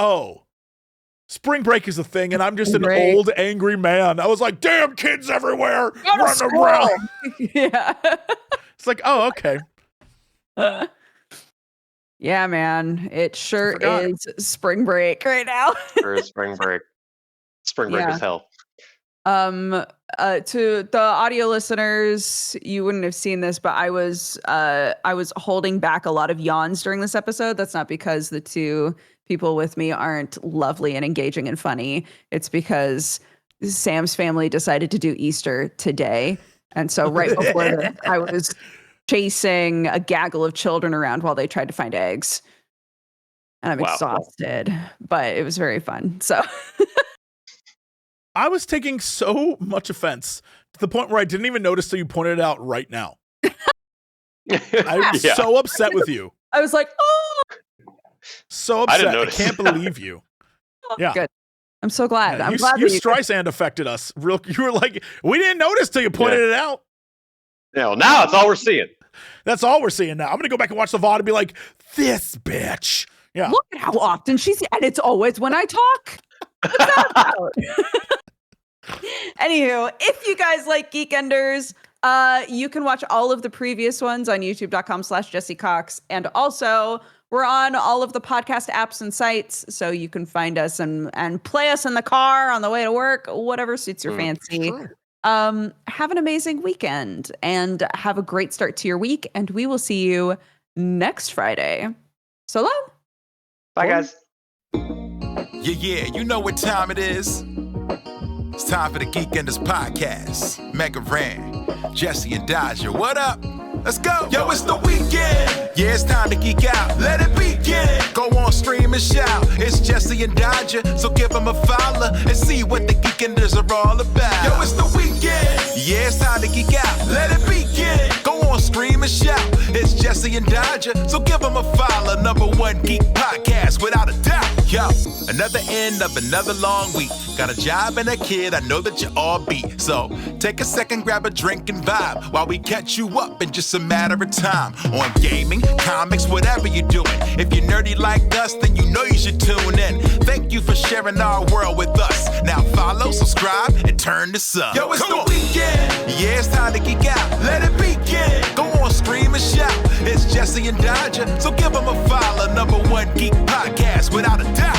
spring break is a thing, and I'm just an old, angry man. I was like, damn kids everywhere. Running around. Yeah. It's like, oh, okay. Yeah, man. It sure is spring break right now. For spring break. Spring break is hell. To the audio listeners, you wouldn't have seen this, but I was holding back a lot of yawns during this episode. That's not because the two people with me aren't lovely and engaging and funny. It's because Sam's family decided to do Easter today. And so right before that, I was chasing a gaggle of children around while they tried to find eggs. And I'm exhausted, but it was very fun. So I was taking so much offense to the point where I didn't even notice till you pointed it out right now. I'm so upset with you. I was like, oh, so upset. I can't believe you. Yeah. Good. I'm so glad. Yeah, I'm glad you Streisand affected us. You were like, we didn't notice till you pointed it out. Yeah, now it's all we're seeing. That's all we're seeing now. I'm going to go back and watch the VOD and be like, this bitch. Yeah. Look at how often and it's always when I talk. What's that about? Anywho, if you guys like Geekenders, you can watch all of the previous ones on youtube.com/Jessie Cox. And also, we're on all of the podcast apps and sites, so you can find us and play us in the car on the way to work, whatever suits your fancy. Sure. Have an amazing weekend and have a great start to your week. And we will see you next Friday. So long. Bye, guys. Yeah, you know what time it is. It's time for the Geekenders podcast. MegaRan, Jesse and Dodger, what up? Let's go. Yo, it's the weekend. Yeah, it's time to geek out. Let it begin. Go on, stream and shout. It's Jesse and Dodger, so give them a follow and see what the Geekenders are all about. Yo, it's the weekend. Yeah, it's time to geek out. Let it begin. Go on, stream and shout. It's Jesse and Dodger, so give them a follow. #1 geek podcast, without a doubt. Yo, another end of another long week. Got a job and a kid, I know that you all beat. So take a second, grab a drink and vibe while we catch you up in just a matter of time. On gaming, comics, whatever you're doing. If you're nerdy like us, then you know you should tune in. Thank you for sharing our world with us. Now follow, subscribe, and turn this up. Yo, it's the weekend. Yeah, it's time to geek out. Let it begin. Go on, stream and shout. It's Jesse and Dodger, so give them a follow. #1 geek podcast, without a doubt.